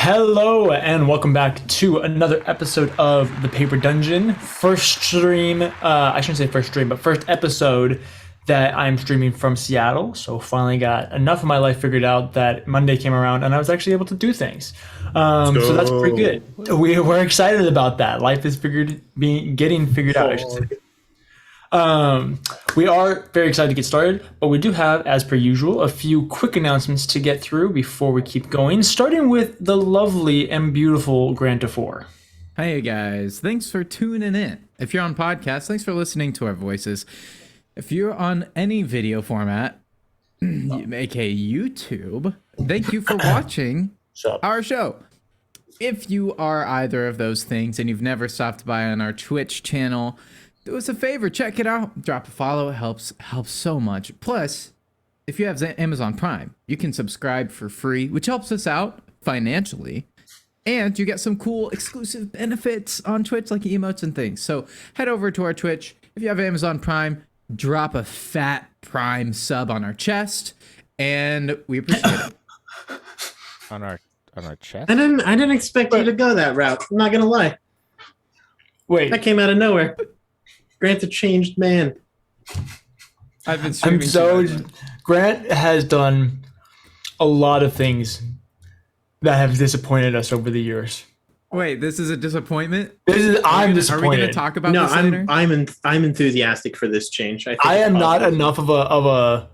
Hello and welcome back to another episode of the Paper Dungeon. First stream, I shouldn't say first stream, but first episode that I'm streaming from Seattle. So finally got enough of my life figured out that Monday came around and I was actually able to do things. So that's pretty good. We're excited about that. Life is getting figured out, I should say. We are very excited to get started, but we do have, as per usual, a few quick announcements to get through before we keep going, starting with the lovely and beautiful Grant of Four. Hey guys, thanks for tuning in. If you're on podcast, thanks for listening to our voices. If you're on any video format, aka YouTube, thank you for watching our show. If you are either of those things and you've never stopped by on our Twitch channel, do us a favor, check it out. Drop a follow. It helps so much. Plus, if you have Amazon Prime, you can subscribe for free, which helps us out financially. And you get some cool exclusive benefits on Twitch, like emotes and things. So head over to our Twitch. If you have Amazon Prime, drop a fat Prime sub on our chest, and we appreciate it. On our chest? I didn't expect you to go that route. I'm not gonna lie. Wait, That came out of nowhere. Grant's a changed man. I've been streaming. Grant has done a lot of things that have disappointed us over the years. Wait, this is a disappointment? I'm disappointed. Are we going to talk about No, this later? I'm enthusiastic for this change. I am not enough of a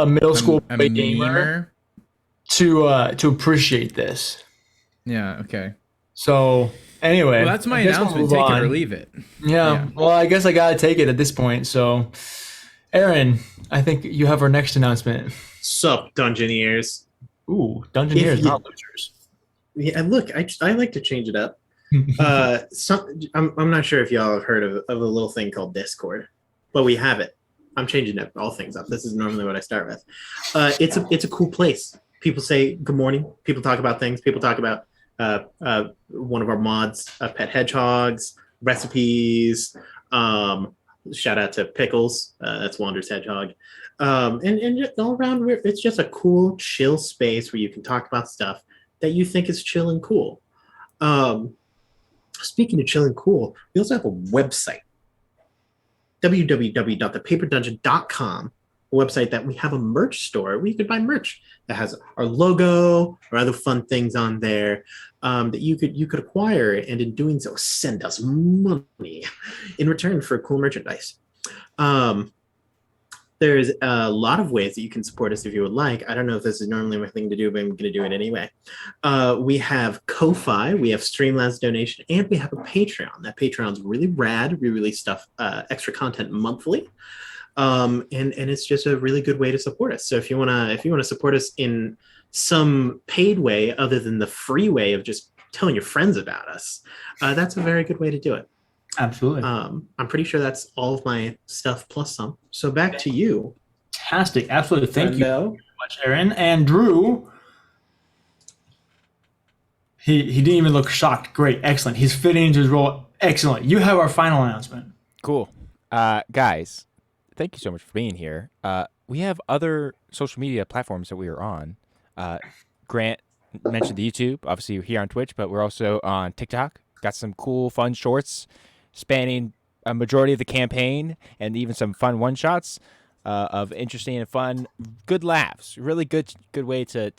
middle school a gamer to appreciate this. Yeah, okay. So anyway, Well, that's my I guess we'll announcement. move Take on. it or leave it. Yeah. Well, I guess I gotta take it at this point. So, Aaron, I think you have our next announcement. Sup, Dungeoneers. Ooh, Dungeoneers, not losers. Yeah, look, I like to change it up. I'm not sure if y'all have heard of a little thing called Discord, but we have it. I'm changing up all things up. This is normally what I start with. It's a cool place. People say good morning. People talk about things. People talk about one of our mods, pet hedgehogs, recipes. Shout out to Pickles. That's Wander's hedgehog. And just all around, it's just a cool, chill space where you can talk about stuff that you think is chill and cool. Speaking of chill and cool, we also have a website, www.thepaperdungeon.com, a website that we have a merch store where you could buy merch that has our logo or other fun things on there that you could acquire, and in doing so, send us money in return for cool merchandise. There's a lot of ways that you can support us if you would like. I don't know if this is normally my thing to do, but I'm going to do it anyway. We have Ko-Fi, we have Streamlabs donation, and we have a Patreon. That Patreon's really rad. We release extra content monthly. And it's just a really good way to support us. So if you wanna support us in some paid way other than the free way of just telling your friends about us, that's a very good way to do it. Absolutely. I'm pretty sure that's all of my stuff plus some. So back to you. Fantastic. Absolutely. Thank you very much, Aaron. And Drew, he didn't even look shocked. Great. Excellent. He's fitting into his role. Excellent. You have our final announcement. Cool. Guys, thank you so much for being here. We have other social media platforms that we are on. Grant mentioned the YouTube. Obviously, we're here on Twitch, but we're also on TikTok. Got some cool, fun shorts spanning a majority of the campaign, and even some fun one-shots of interesting and fun, good laughs. Really good way to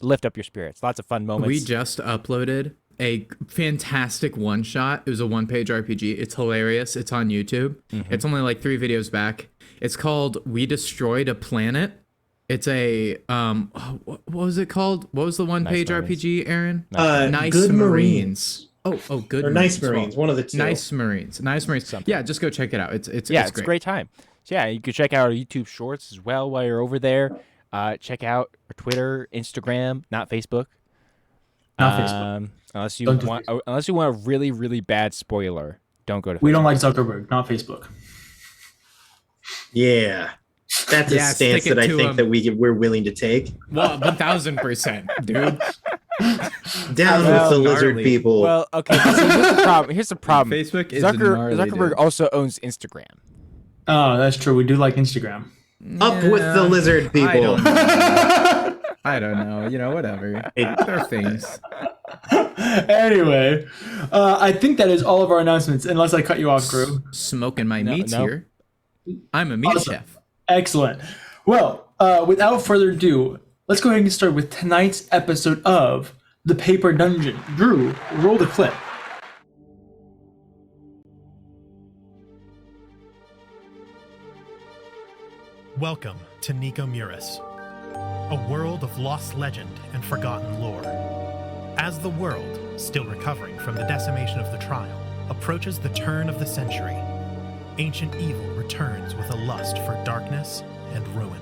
lift up your spirits. Lots of fun moments. We just uploaded a fantastic one-shot. It was a one-page RPG. It's hilarious. It's on YouTube. Mm-hmm. It's only like 3 videos back. It's called We Destroyed a Planet. It's a what was it called? What was the one-page RPG, Aaron? Nice Good Marines. Oh, good. Or Nice Marines, one of the two. Nice Marines. Something. Yeah, just go check it out. It's it's a great time. So yeah, you can check out our YouTube Shorts as well while you're over there. Check out our Twitter, Instagram, not Facebook. Not Facebook. Unless you want a really, really bad spoiler, don't go to Facebook. We don't like Zuckerberg, not Facebook. Yeah. That's a stance that I think that we're willing to take. Well, 1,000%, dude. Down with the lizard people. Well, okay. So here's the problem. Facebook is Zuckerberg also owns Instagram. Oh, that's true. We do like Instagram. Up with the lizard people. I I don't know. Whatever. It- They're things. Anyway, I think that is all of our announcements, unless I cut you off, Drew. Smoking my No, meats no. here. I'm a meat Awesome. chef. Excellent. Well, without further ado, let's go ahead and get started with tonight's episode of The Paper Dungeon. Drew, roll the clip. Welcome to Nico Muris, a world of lost legend and forgotten lore. As the world, still recovering from the decimation of the trial, approaches the turn of the century, ancient evil returns with a lust for darkness and ruin.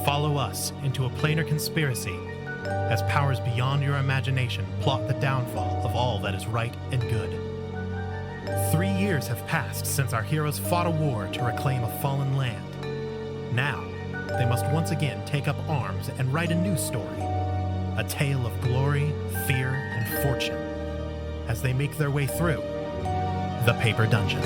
Follow us into a planar conspiracy as powers beyond your imagination plot the downfall of all that is right and good. 3 years have passed since our heroes fought a war to reclaim a fallen land. Now, they must once again take up arms and write a new story, a tale of glory, fear, and fortune, as they make their way through the Paper Dungeon.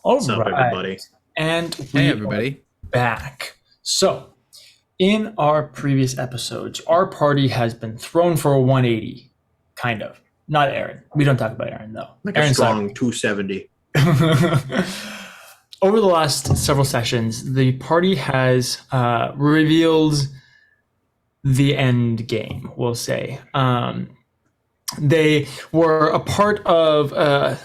All What's up, right. everybody? And Hey, we everybody. are back. So, in our previous episodes, our party has been thrown for a 180, kind of. Not Aaron. We don't talk about Aaron, though. Like a Aaron's strong 270. Over the last several sessions, the party has revealed the end game, we'll say. They were a part of a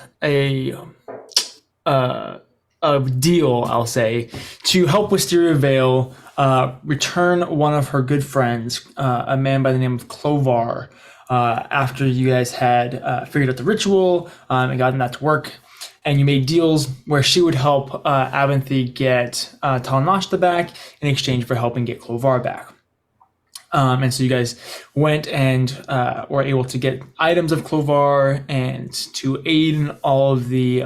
deal, I'll say, to help Wisteria Vale return one of her good friends, a man by the name of Clovar, after you guys had figured out the ritual and gotten that to work. And you made deals where she would help Avanthy get Talnashta back in exchange for helping get Clovar back. And so you guys went and were able to get items of Clovar and to aid in all of the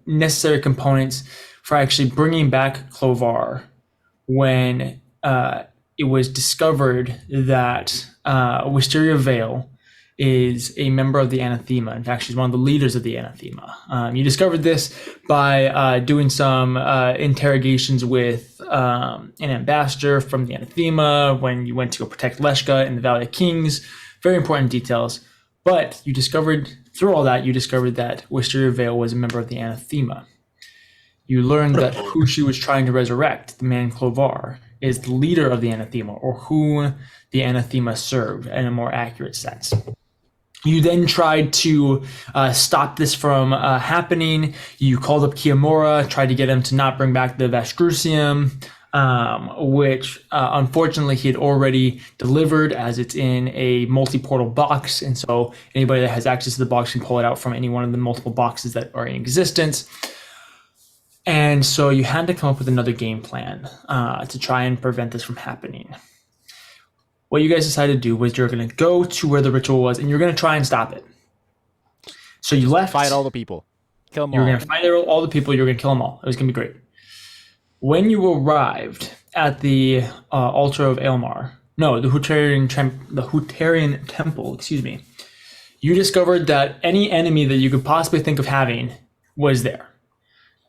necessary components for actually bringing back Clovar when it was discovered that Wisteria Vale is a member of the Anathema. In fact, she's one of the leaders of the Anathema. You discovered this by doing some interrogations with an ambassador from the Anathema when you went to go protect Leshka in the Valley of Kings. Very important details. But you discovered, through all that, you discovered that Wisteria Vale was a member of the Anathema. You learned that who she was trying to resurrect, the man Clovar, is the leader of the Anathema, or who the Anathema served in a more accurate sense. You then tried to stop this from happening. You called up Kiamura, tried to get him to not bring back the Vashcrucium, which unfortunately he had already delivered as it's in a multi-portal box. And so anybody that has access to the box can pull it out from any one of the multiple boxes that are in existence. And so you had to come up with another game plan to try and prevent this from happening. What you guys decided to do was you're going to go to where the ritual was and you're going to try and stop it. So you left. Fight all the people. Kill them You all. were going to fight all the people. You were going to kill them all. It was going to be great. When you arrived at the altar of Aelmar, no, the Hutarian temple, excuse me, you discovered that any enemy that you could possibly think of having was there.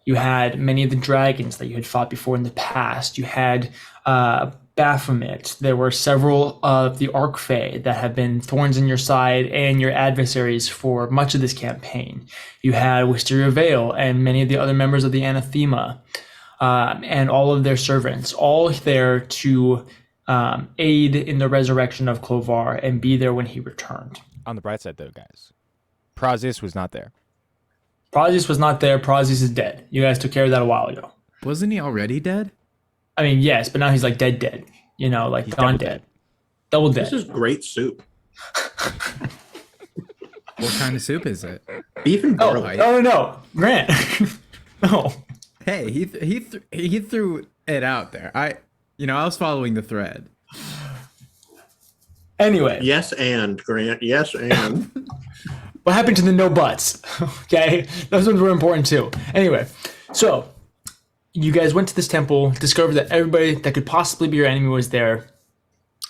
You had many of the dragons that you had fought before in the past. You had Baphomet. There were several of the Archfey that have been thorns in your side and your adversaries for much of this campaign. You had Wisteria Vale and many of the other members of the Anathema and all of their servants, all there to aid in the resurrection of Clovar and be there when he returned. On the bright side, though, guys, Prazius was not there. Prazius was not there. Prazius is dead. You guys took care of that a while ago. Wasn't he already dead? I mean, yes, but now he's like dead. You know, like He's gone double dead. Double dead. This is great soup. What kind of soup is it? Beef and Oh, garlic. no. Grant. No. Hey, he threw it out there. I was following the thread. Anyway. Yes, and Grant. Yes, and. What happened to the no buts? Okay, those ones were important too. Anyway, so you guys went to this temple, discovered that everybody that could possibly be your enemy was there,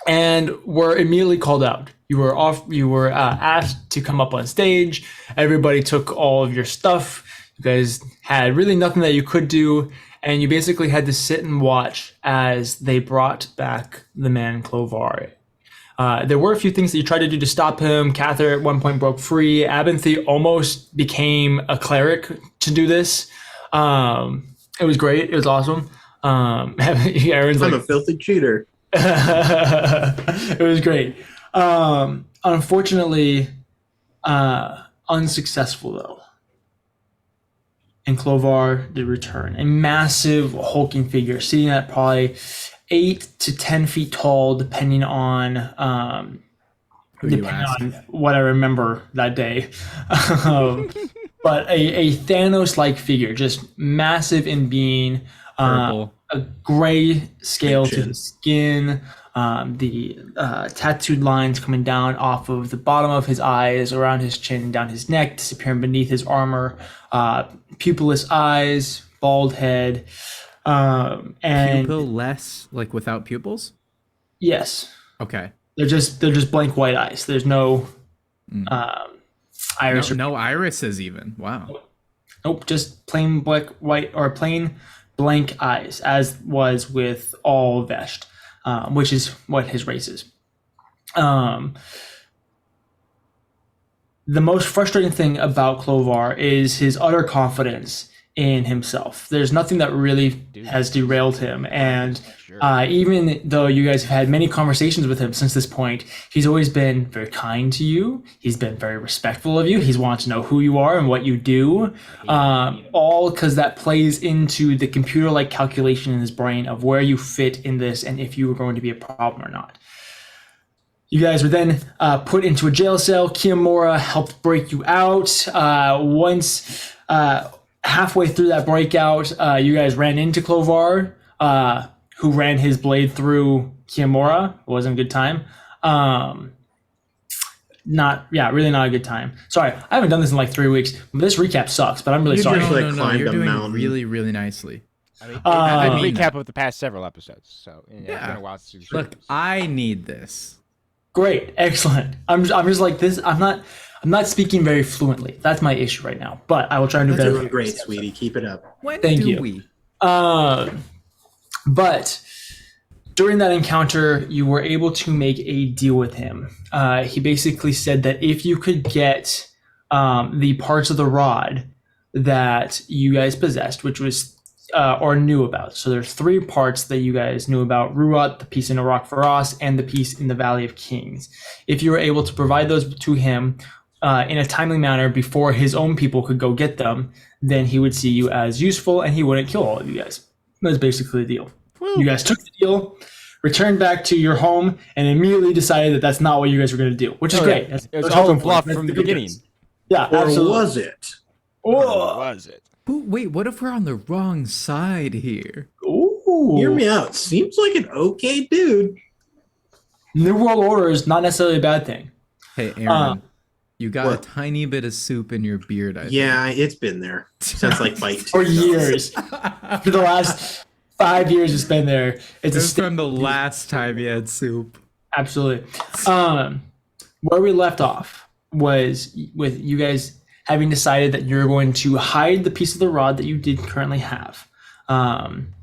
and were immediately called out. You were asked to come up on stage. Everybody took all of your stuff. You guys had really nothing that you could do, and you basically had to sit and watch as they brought back the man Clovar. There were a few things that you tried to do to stop him. Cather at one point broke free. Abinthy almost became a cleric to do this. It was great. It was awesome. Aaron's I'm a filthy cheater. It was great. Unfortunately, unsuccessful though. And Clovar did return. A massive hulking figure sitting at probably 8 to 10 feet tall, depending on what I remember that day. But a Thanos-like figure, just massive in being, a gray scale to the skin, the tattooed lines coming down off of the bottom of his eyes, around his chin, down his neck, disappearing beneath his armor, pupilless eyes, bald head. And pupilless, like without pupils? Yes. Okay. They're just blank white eyes. There's no iris. No irises even. Wow. Nope, just plain black, white, or plain blank eyes, as was with all Vesht, which is what his race is. The most frustrating thing about Clovar is his utter confidence in himself. There's nothing that really has derailed him, and even though you guys have had many conversations with him since this point, he's always been very kind to you. He's been very respectful of you. He's wanted to know who you are and what you do, all because that plays into the computer-like calculation in his brain of where you fit in this and if you were going to be a problem or not. You guys were then put into a jail cell. Kiamura helped break you out. Once halfway through that breakout, you guys ran into Clovar, who ran his blade through Kiamura. It wasn't a good time. Really not a good time. Sorry, I haven't done this in like 3 weeks. This recap sucks, but I'm really sorry. You're doing really, really nicely. I mean, recap of the past several episodes. So it's been a while since Look, I need this. Great, excellent. I'm just like this. I'm not speaking very fluently. That's my issue right now. But I will try and do better. Doing great, sweetie. Keep it up. Thank you. But during that encounter, you were able to make a deal with him. He basically said that if you could get the parts of the rod that you guys possessed, which was or knew about. So there's 3 parts that you guys knew about: Ruat, the piece in Iraq Faras, and the piece in the Valley of Kings. If you were able to provide those to him in a timely manner before his own people could go get them, then he would see you as useful and he wouldn't kill all of you guys. That's basically the deal. Woo. You guys took the deal, returned back to your home, and immediately decided that that's not what you guys were going to do, which is great. It was all a bluff from the beginning. Yeah, absolutely. Or was it? Or was it? Wait, what if we're on the wrong side here? Ooh. Hear me out. Seems like an okay dude. New World Order is not necessarily a bad thing. Hey, Aaron, you got a tiny bit of soup in your beard, I think. Yeah, it's been there since like Bite 2. For years. For the last 5 years it's been there. It's from the last time you had soup. Absolutely. Where we left off was with you guys having decided that you're going to hide the piece of the rod that you did currently have. One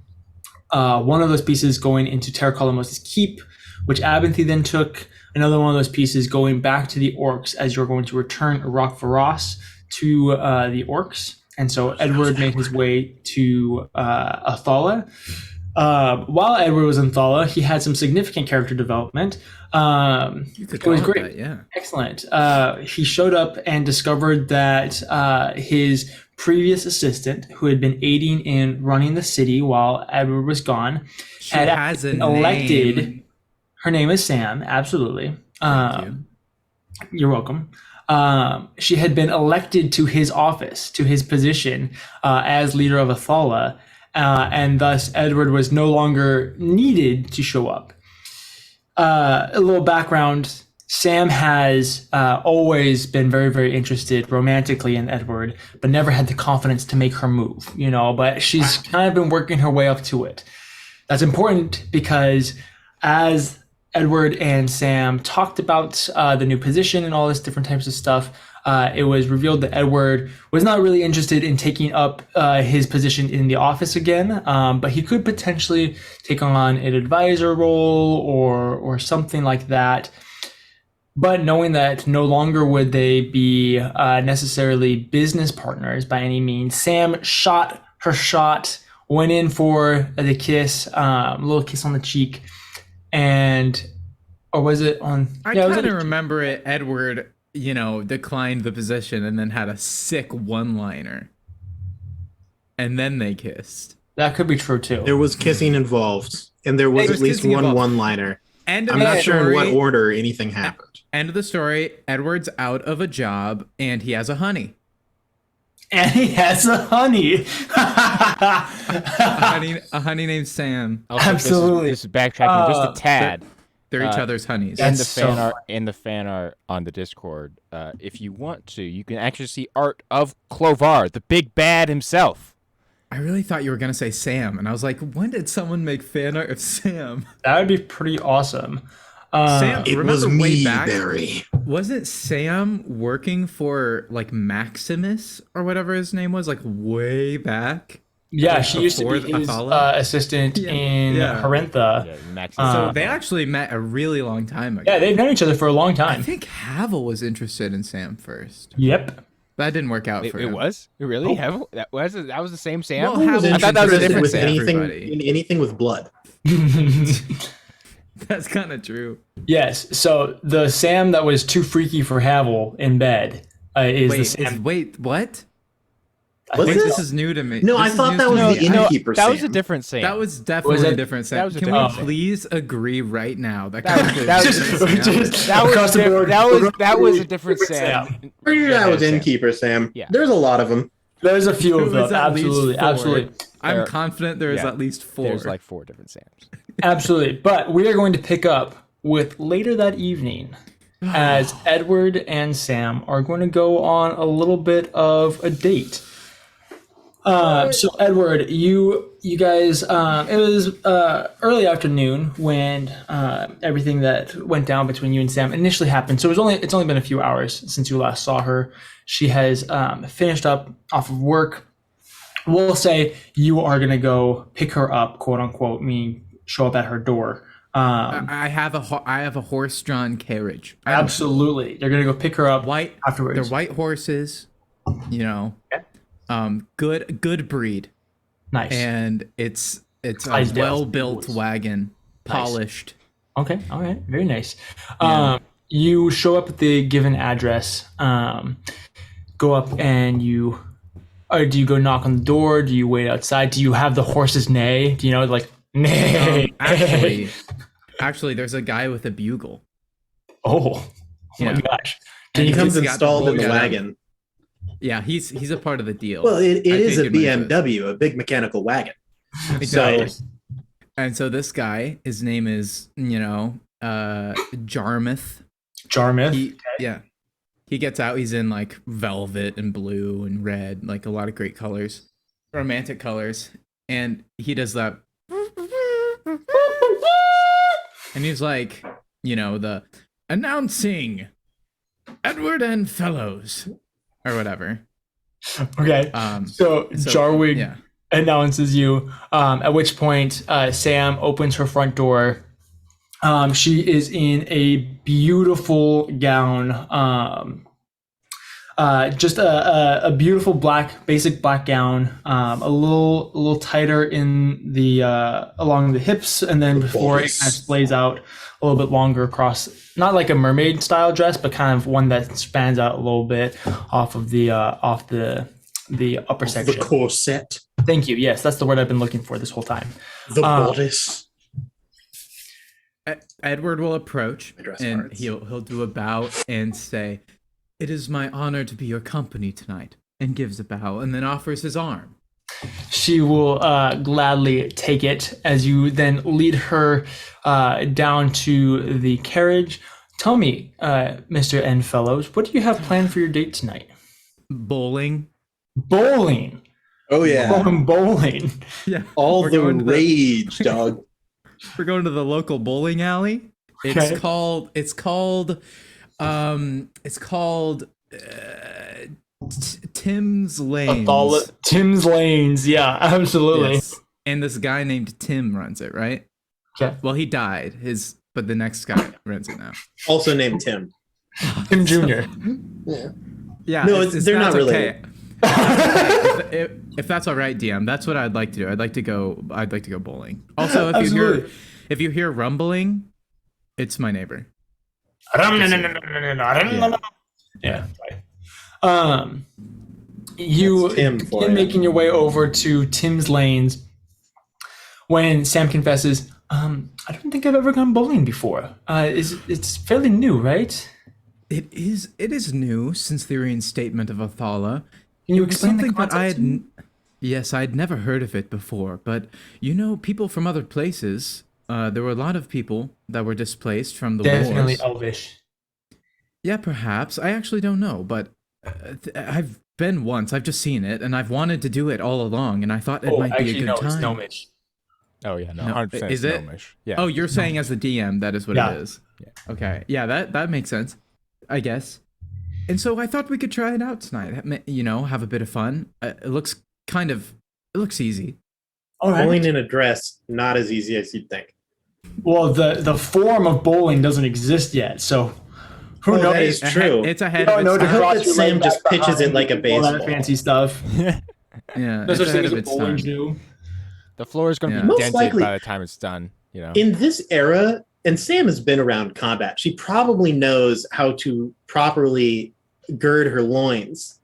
of those pieces going into Terracolamos's keep, which Abinthy then took. Another one of those pieces going back to the orcs as you're going to return Iraq Faras to the orcs. And so Edward made his way to Athala. While Edward was in Thala, he had some significant character development. It was great. That, yeah. Excellent. He showed up and discovered that his previous assistant, who had been aiding in running the city while Edward was gone, had been elected. Name. Her name is Sam. Absolutely. Thank you. You're welcome. She had been elected to his office, to his position as leader of Athala, and thus Edward was no longer needed to show up. A little background Sam has always been very, very interested romantically in Edward, but never had the confidence to make her move, but she's kind of been working her way up to it. That's important because as Edward and Sam talked about the new position and all this different types of stuff, it was revealed that Edward was not really interested in taking up his position in the office again, but he could potentially take on an advisor role or something like that. But knowing that no longer would they be necessarily business partners by any means, Sam shot her shot, went in for the kiss, a little kiss on the cheek, or was it on? I kind of remember it. Edward, declined the position and then had a sick one-liner, and then they kissed. That could be true too. There was kissing involved, and there was at least one-liner. I'm not sure in what order anything happened. End of the story. Edward's out of a job, and he has a honey. And he has a honey. a honey named Sam. Absolutely. This is backtracking just a tad. They're each other's honeys. In the fan art on the Discord, if you want to, you can actually see art of Clovar, the big bad himself. I really thought you were going to say Sam, and I was like, when did someone make fan art of Sam? That would be pretty awesome. Sam, it was me, Barry. Wasn't Sam working for Maximus or whatever his name was, way back? Yeah, she used to be his assistant in Harentha. Yeah, so they actually met a really long time ago. Yeah, they've known each other for a long time. I think Havel was interested in Sam first. Yep. That didn't work out for him. It was? Really? Oh. That was the same Sam? Well, I thought that was a different with Sam. anything with blood. That's kind of true. Yes. So the Sam that was too freaky for Havel in bed is the Sam. Wait, what? Was I think it? this is new to me. No, I thought that was the innkeeper That Sam. was a different Sam. That was definitely a different Sam. That was a Can different we Sam. please agree right now that that was a different Sam. Pretty sure that was innkeeper Sam. Yeah. There's a lot of them. There's a few of There was them. at least Absolutely. four. Absolutely. I'm confident there is at least 4. There's 4 different Sams. Absolutely. But we are going to pick up with later that evening as Edward and Sam are going to go on a little bit of a date. So Edward, you guys, it was early afternoon when everything that went down between you and Sam initially happened. So it's only been a few hours since you last saw her. She has finished up off of work. We'll say you are gonna go pick her up, quote unquote, meaning show up at her door. I have a horse-drawn carriage. Absolutely, they're gonna go pick her up afterwards. They're white horses, Okay. Good breed. Nice. And it's a well-built wagon, polished. Okay, all right, very nice. You show up at the given address. Go up and or do you go knock on the door? Do you wait outside? Do you have the horse's neigh? Do you know neigh? Actually, there's a guy with a bugle. Oh my gosh! He comes installed in the wagon. Yeah, he's a part of the deal. Well, it is a BMW, a big mechanical wagon. So this guy, his name is Jarmuth. Jarmuth. He gets out. He's in velvet and blue and red, a lot of great colors, romantic colors, and he does that. And he's the announcing Edward and Fellows or whatever. Okay. So Jarwig announces you, at which point Sam opens her front door. She is in a beautiful gown, just a beautiful basic black gown, a little tighter in the along the hips, and then before it kind of splays out a little bit longer across, not like a mermaid style dress, but kind of one that spans out a little bit off the upper section. The corset. Thank you. Yes, that's the word I've been looking for this whole time. The bodice. Edward will approach and he'll do a bow and say, "It is my honor to be your company tonight," and gives a bow and then offers his arm. She will gladly take it as you then lead her down to the carriage. tell me, Mr. N Fellows, what do you have planned for your date tonight? Bowling. Bowling. Oh yeah, Welcome bowling. Yeah. all We're the going to the- rage, dog. We're going to the local bowling alley. Okay. It's called Tim's Lanes. Tim's Lanes. Yeah, absolutely. Yes. And this guy named Tim runs it, right? Okay. Well, he died. But the next guy runs it now. Also named Tim. Tim Jr. Yeah. No, they're not that's related. If that's all right, DM, that's what I'd like to do. I'd like to go bowling. Also, Absolutely. if you hear rumbling, it's my neighbor. Yeah. Right. You That's Tim for begin you. making your way over to Tim's Lanes when Sam confesses, I don't think I've ever gone bowling before. It's fairly new, right? It is new since the reinstatement of Athala. Can you explain the Something that concept to me? Yes, I'd never heard of it before, but people from other places, there were a lot of people that were displaced from the Definitely wars. elvish. Yeah, perhaps. I actually don't know, but I've been once. I've just seen it, and I've wanted to do it all along, and I thought it might be a actually, good no, time. it's gnomish. Oh yeah, no, No, 100% is it's it? gnomish. Yeah. Oh, you're saying as the DM, that is what Yeah. it is. Yeah. Okay. Yeah, that makes sense, I guess. And so I thought we could try it out tonight. Have a bit of fun. It looks easy. All right. Bowling in a dress, not as easy as you'd think. Well, the form of bowling doesn't exist yet, so who knows? That is true. It's ahead You of don't know its to I hope time. cross that your Sam leg just back pitches it behind like a all that baseball. fancy stuff. Yeah, No it's such thing ahead as of a its bowling time. do. The floor is going to Yeah. be Most dented likely- by the time it's done. In this era, and Sam has been around combat, she probably knows how to properly gird her loins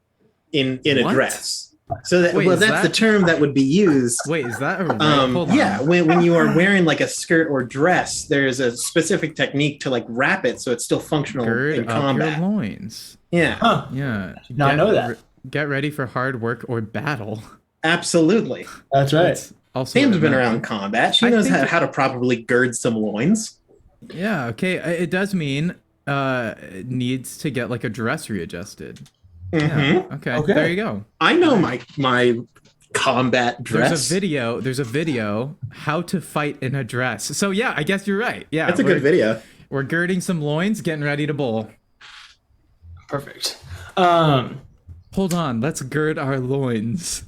in a What? dress. So that Wait, well, is that's the that- term that would be used. Wait, is that a right? Hold on. Yeah, when you are wearing like a skirt or dress, there's a specific technique to like wrap it so it's still functional Gird in up combat. your loins. Yeah, Huh. Yeah. Not know that. Get ready for hard work or battle. absolutely. That's right. That's also Sam's what it been meant. around combat. She I knows think how to properly gird some loins. Yeah, okay. It does mean it needs to get like a dress readjusted. Mhm. Yeah. Okay. There you go. I know my combat dress. There's a video how to fight in a dress. So yeah, I guess you're right. Yeah. That's a good video. We're girding some loins, getting ready to bowl. Perfect. Hold on, let's gird our loins.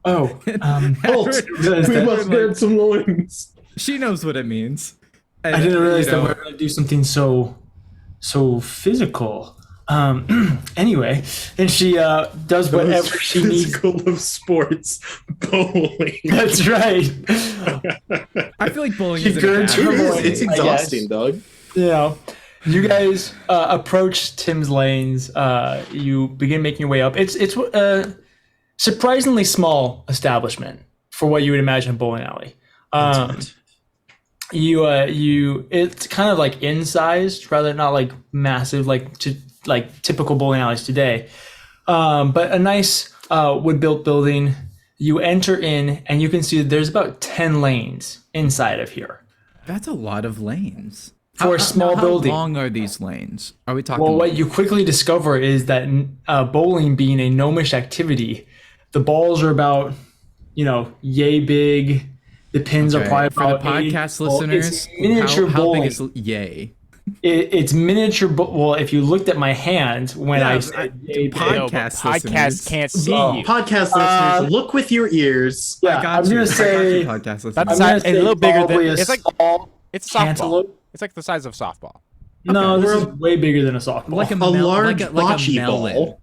Halt. We must gird some loins. She knows what it means. I didn't realize that we were going to do something so physical. Anyway, and she does whatever she needs. Physical of sports bowling. That's right. I feel like bowling She is girds her It is. loins, It's I guess. exhausting, dog. You know, you guys approach Tim's Lanes. You begin making your way up. It's a surprisingly small establishment for what you would imagine a bowling alley. It's kind of like incised, rather not like massive, like typical bowling alleys today. But a nice wood-built building. You enter in, and you can see that there's about 10 lanes inside of here. That's a lot of lanes. For a small building. How long are these lanes? Are we talking? Well, what you quickly discover is that bowling being a gnomish activity, the balls are about, yay big. The pins are probably for the about 80. podcast Well, listeners? It's miniature how bowling. big is yay? It's miniature. Well, if you looked at my hand when Yeah, I said yay big, Podcast listeners. Podcast can't see Oh. you. Podcast listeners, look with your ears. yeah, I got I'm you. gonna say I got you, podcast listeners. That's I'm gonna a say little bigger than- probably a it's like- small It's a softball. cantaloupe. It's like the size of softball. No, this We're- is way bigger than a softball. like a, A mel- large like a bocce melon. ball.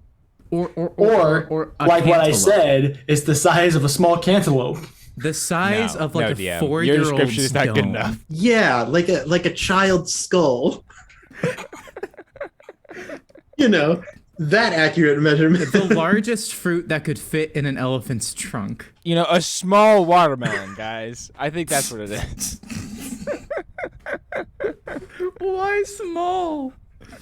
Or a like what I cantaloupe. said, it's the size of a small cantaloupe. The size of like no, a DM. 4-year-old Your description is not good dome. enough. Yeah, like a child's skull. That accurate measurement. The largest fruit that could fit in an elephant's trunk. A small watermelon, guys. I think that's what it is. Why small?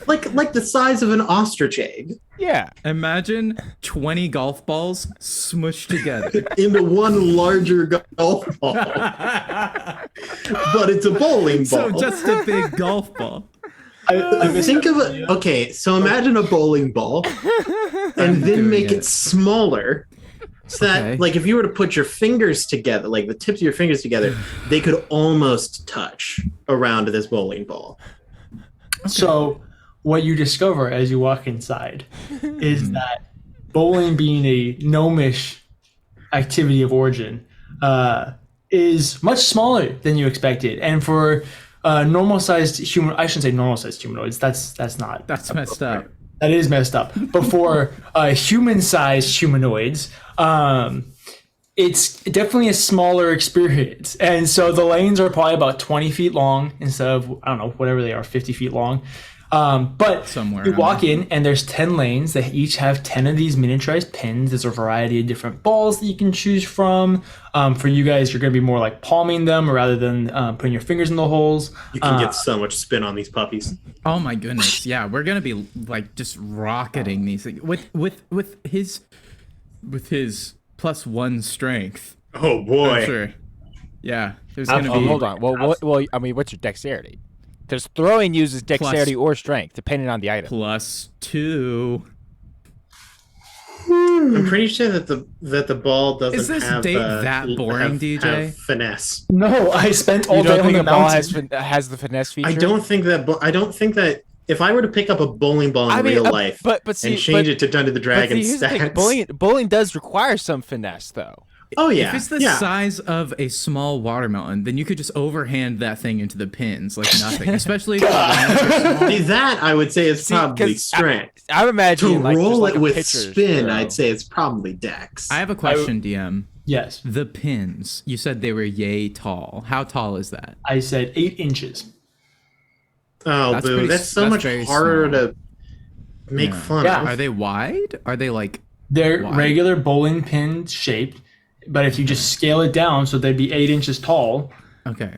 like the size of an ostrich egg Yeah. Imagine 20 golf balls smushed together. into one larger golf ball. But it's a bowling ball. So just a big golf ball. Think of it. Okay, so imagine a bowling ball, and then make it smaller, so that, like, if you were to put your fingers together, like the tips of your fingers together, they could almost touch around this bowling ball. So, what you discover as you walk inside is that bowling, being a gnomish activity of origin, is much smaller than you expected, and for normal-sized human, I shouldn't say normal-sized humanoids. That's messed up. That is messed up. But for human-sized humanoids, it's definitely a smaller experience. And so the lanes are probably about 20 feet long instead of, I don't know, whatever they are, 50 feet long. But somewhere you walk in and there's 10 lanes that each have 10 of these miniaturized pins. There's a variety of different balls that you can choose from. For you guys, you're going to be more like palming them rather than putting your fingers in the holes. You can get so much spin on these puppies. Oh my goodness. Yeah, we're going to be like just rocketing these things with his +1 strength. Oh boy. I'm sure. Yeah, there's going to be Hold on. Well, I mean, what's your dexterity? Because throwing uses dexterity or strength, depending on the item. +2. I'm pretty sure that the ball doesn't have... Is this date that boring, DJ? Have finesse. No, I spent all You day don't on think the a ball mountain. has the finesse feature? I don't think that if I were to pick up a bowling ball in real life but and change it to Dungeons and Dragons stats... Bowling does require some finesse, though. Oh, yeah. If it's the size of a small watermelon, then you could just overhand that thing into the pins like nothing. Especially if the lands are small. See, that I would say is probably strength. I'm imagining To like, roll just like it a with pitcher's spin, throw. I'd say it's probably dex. I have a question, DM. Yes. The pins, you said they were yay tall. How tall is that? I said 8 inches. Oh, That's boo. pretty- That's so that's much very harder small. to make fun Yeah. of. Are they wide? Are they like... They're Why? regular bowling pin shaped, but if you just scale it down so they'd be 8 inches tall. Okay.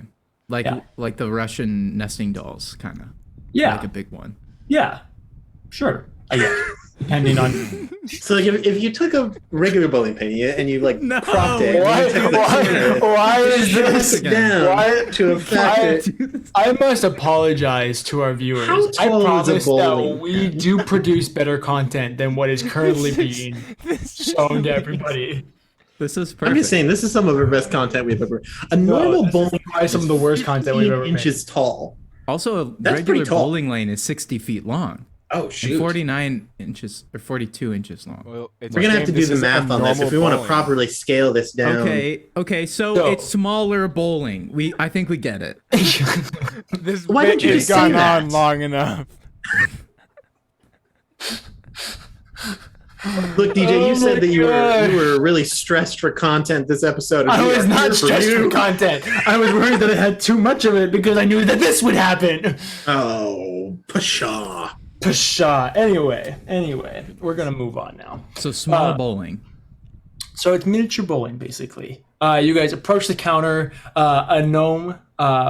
Like Yeah. like the Russian nesting dolls, kind of. Yeah. Like a big one. Yeah. Sure. I guess. Depending on... So like if you took a regular bowling pin and you like No. propped it, Why, and you took the corner, why is this... down Why- to affect it. I must apologize to our viewers. How I tall is a promise that bowling we do produce better content than what is currently being shown to everybody. This is perfect. I'm just saying, this is some of our best content we've ever. A normal this is bowling probably some of the worst content we've ever made. inches tall. Also, a That's regular pretty tall. bowling lane is 60 feet long. Oh And shoot! 49 inches or 42 inches long. Well, it's We're a gonna have shame to do this the isn't a math on this if we normal want to bowling. properly scale this down. Okay, so So- it's smaller bowling. I think we get it. This Why bit didn't you has just say gone that? on long enough. Look, DJ, Oh you said my that you God. were really stressed for content this episode. and I we was are not here stressed for you. content. I was worried that I had too much of it because I knew that this would happen. Oh, pshaw. Pshaw. Anyway, we're gonna move on now. So small bowling. So it's miniature bowling, basically. You guys approach the counter. A gnome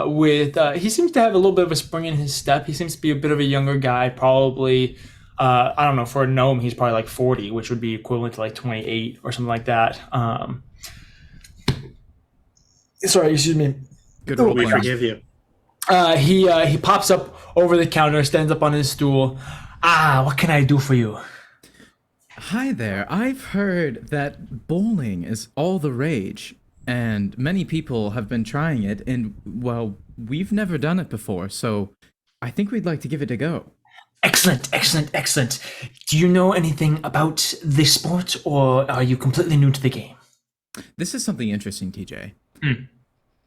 with he seems to have a little bit of a spring in his step. He seems to be a bit of a younger guy, probably. I don't know. For a gnome, he's probably like 40, which would be equivalent to like 28 or something like that. Sorry, excuse me. Good Oh, role We playing. forgive you. He pops up over the counter, stands up on his stool. What can I do for you? Hi there. I've heard that bowling is all the rage, and many people have been trying it, and, well, we've never done it before, so I think we'd like to give it a go. Excellent. Do you know anything about this sport, or are you completely new to the game? This is something interesting, TJ.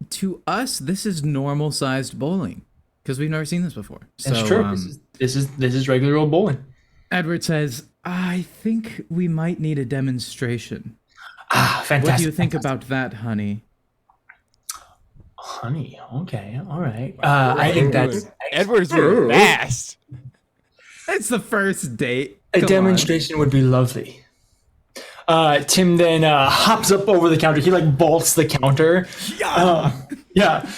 To us, this is normal-sized bowling, because we've never seen this before. That's So, true. This is regular old bowling. Edward says, I think we might need a demonstration. Fantastic. What do you think about that, honey? Honey? Okay, all right. I think that's Edward's moving fast. It's the first date. a Come on. demonstration would be lovely. Tim then hops up over the counter. He like bolts the counter. Yeah.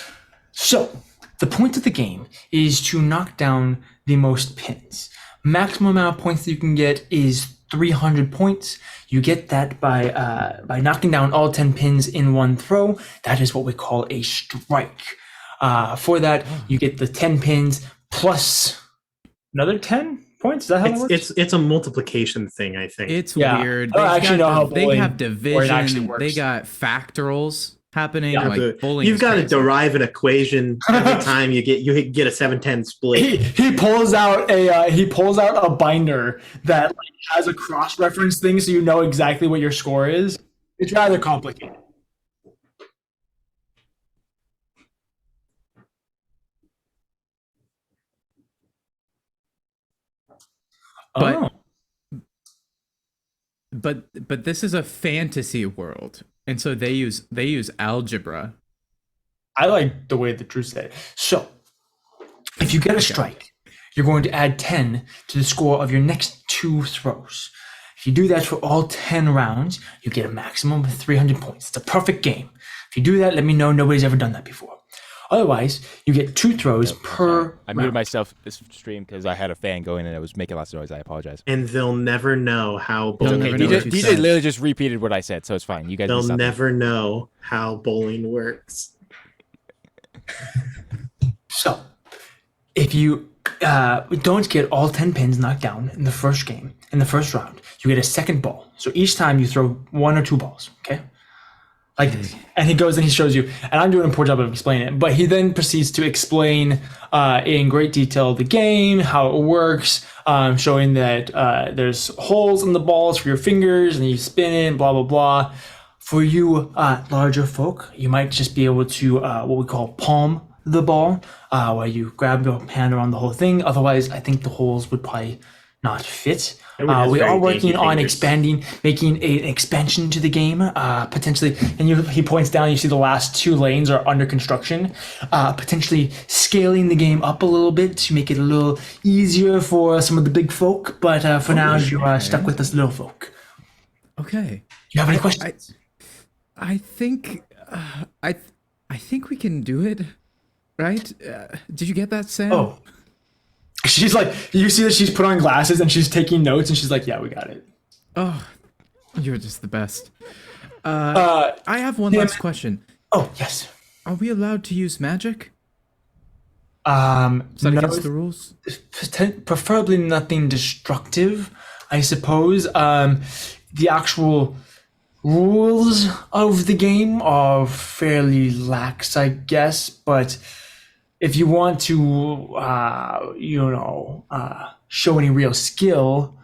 So the point of the game is to knock down the most pins. Maximum amount of points that you can get is 300 points. You get that by knocking down all 10 pins in one throw. That is what we call a strike. For that, you get the 10 pins plus another 10 points. Is that how that works? It's a multiplication thing, I think. It's Yeah. weird. I don't actually know how they have bowling, where it actually division. works. They got factorals happening. Yeah, like bowling. You've got to crazy. derive an equation every time you get a 7-10 split. He pulls out a binder that like, has a cross reference thing, so you know exactly what your score is. It's rather complicated. But- But this is a fantasy world, and so they use algebra. I like the way the Drew said it. So, if you get a strike, you're going to add 10 to the score of your next 2 throws. If you do that for all 10 rounds, you get a maximum of 300 points. It's a perfect game. If you do that, let me know. Nobody's ever done that before. Otherwise, you get 2 throws per I muted round. myself this stream because I had a fan going and it was making lots of noise. I apologize. And they'll never know how They'll bowling never Okay, know DJ, what you DJ said. literally just repeated what I said, so it's fine. You guys. They'll can stop. never know how bowling works. So, if you don't get all 10 pins knocked down in the first game, in the first round, you get a second ball. So each time you throw 1 or 2 balls, okay? Like this. And he goes and he shows you, and I'm doing a poor job of explaining it, but he then proceeds to explain in great detail the game, how it works, showing that there's holes in the balls for your fingers, and you spin it, blah, blah, blah. For you larger folk, you might just be able to what we call palm the ball, where you grab your hand around the whole thing. Otherwise, I think the holes would probably not fit. Everyone has We very are working dainty on fingers. making an expansion to the game, potentially. And he points down, you see the last 2 lanes are under construction, potentially scaling the game up a little bit to make it a little easier for some of the big folk. But for now, you are stuck with us little folk. Okay. You have any questions? I think I think we can do it, right? Did you get that, Sam? Oh. She's like, you see that she's put on glasses and she's taking notes and she's like, yeah, we got it. Oh, you're just the best. I have one last question. Oh, yes. Are we allowed to use magic? Is that No, against the rules? preferably nothing destructive, I suppose. The actual rules of the game are fairly lax, I guess, but if you want to, show any real skill,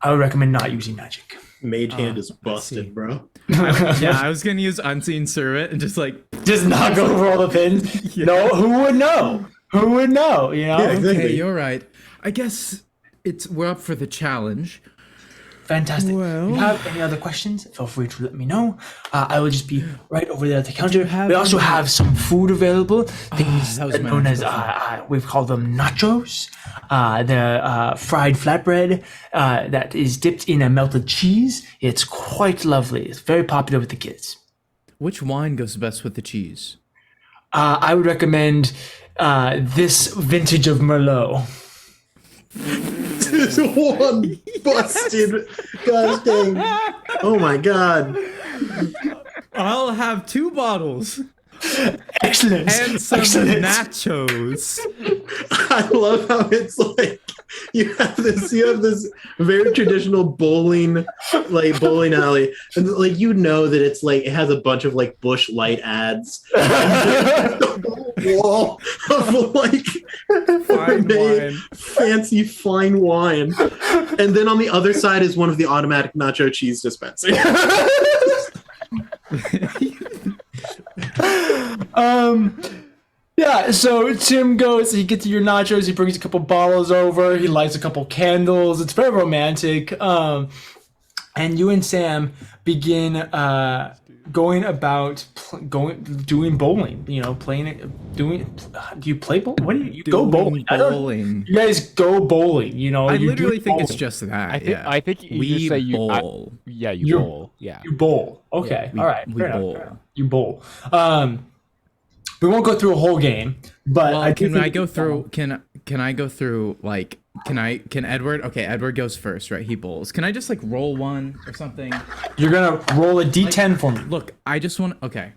I would recommend not using magic. Mage hand is see. busted, bro. Yeah, I was gonna use unseen servant and just like Just knock over all the pins. Yeah. No, who would know? Who would know? You know. Yeah, exactly. okay, you're right. I guess we're up for the challenge. Fantastic. Well- If you have any other questions, feel free to let me know. I will just be right over there at the counter. have We also any- have some food available. Things that was my known next as, we've called them nachos. They're fried flatbread that is dipped in a melted cheese. It's quite lovely. It's very popular with the kids. Which wine goes best with the cheese? I would recommend this vintage of Merlot. This one busted. Gosh dang. Oh my god. I'll have 2 bottles Excellent. and some Excellent. nachos. I love how it's like you have this very traditional bowling alley, and like that it's like it has a bunch of like Bush Light ads. Wall of like Fine made wine. fancy fine wine, and then on the other side is one of the automatic nacho cheese dispensers. Yeah, so Tim goes, he gets your nachos, he brings a couple bottles over, he lights a couple candles. It's very romantic. And you and Sam begin going about doing bowling, playing it, do you play bowling? What do you go bowling? Bowling. You guys go bowling, I you literally do think it's bowling. just that. I think you we just say you. bowl. Yeah, you You're- bowl. Yeah. You bowl. Okay, we- all right. we fair enough, bowl. fair enough. You bowl. We won't go through a whole game, but Well, I do can think I go it's through? fun. Can I go through? Like, can Edward? Okay, Edward goes first, right? He bowls. Can I just like roll one or something? You're gonna roll a d10 for me. Look, I just want. Okay.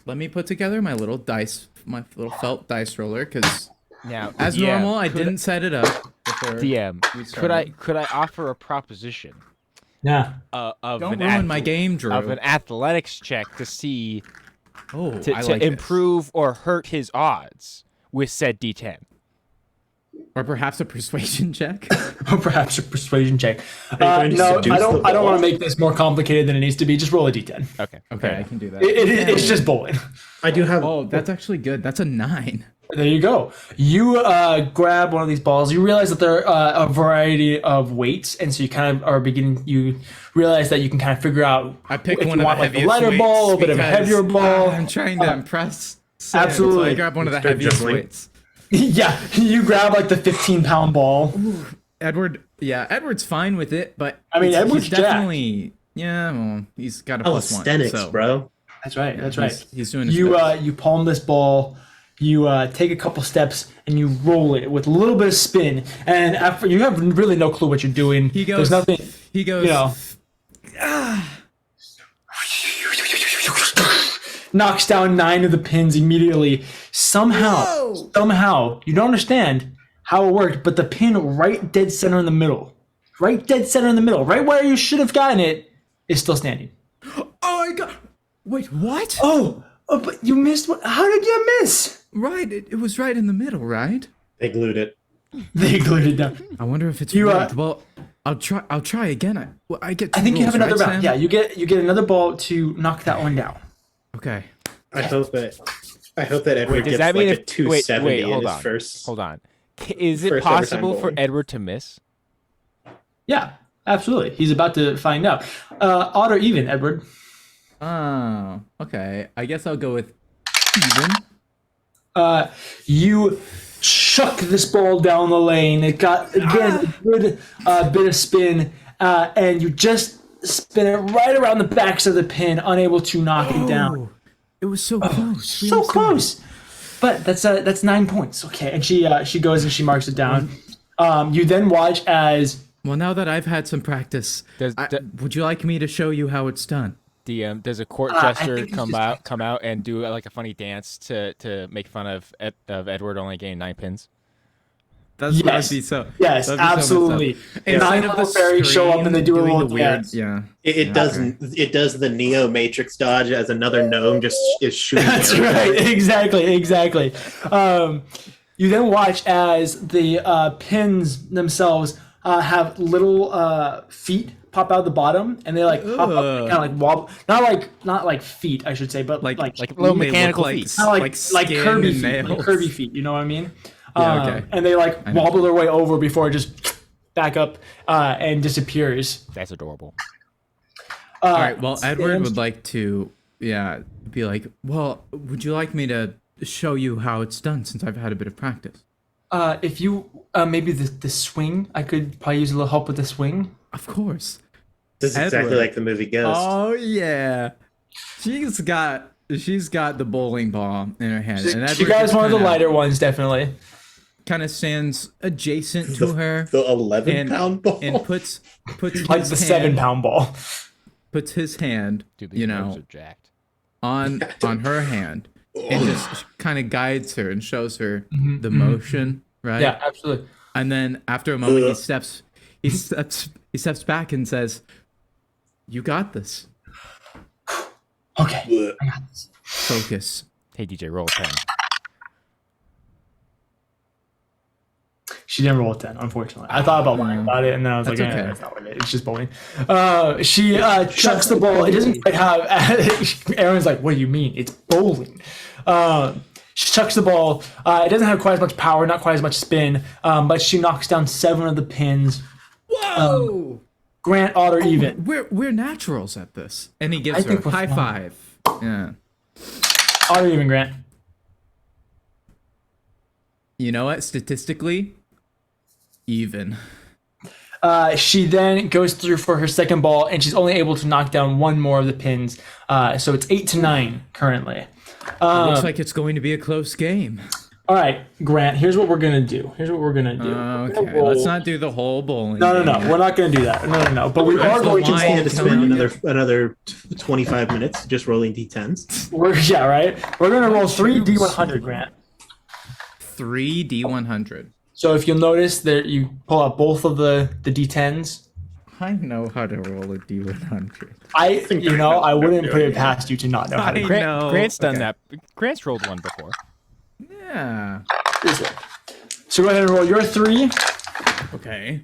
Let me put together my little dice, my little felt dice roller, because Now, as yeah, normal, I didn't set it up before DM, we could I offer a proposition? Yeah. Of Don't an ruin my game, Drew. of an athletics check to see Oh, to I like improve or hurt his odds with said D10. this. Or perhaps a persuasion check. Or perhaps a persuasion check. going to No, seduce I don't. the I don't want to ball? make this more complicated than it needs to be. Just roll a d10. Okay. Okay, I can do that. It's just bowling. I do have. Oh, that's actually good. That's a 9. There you go. You grab one of these balls. You realize that there are a variety of weights, and so you kind of are beginning. You realize that you can kind of figure out. I picked if one you of want the like a heaviest lighter weights ball, a bit of a because, heavier ball. I'm trying to impress. Sam, absolutely. So I grab one of the Start heaviest juggling. weights. Yeah, you grab like the 15-pound ball. Edward's fine with it, but I mean, Edward's he's definitely well, he's got a plus 1. Calisthenics, So bro. That's right. That's right. He's doing his You best. you palm this ball. You take a couple steps and you roll it with a little bit of spin. And after you have really no clue what you're doing. He There's goes. nothing. He goes. You know. Knocks down 9 of the pins immediately. Somehow, you don't understand how it worked, but the pin right dead center in the middle, right where you should have gotten it, is still standing. Oh my god! Wait, what? Oh, but you missed. How did you miss? Right, it was right in the middle, right? They glued it. They glued it down. I wonder if it's You, rigged. Well, I'll try again. I get. I think you have rolls, another right, round. Sam? Yeah, you get another ball to knock that one down. Okay. I hope that Edward Does gets that mean like a if 270 hold in on. his first. Hold on. Is it First ever time possible for bowling. Edward to miss? Yeah, absolutely. He's about to find out. Odd or even, Edward? Oh, okay. I guess I'll go with even. You chuck this ball down the lane. It got again a good bit of spin, and you just spin it right around the backs of the pin, unable to knock it down. Oh, it was so close. So close, but that's 9 points. Okay, and she goes and she marks it down. You then watch as Well, now that I've had some practice, would you like me to show you how it's done? DM, does a court I jester think he's come out and do like a funny dance to make fun of Edward only getting 9 pins? That's Yes. be so. yes, that'd be so messed up. absolutely. Instead 9 of little fairies show up and they do a doing little the weird, dance. yeah. It does the Neo Matrix dodge as another gnome just is shooting. That's arrows at right. it. Exactly. You then watch as the pins themselves have little feet pop out the bottom, and they like pop up, Ugh. kind of like wobble. Not like feet, I should say, but like Like little They look mechanical like- feet. kind of like skin Kirby and feet, like nails. Kirby feet. You know what I mean? Yeah, okay. And they like I know. wobble their way over before it just back up and disappears. That's adorable. All right. Well, Sam's- Edward would like to, be like, well, would you like me to show you how it's done since I've had a bit of practice? If you maybe the swing, I could probably use a little help with the swing. Of course. This is exactly Edward. like the movie Ghost. Oh yeah, she's got the bowling ball in her hand, and You Edward guys just one of the lighter ones, definitely. kind of stands adjacent to her The 11-pound ball. and puts Like his the hand, 7-pound ball. puts his hand, Dude, these moves are jacked. on her hand, and just kind of guides her and shows her the motion, right? Yeah, absolutely. And then after a moment, Ugh. he steps back and says, "You got this. Okay. Ugh. Focus." Hey DJ, roll a 10. She didn't roll a 10, unfortunately. I thought about lying about it, and then I was That's like, okay. that's not what it is. It's just bowling. She chucks the ball. It doesn't quite have. Aaron's like, what do you mean? It's bowling. She chucks the ball. It doesn't have quite as much power, not quite as much spin, but she knocks down 7 of the pins. Whoa! Grant, odd, or even. We're naturals at this. And he gives I her think a we're high fine. five. Yeah. Odd or even, Grant. You know what? Statistically, even. She then goes through for her second ball, and she's only able to knock down 1 more of the pins. So it's 8-9 currently. Looks like it's going to be a close game. All right, Grant, here's what we're going to do. We're going to Okay, let's not do the whole bowling. No, game. we're not going to do that. No. But we are the going to. line. I had to spend Telling another 25 minutes just rolling d10s. Right. We're going to roll 3 D100, Grant. 3 D100. So if you'll notice that you pull out both of the d10s, I know how to roll a d100. I wouldn't put it past you to not know how to. know. Grant's done Okay. that. Grant's rolled one before. Yeah. So go ahead and roll your 3. Okay.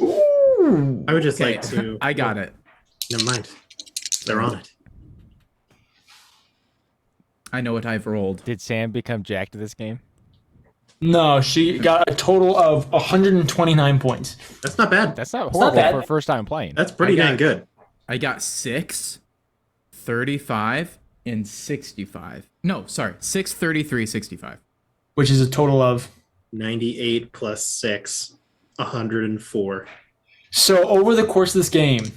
Ooh. I would just Okay. like to. I got it. Never mind. They're on it. I know what I've rolled. Did Sam become jacked to this game? No, she got a total of 129 points. That's not bad. That's not not horrible bad. for first time playing. That's pretty I got- dang good. I got 6, 35, and 65. No, sorry. 6, 33, 65. Which is a total of. 98 plus 6, 104. So over the course of this game,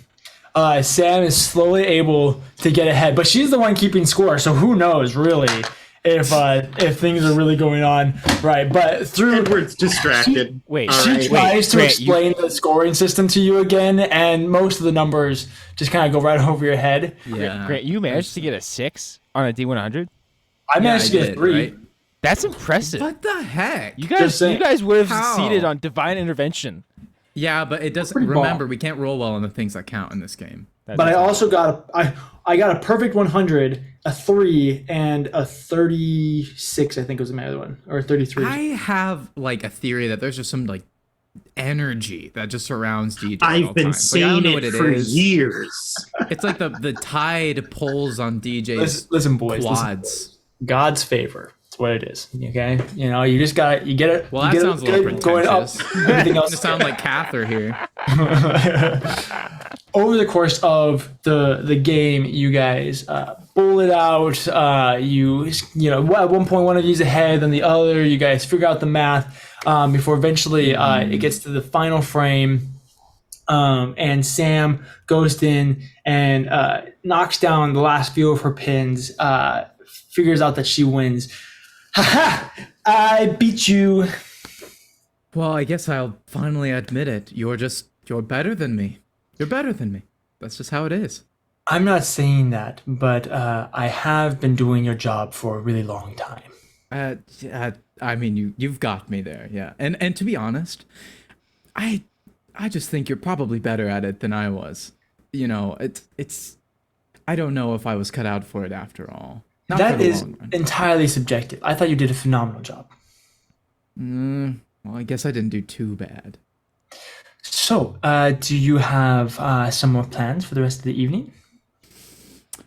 Sam is slowly able to get ahead, but she's the one keeping score. So who knows, really, if things are really going on, right? But through Edward's distracted. Wait, All she right. tries to Grant, you- explain the scoring system to you again, and most of the numbers just kind of go right over your head. Yeah. Grant, you managed to get a 6 on a D100? I managed to get a did, 3. right? That's impressive. What the heck? You Just saying. guys would have How? succeeded on divine intervention. Yeah, but it doesn't. Pretty Remember, bomb. we can't roll well on the things that count in this game. That But I is- also got I got a perfect 100, a 3, and a 36. I think was my other one, or 33. I have like a theory that there's just some like energy that just surrounds DJ. at all I've been times. Like, I don't saying know what it for is. years. It's like the tide pulls on DJ's listen, boys. Listen. quads. God's favor. That's what it is. Okay, you just got you get it. Well, you that get sounds a little good going up. pretentious. Everything else You sound like Cather here. over the course of the game, you guys bullet out. At one point one of you's ahead, then the other. You guys figure out the math before eventually it gets to the final frame, and Sam goes in and knocks down the last few of her pins. Figures out that she wins. Ha ha! I beat you. Well, I guess I'll finally admit it. You're better than me. You're better than me. That's just how it is. I'm not saying that, but I have been doing your job for a really long time. I mean, you've got me there, yeah. And to be honest, I just think you're probably better at it than I was. You know, it's. I don't know if I was cut out for it after all. Not for That the is long run. entirely subjective. I thought you did a phenomenal job. Well, I guess I didn't do too bad. So, do you have some more plans for the rest of the evening?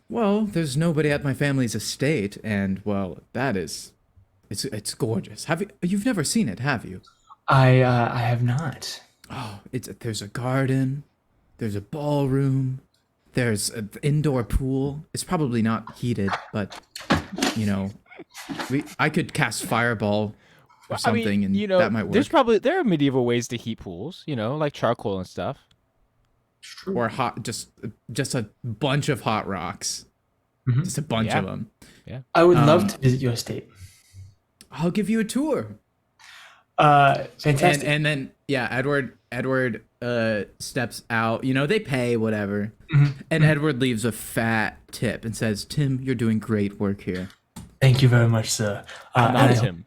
Well, there's nobody at my family's estate, and well, it's gorgeous. You've never seen it, have you? I have not. Oh, there's a garden, there's a ballroom, there's an indoor pool. It's probably not heated, but I could cast fireball or something, and that might work. There are medieval ways to heat pools, like charcoal and stuff. Or just a bunch of hot rocks, just a bunch Yeah. of them. I would love to visit your estate. I'll give you a tour. Fantastic. And then Edward steps out. They pay whatever, and Edward leaves a fat tip and says, "Tim, you're doing great work here." Thank you very much, sir. Not and I- him.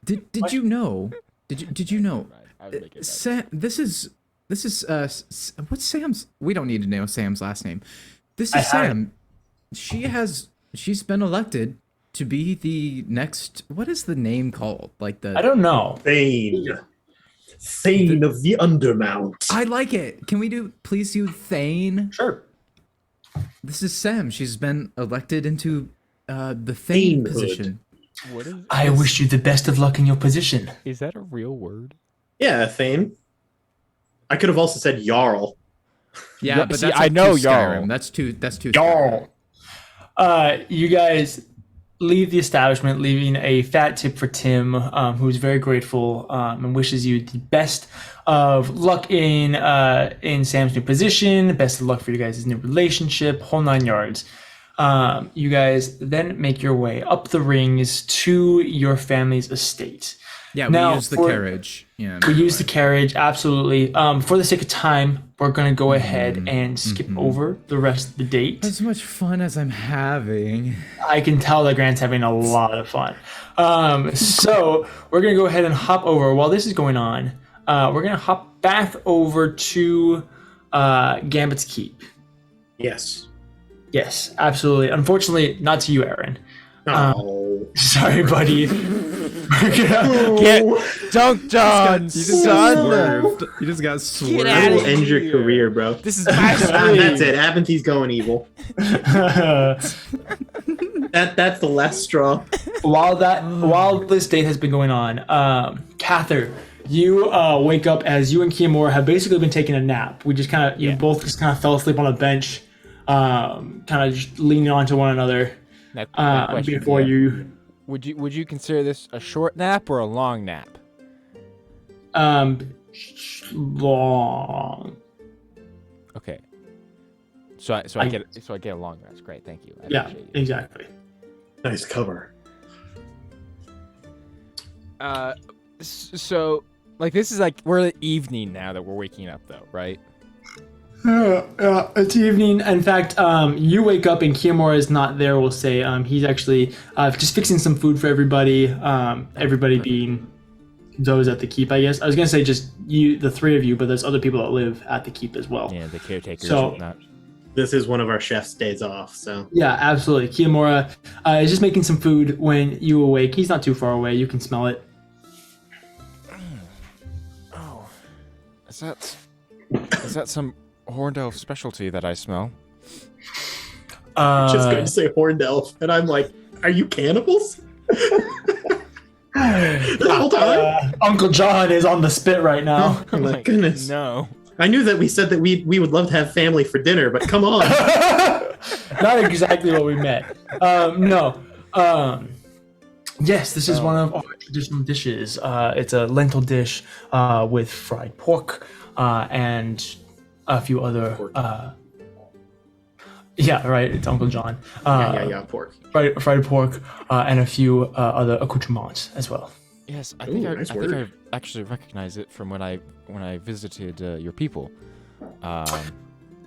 Did you know? Did you know? I would make it better. Sam, this is what's Sam's? We don't need to know Sam's last name. This I is had Sam. She's been elected to be the next. What is the name called? Like the. I don't know. Thane. Thane of the Undermount. I like it. Can we please do Thane? Sure. This is Sam. She's been elected into the Thane Thanehood. position. What is? I wish you the best of luck in your position. Is that a real word? Yeah, Thane. I could have also said Jarl. Yeah, Yeah, but see, that's I like know too Jarl. Skyrim. That's too. Jarl. You guys leave the establishment, leaving a fat tip for Tim, who's very grateful and wishes you the best of luck in Sam's new position, best of luck for you guys' new relationship, whole 9 yards. You guys then make your way up the rings to your family's estate. Yeah, Now, we use the for- carriage. Yeah, We use the carriage, absolutely. For the sake of time, we're gonna go ahead and skip over the rest of the date. As much fun as I'm having. I can tell that Grant's having a lot of fun. So we're gonna go ahead and hop over while this is going on. We're gonna hop back over to Gambit's Keep. Yes. Yes, absolutely. Unfortunately, not to you, Aaron. Oh. Sorry, buddy. We're gonna- Get dunked on, You just son. got swerved. You just got swerved. outta I will end your here. career, bro. This is my That's stream. it. Aventhy's going evil. That's the last straw. while this date has been going on, Cather, you wake up as you and Kiyomura have basically been taking a nap. We just kind of, you both just kind of fell asleep on a bench, kind of just leaning onto one another Now, question before here. you. Would you consider this a short nap or a long nap? Long. Okay. So I get a long rest. Great, thank you. I Yeah, appreciate it. exactly. Nice cover. So like this is like we're the evening now that we're waking up though, right? It's evening. In fact, you wake up and Kiyomura is not there. We'll say he's actually just fixing some food for everybody. Everybody being those at the keep, I guess. I was gonna say just you, the three of you, but there's other people that live at the keep as well. Yeah, the caretakers So- and whatnot. This is one of our chef's days off, so. Yeah, absolutely. Kiyomura is just making some food when you awake. He's not too far away. You can smell it. Oh, is that some horned elf specialty that I smell? Just going to say horned elf, and I'm like, are you cannibals? The whole time? Uncle John is on the spit right now. Oh my goodness. No. I knew that we said that we would love to have family for dinner, but come on. Not exactly what we meant. No. Yes, this is one of our traditional dishes. It's a lentil dish with fried pork and a few other. Yeah, right. It's Uncle John. Yeah, pork. Fried pork and a few other accoutrements as well. Yes, I Ooh, think nice I think word. I actually recognize it from when I visited your people.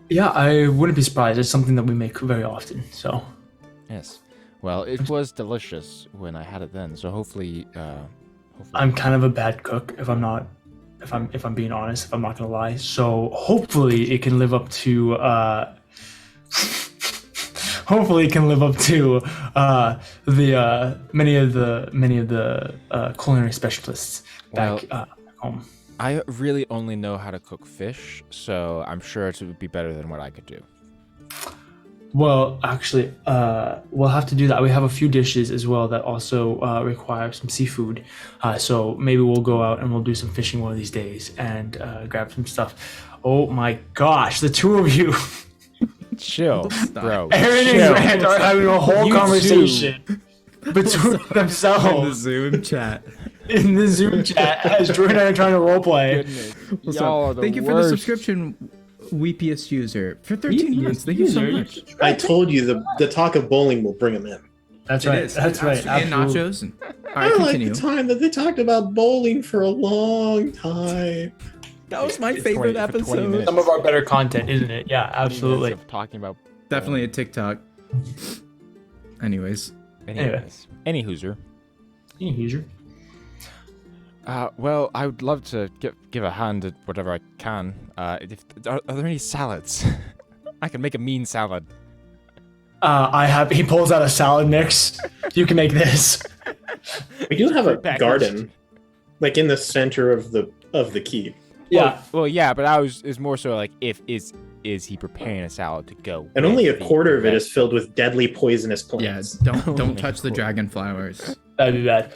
Yeah, I wouldn't be surprised. It's something that we make very often. So Yes. Well, it was delicious when I had it then. So hopefully. I'm kind of a bad cook if I'm being honest, if I'm not gonna lie. So hopefully it can live up to the many of the culinary specialists back home. I really only know how to cook fish, so I'm sure it would be better than what I could do. Well, actually, we'll have to do that. We have a few dishes as well that also require some seafood. So maybe we'll go out and we'll do some fishing one of these days and grab some stuff. Oh my gosh, the two of you, Chill, bro. Aaron and chill. Grant, are having a whole You conversation between In the themselves Zoom chat. in the Zoom chat as Drew and I are trying to roleplay. Goodness. What's Y'all up? are the Thank you for the worst. subscription, Weepiest user, for 13 months. Thank you so much. I told you the talk of bowling will bring them in. That's It right. is. That's right. And Absolutely. nachos. And, all I right, like continue. the time that they talked about bowling for a long time. That was my It's favorite 20 for 20 episode. minutes. Some of our better content, isn't it? Yeah, 20 minutes absolutely. of talking about. Definitely a TikTok. Anyways. Anyways, any hooser. User. Well, I would love to give a hand at whatever I can. Are there any salads? I can make a mean salad. He pulls out a salad mix. You can make this. We do have a Prepackaged. garden, like in the center of the keep, Yeah. Well, yeah, but is more so like is he preparing a salad to go? and only a with the quarter of it rest? is filled with deadly poisonous Yeah, plants. don't touch the dragon flowers. That'd be bad.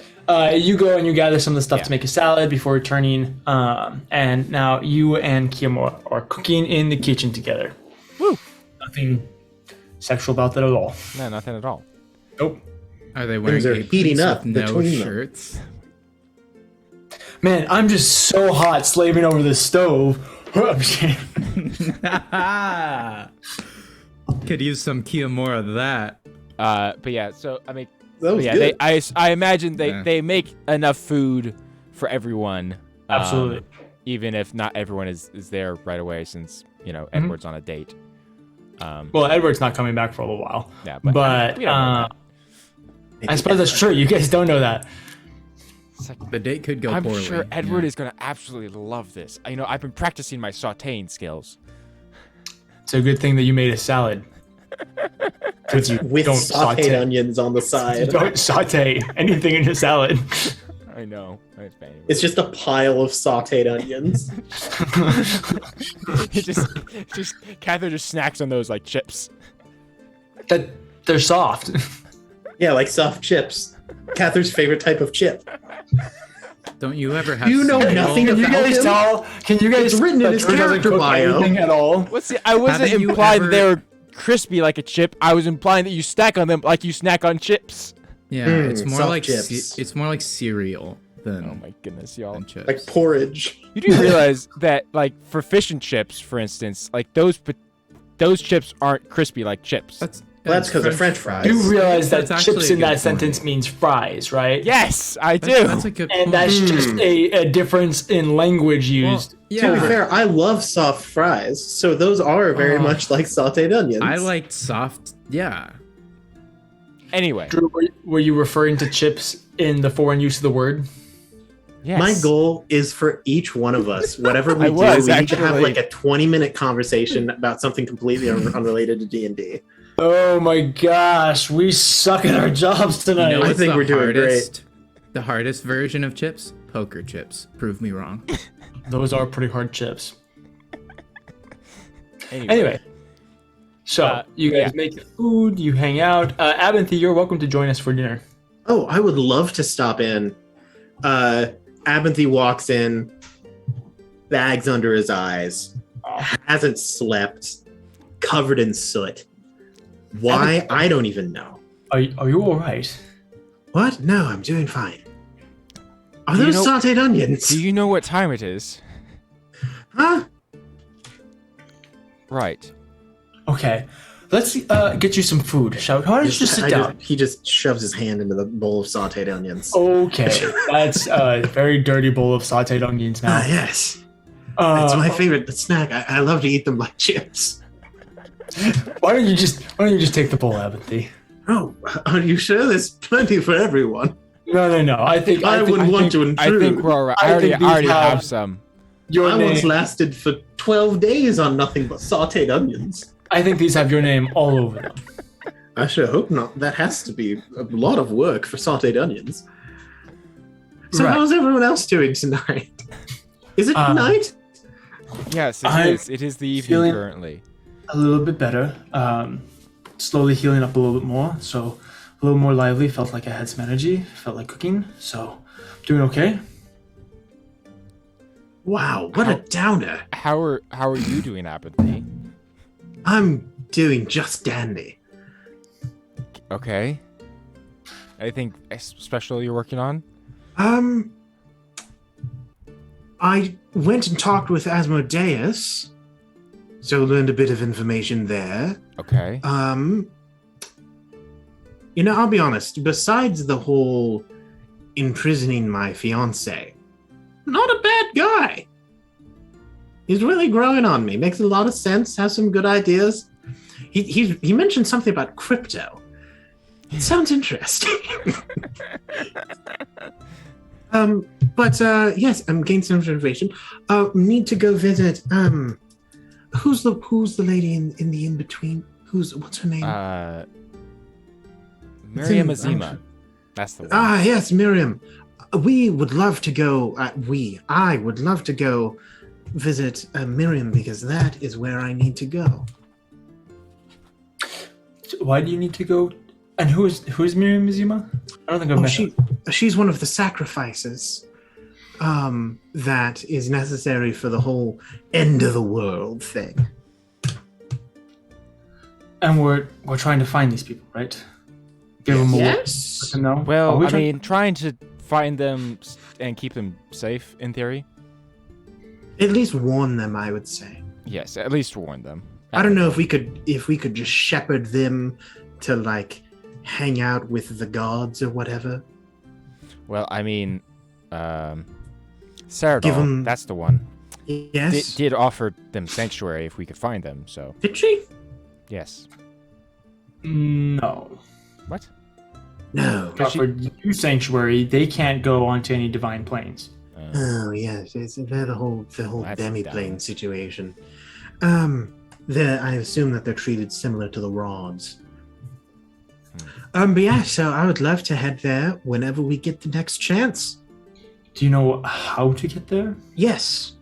You go and you gather some of the stuff Yeah. to make a salad before returning. And now you and Kiyomura are cooking in the kitchen together. Woo! Nothing sexual about that at all. No, nothing at all. Nope. Are they wearing are aprons heating up with no between them. shirts? Man, I'm just so hot slaving over the stove. I'm just kidding. Could use some Kiyomura of that. But yeah, so I mean, That was yeah, good. I imagine Yeah. they make enough food for everyone. Absolutely. Even if not everyone is there right away, since Edward's on a date. Well, Edward's not coming back for a little while. Yeah, but we don't know I suppose that's true. You guys don't know that. The date could go I'm poorly. sure Edward is going to absolutely love this. I've been practicing my sautéing skills. It's a good thing that you made a salad. Because you With don't sauteed onions on the You side. don't saute anything in your salad. I know. It's bad. It's just a pile of sauteed onions. just Catherine just snacks on those like chips. That they're soft. Yeah, like soft chips. Catherine's favorite type of chip. Don't you ever have? You know cereal? nothing Can you about guys him? tell? Can you guys? It's written in that his Drew doesn't character cook bio. anything at all. Well, see, I wasn't Haven't you implying ever- they were crispy like a chip. I was implying that you snack on them like you snack on chips. Yeah, it's more soft like chips. it's more like cereal than, Oh my goodness, y'all. than chips. Like porridge. You do realize that, like, for fish and chips, for instance, like those chips aren't crispy like chips. Well, that's 'cause they're French fries. You realize that That's chips actually in a that good sentence point. means fries, right? Yes, I do. That's a good And point. that's just a difference in language used. yeah. To be fair, I love soft fries, so those are very much like sauteed onions. I liked soft. Yeah. Anyway, Drew, were you referring to chips in the foreign use of the word? yes. My goal is for each one of us, whatever we I do, was, we need to have actually. like a 20-minute conversation about something completely unrelated to D&D. Oh my gosh, we suck at our jobs tonight. You know I what's think the we're doing hardest? The hardest version of chips? Poker chips. Prove me wrong. Those are pretty hard chips. Anyway, Anyway, so you guys make food, you hang out. Abinthy, you're welcome to join us for dinner. Oh, I would love to stop in. Abinthy walks in, bags under his eyes, hasn't slept, covered in soot. Why? I don't even know. Are you all right? What? No, I'm doing fine. Are Do you those know- sauteed onions? do you know what time it is? Huh? Right. Okay, let's get you some food, shall we? Why don't you just sit down? He just shoves his hand into the bowl of sauteed onions. Okay, that's a very dirty bowl of sauteed onions now. Yes. It's my favorite snack. I love to eat them like chips. Why don't you just take the bowl, Abinthy? Oh, are you sure there's plenty for everyone? No. I think I wouldn't want to I think intrude. we're all right. I I already, think I already these have have- some. your I once name. lasted for 12 days on nothing but sauteed onions. I think these have your name all over them. I sure hope not. That has to be a lot of work for sauteed onions. So Right. how's everyone else doing tonight? Is it night? Yes, I'm it is the evening feeling- currently. A little bit better. Slowly healing up a little bit more. So a little more lively. Felt like I had some energy. Felt like cooking. So doing okay. Wow, what a downer. How are you doing, Apathy? I'm doing just dandy. Okay. Anything special you're working on? I went and talked with Asmodeus, so learned a bit of information there. Okay. I'll be honest, besides the whole imprisoning my fiance, not a bad guy. He's really growing on me. Makes a lot of sense, has some good ideas. He mentioned something about crypto. It sounds interesting. Yes, I'm getting some information. Need to go visit. Who's the lady in the in between? What's her name? Miriam It's in- Azima. That's the one. Ah, yes, Miriam. We would love to go. I would love to go visit Miriam because that is where I need to go. Why do you need to go? And who is Miriam Mizuma? I don't think I've met her. She's one of the sacrifices that is necessary for the whole end of the world thing. And we're trying to find these people, right? Give them a Yes. let them know. Are Well, we I trying- mean, trying to find them and keep them safe, in theory. At least warn them, I would say. Yes, at least warn them. I don't know if we could just shepherd them to like hang out with the gods or whatever. Well, I mean, Saradol, him- that's the one. Yes. Did offer them sanctuary if we could find them, so Did she? yes. No. What? No. For you sanctuary, they can't go onto any divine planes. Oh yes, they're the whole That's demi-plane dumb. situation. I assume that they're treated similar to the rods. But yeah, so I would love to head there whenever we get the next chance. Do you know how to get there? Yes.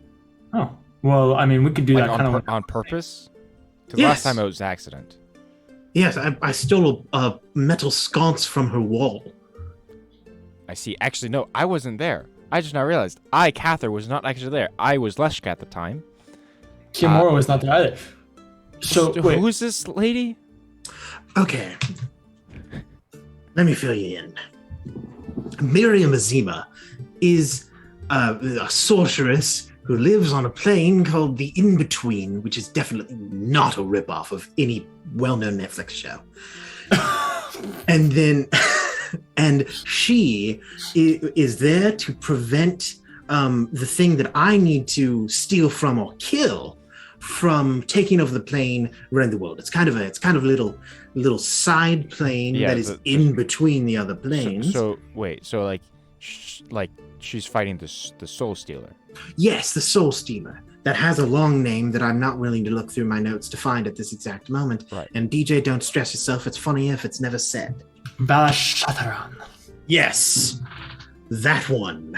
Oh, well, I mean, we could do Like that kind of. on purpose? Because Yes. last time it was an accident. Yes, I stole a metal sconce from her wall. I see. Actually, no, I wasn't there. I just now realized. Cather, was not actually there. I was Leshka at the time. Kimura was not there either. So wait, Who's this lady? Okay. Let me fill you in. Miriam Azima is a sorceress who lives on a plane called the In-Between, which is definitely not a ripoff of any well-known Netflix show. And then, and she is there to prevent the thing that I need to steal from or kill from taking over the plane around the world. It's kind of a little side plane that is in between the other planes. So wait. So like she's fighting the Soul Stealer. Yes, the Soul Stealer. That has a long name that I'm not willing to look through my notes to find at this exact moment. Right. And DJ, don't stress yourself. It's funny if it's never said. Balashataran. Yes, that one.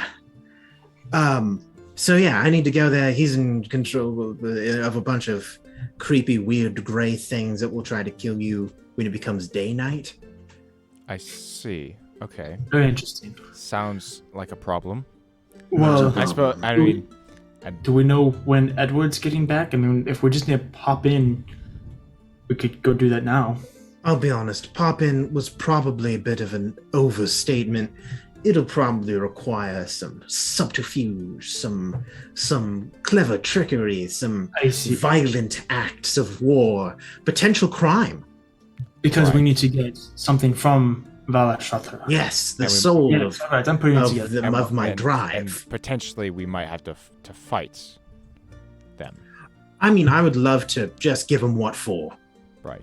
So yeah, I need to go there. He's in control of a bunch of creepy, weird gray things that will try to kill you when it becomes day night. I see. Okay. Very interesting. Sounds like a problem. Well, I suppose. I mean, do we know when Edward's getting back? I mean, if we're just gonna pop in, we could go do that now. I'll be honest, pop in was probably a bit of an overstatement. It'll probably require some subterfuge, some clever trickery, some I see. violent acts of war, potential crime. Because we Right. need to get something from Balashataran. Yes, the And we- soul Yeah, of, alright, I'm putting it together. of my and drive. potentially we might have to fight them. I mean, I would love to just give them what for. Right.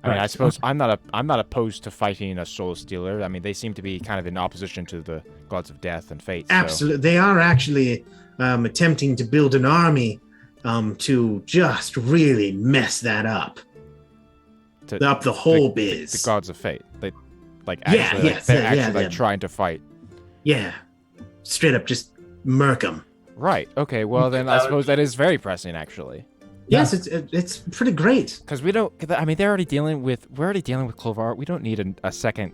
I mean, Right. I suppose I'm not opposed to fighting a Soul Stealer. I mean, they seem to be kind of in opposition to the gods of death and fate. So. Absolutely, they are actually attempting to build an army to just really mess that up. Up the whole biz. The gods of fate. They, like, Yeah, actually, yes, they're yeah, actually yeah, like trying to fight. Yeah, straight up just murk them. Right. Okay. Well, then I suppose that is very pressing, actually. Yes, it's pretty great. Because we don't. I mean, we're already dealing with Clovar. We don't need a second.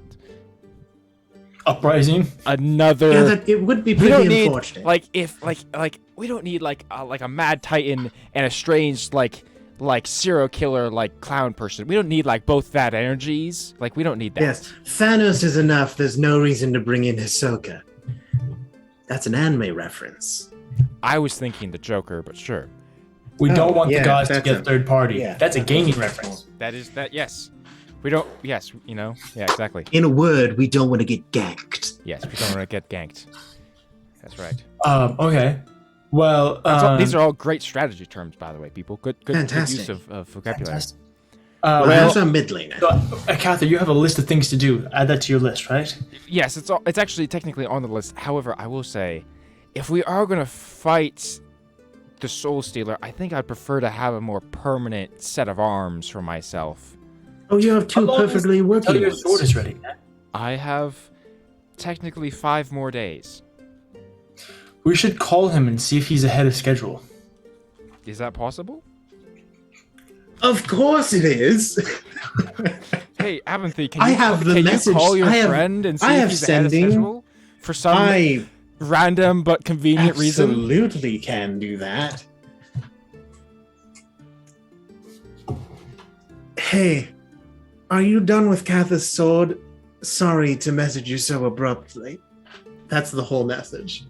Uprising. Another. Yeah, it would be we don't pretty need unfortunate. we don't need like a mad titan and a strange like serial killer like clown person. We don't need like both that energies. Like we don't need that. Yes, Thanos is enough. There's no reason to bring in Hisoka. That's an anime reference. I was thinking the Joker, but sure. We Oh, don't want yeah, the gods to that's get a- third party. yeah, That's a that's gaming a- reference. That is that. Yes. We don't. Yes. You know. Yeah. Exactly. In a word, we don't want to get ganked. Yes. We don't want to get ganked. That's right. Okay. Well, These are all great strategy terms, by the way, people. Good use Fantastic. of vocabulary. fantastic. Well, Well, that's a mid laner. so, Cather, you have a list of things to do. Add that to your list, right? Yes, it's actually technically on the list. However, I will say, if we are gonna fight the Soul Stealer, I think I'd prefer to have a more permanent set of arms for myself. Oh, you have two How long perfectly Tell working your ones. sword is ready. I have technically 5 more days. We should call him and see if he's ahead of schedule. Is that possible? Of course it is. Hey, Avanthy, can I you, have the can message. you call your I have- friend and see I if have he's ahead of sending. schedule for some I random but convenient reason? absolutely can do that. Hey, are you done with Cather's sword? Sorry to message you so abruptly. That's the whole message.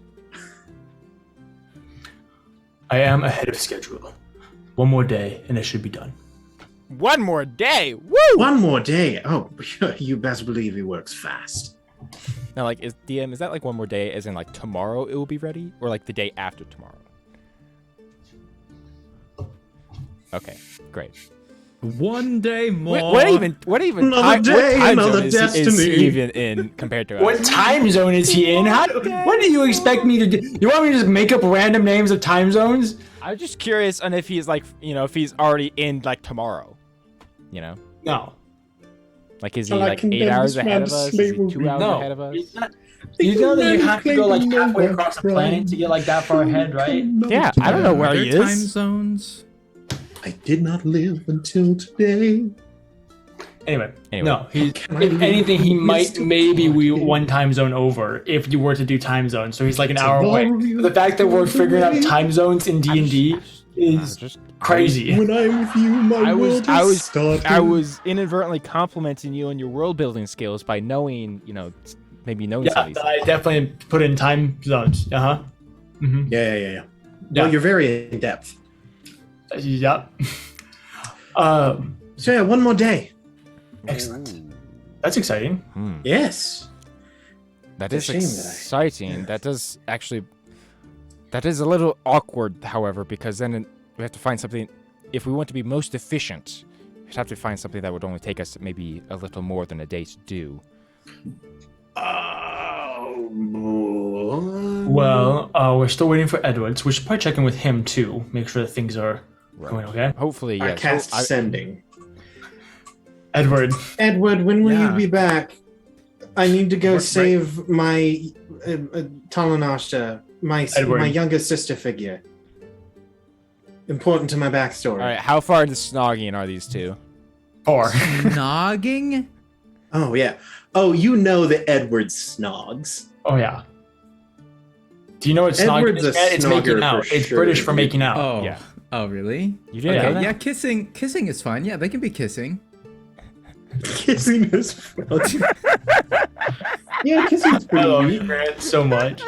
I am ahead of schedule. One more day, and it should be done. One more day. Woo! One more day. Oh, you best believe he works fast. Now, like, is that like one more day, as in like tomorrow it will be ready, or like the day after tomorrow? Okay, great. One day more. What even Another day, what time another zone is destiny. he even in compared to us? What time zone is he in? What do you expect me to do? You want me to just make up random names of time zones? I'm just curious on if he's like, if he's already in like tomorrow, No. like is he I like 8 condemn hours this ahead man of to us? Is he slavery. 2 hours No. ahead of us? He's not. You know that you have to go like halfway across the planet to get like that far ahead, right? Yeah, I don't know where Are he there time is. zones? I did not live until today. Anyway, Anyway. no. He's, Can I if leave anything, he might Mr. maybe we Pocket? one time zone over if you were to do time zones. So he's like an hour away. Tomorrow The fact that we're you figuring out away. time zones in D&D is Just crazy. When I'm with you, my world is starting. I was inadvertently complimenting you on your world building skills by knowing, maybe knowing some Yeah, of these I definitely put in time zones. Mm-hmm. Yeah. Yeah. Well, you're very in depth. Yep. So yeah, one more day. Excellent. That's exciting. Hmm. Yes. That It's is a shame that exciting. That is a little awkward, however, because then we have to find something. If we want to be most efficient, we'd have to find something that would only take us maybe a little more than a day to do. Well, we're still waiting for Edward, so we should probably check in with him too. Make sure that things are going okay. Hopefully, I yes. cast sending. Edward. Edward, when will Yeah. you be back? I need to go Right. save my Talanashta, Edward. my younger sister figure. Important to my backstory. All right, how far into snogging are these two? 4. Nogging? Oh yeah. Oh, you know that Edward snogs. Oh yeah. Do you know what snogging Edward's is? a It's making snogger out. for It's sure, British for dude. making out. Oh. Yeah. Oh, really? You did Okay, know yeah, that? kissing is fine. Yeah, they can be kissing. Kissing his front. Yeah, kissing's I pretty love neat. you, Grant, so much.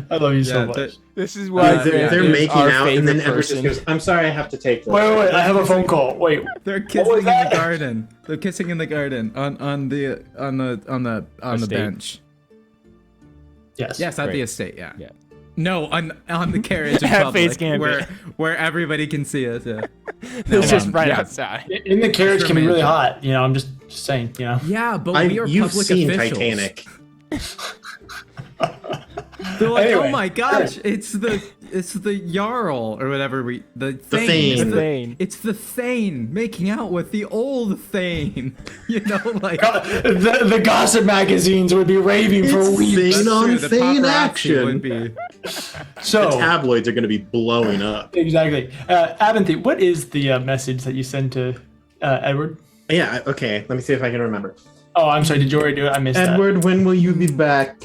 I love you so Yeah, much. This is why They're is making our out, and then favorite Edward just person. goes, "I'm sorry, I have to take this." Wait, I have a phone call. Wait, They're kissing was in that? the garden. They're kissing in the garden on the Estate. bench. yes. Yes, at the Great. estate. Yeah. Yeah. No, on the carriage in At public, Face Gambit. where everybody can see us. Yeah. It's just right yeah. outside. In the carriage can be really romantic. hot. I'm just saying. Yeah, but we are You've public seen officials. Titanic. They're like, Anyway. oh my gosh, it's the Jarl or whatever the Thane. Thane. It's The Thane. It's the Thane making out with the old Thane. Like The gossip magazines would be raving for It's weeks. Thane on true, the Thane paparazzi action. would be. So Tabloids are going to be blowing up. exactly, Avanthy, what is the message that you sent to Edward? Yeah. Okay. Let me see if I can remember. Oh, I'm sorry. Did you already do it? I missed Edward, when will you be back?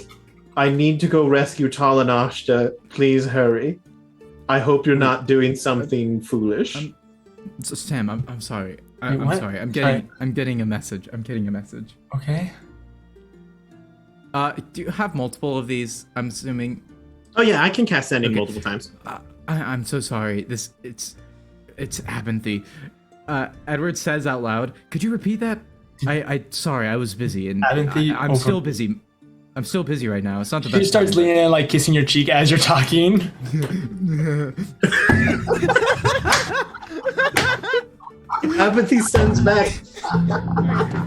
I need to go rescue Talanashta. Please hurry. I hope you're not doing something foolish. So, Sam, I'm sorry. Wait, I'm what? sorry. I'm Sorry. getting a message. I'm getting a message. that. Okay. Do you have multiple of these? I'm assuming. Oh yeah, I can cast sending Okay. multiple times. I'm so sorry. It's Abinthy. Edward says out loud. Could you repeat that? I sorry, I was busy and Abinthy I'm over- still busy. I'm still busy right now. It's not the He best. starts time, leaning in, like kissing your cheek as you're talking. Apathy sends back.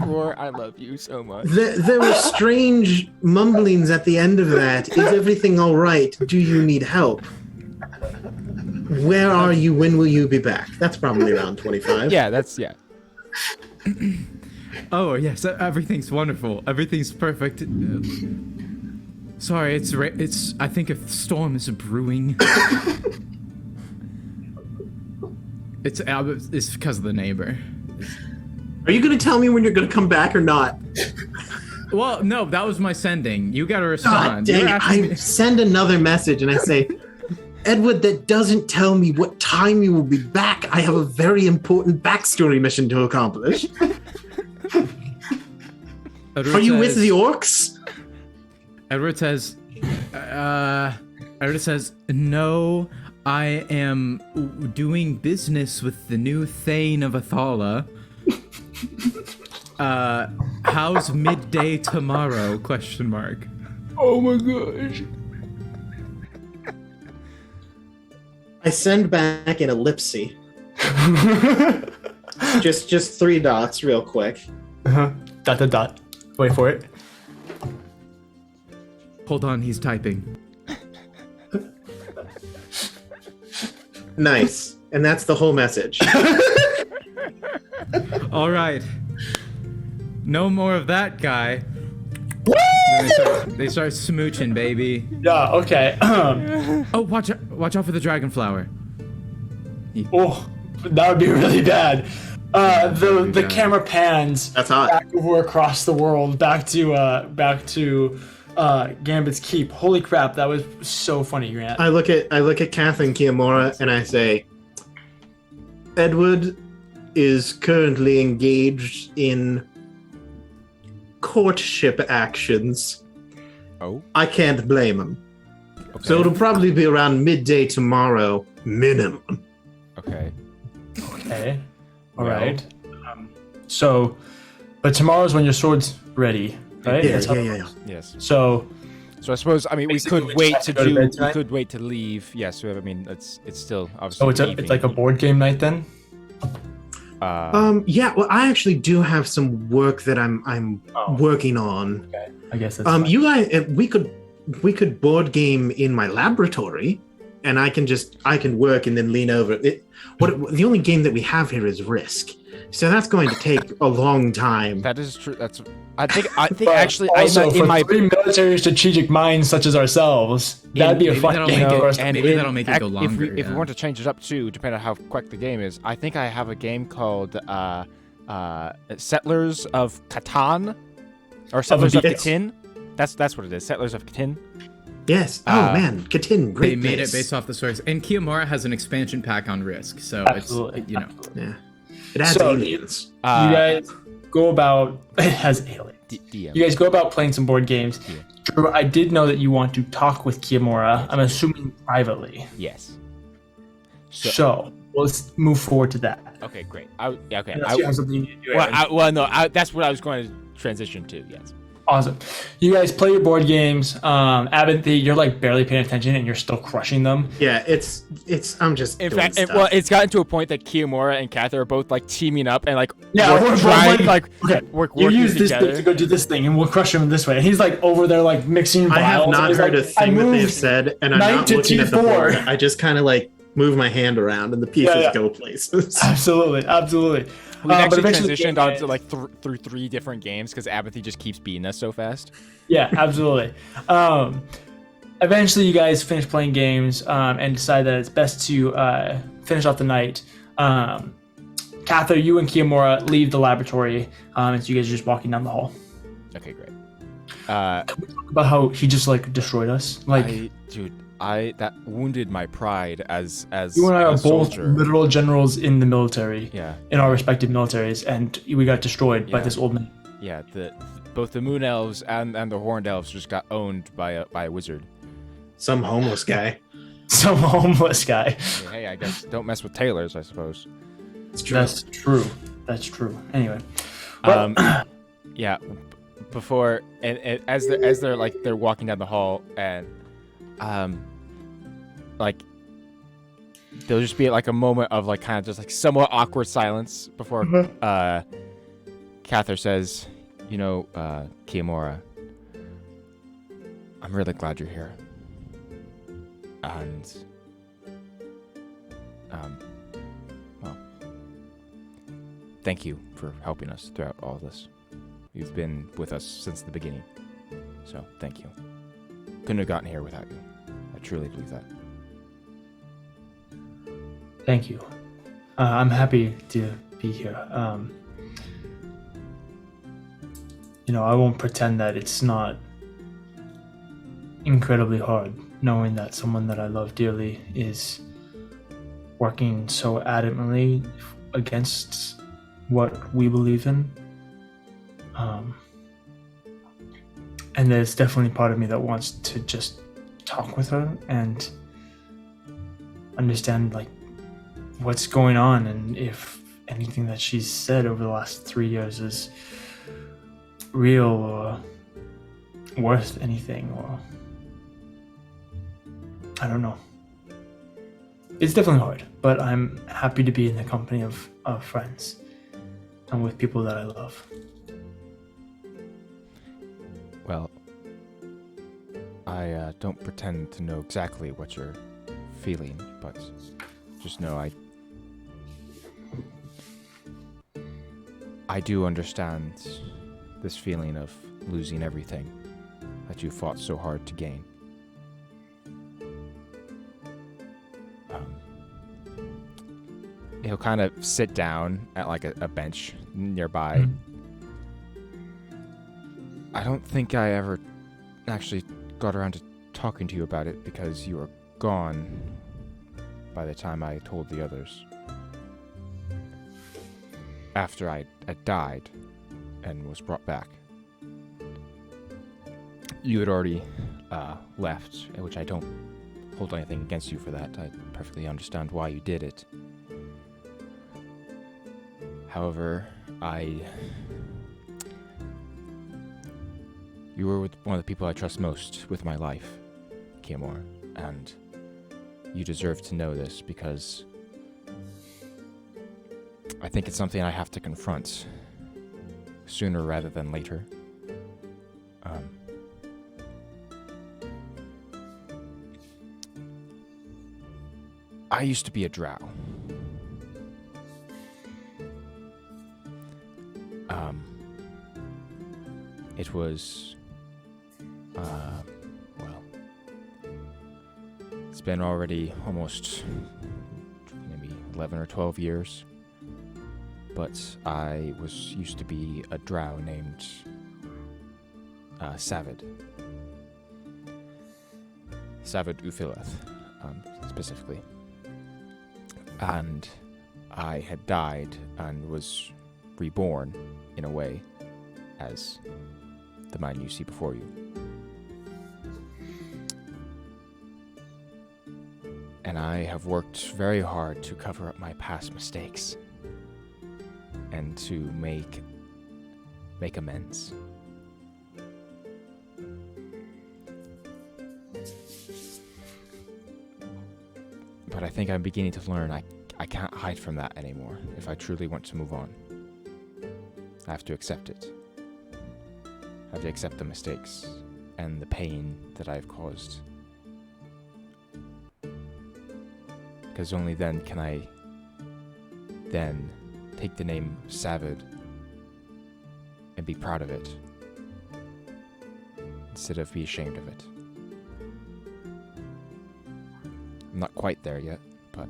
Roar, I love you so much. There were strange mumblings at the end of that. Is everything all right? Do you need help? Where are you? When will you be back? That's probably around 25. Yeah, that's Oh yes, everything's wonderful. Everything's perfect. Sorry, it's. I think a storm is brewing. It's because of the neighbor. Are you going to tell me when you're going to come back or not? Well, no, that was my sending. You gotta God respond. dang You're it. asking I me- send another message and I say, Edward, that doesn't tell me what time you will be back. I have a very important backstory mission to accomplish. Edward Are you with says- the orcs? Edward says, no, I am doing business with the new Thane of Athala. How's midday tomorrow? Question mark. Oh my gosh. I send back an ellipse. just 3 dots, real quick. Dot. Wait for it. Hold on, he's typing. Nice, and that's the whole message. All right. No more of that guy. They start smooching, baby. Yeah. Okay. Oh, watch out for the dragon flower. Oh, that would be really bad. The God. camera pans That's hot. back over across the world, back to Gambit's keep. Holy crap, that was so funny, Grant. I look at Kath and Kiyomura and I say, Edward is currently engaged in courtship actions. Oh, I can't blame him. okay. So it'll probably be around midday tomorrow, minimum. Okay. Okay. All Well. right. But tomorrow's when your sword's ready, right? Yeah, That's how- yeah. Yes. So So I suppose we Basically, could we wait just to have to go to do. bed We tonight? could wait to leave. Yes. I mean, it's still obviously. it's like a board game night then. Yeah, well, I actually do have some work that I'm Oh. working on. Okay. I guess that's fine. You guys, we could board game in my laboratory, and I can work and then lean over it. The only game that we have here is Risk, so that's going to take a long time. That is true. I think But actually also, for in my three military strategic minds such as ourselves, that'd be a maybe fun that'll game make it- for us. and maybe in that'll make it go longer, If we yeah. want to change it up too, depending on how quick the game is, I think I have a game called Settlers of Catan or Settlers of Yes. Catan. That's what it is. Settlers of Catan. Yes. Oh man, Katin, great. They made place. it based off the source. And Kiyomura has an expansion pack on Risk, so Absolutely. it's, you know. Yeah. It adds So, aliens. You guys go about it has aliens. DM. You guys go about playing some board games. Yeah. Drew, I did know that you want to talk with Kiyomura. I'm assuming privately. Yes. So let's move forward to that. Okay, great. Okay. Unless you have something you need to do, Aaron. That's what I was going to transition to. Yes. Awesome. You guys play your board games. Abinthy, you're like barely paying attention and you're still crushing them. Yeah, it's. I'm just. In doing fact, stuff. it's gotten to a point that Kiyomura and Kath are both like teaming up and like Yeah, we're both trying like, okay, work you working use this together. thing to go do this thing, and we'll crush him this way. And he's like over there, like mixing vials. I have and not he's heard like, a thing that they've moved said, and I'm knight not to looking at the T4. board. I just kind of like move my hand around, and the pieces Yeah. go places. Absolutely. We But actually eventually the transitioned game onto ends. like through 3 different games because Abinthy just keeps beating us so fast. Yeah, absolutely. Eventually, you guys finish playing games and decide that it's best to finish off the night. Cather, you and Kiyomura leave the laboratory, and so you guys are just walking down the hall. Okay, great. About how he just like destroyed us. Like That wounded my pride as you and I a are both soldier. literal generals in the military, Yeah, in our respective militaries, and we got destroyed by Yeah. this old man. yeah. Both the moon elves and the horned elves just got owned by a wizard. Some homeless guy. Some homeless guy. Hey, I guess don't mess with tailors, I suppose. It's true. That's true. That's true. Anyway. Well, Yeah. Before and as they're walking down the hall and like there'll just be like a moment of like kind of just like somewhat awkward silence before Cather says, Kiyomura, I'm really glad you're here. And well, thank you for helping us throughout all of this. You've been with us since the beginning. So, thank you. Couldn't have gotten here without you. I truly believe that. Thank you. I'm happy to be here. I won't pretend that it's not incredibly hard knowing that someone that I love dearly is working so adamantly against what we believe in. And there's definitely part of me that wants to just talk with her and understand like what's going on and if anything that she's said over the last 3 years is real or worth anything, or I don't know. It's definitely hard, but I'm happy to be in the company of friends and with people that I love. Well, I don't pretend to know exactly what you're feeling, but just know I do understand this feeling of losing everything that you fought so hard to gain. He'll kind of sit down at like a bench nearby. I don't think I ever actually got around to talking to you about it because you were gone by the time I told the others. After I had died and was brought back. You had already left, which I don't hold anything against you for that. I perfectly understand why you did it. However, you were with one of the people I trust most with my life, Kimor, and you deserve to know this because I think it's something I have to confront sooner rather than later. I used to be a drow. It was, well, it's been already almost maybe 11 or 12 years, but I used to be a drow named Savid Ufileth, specifically. And I had died and was reborn, in a way, as the man you see before you. And I have worked very hard to cover up my past mistakes and to make amends. But I think I'm beginning to learn I can't hide from that anymore if I truly want to move on. I have to accept it. I have to accept the mistakes and the pain that I've caused. Because only then can I then take the name Savid and be proud of it instead of be ashamed of it. I'm not quite there yet, but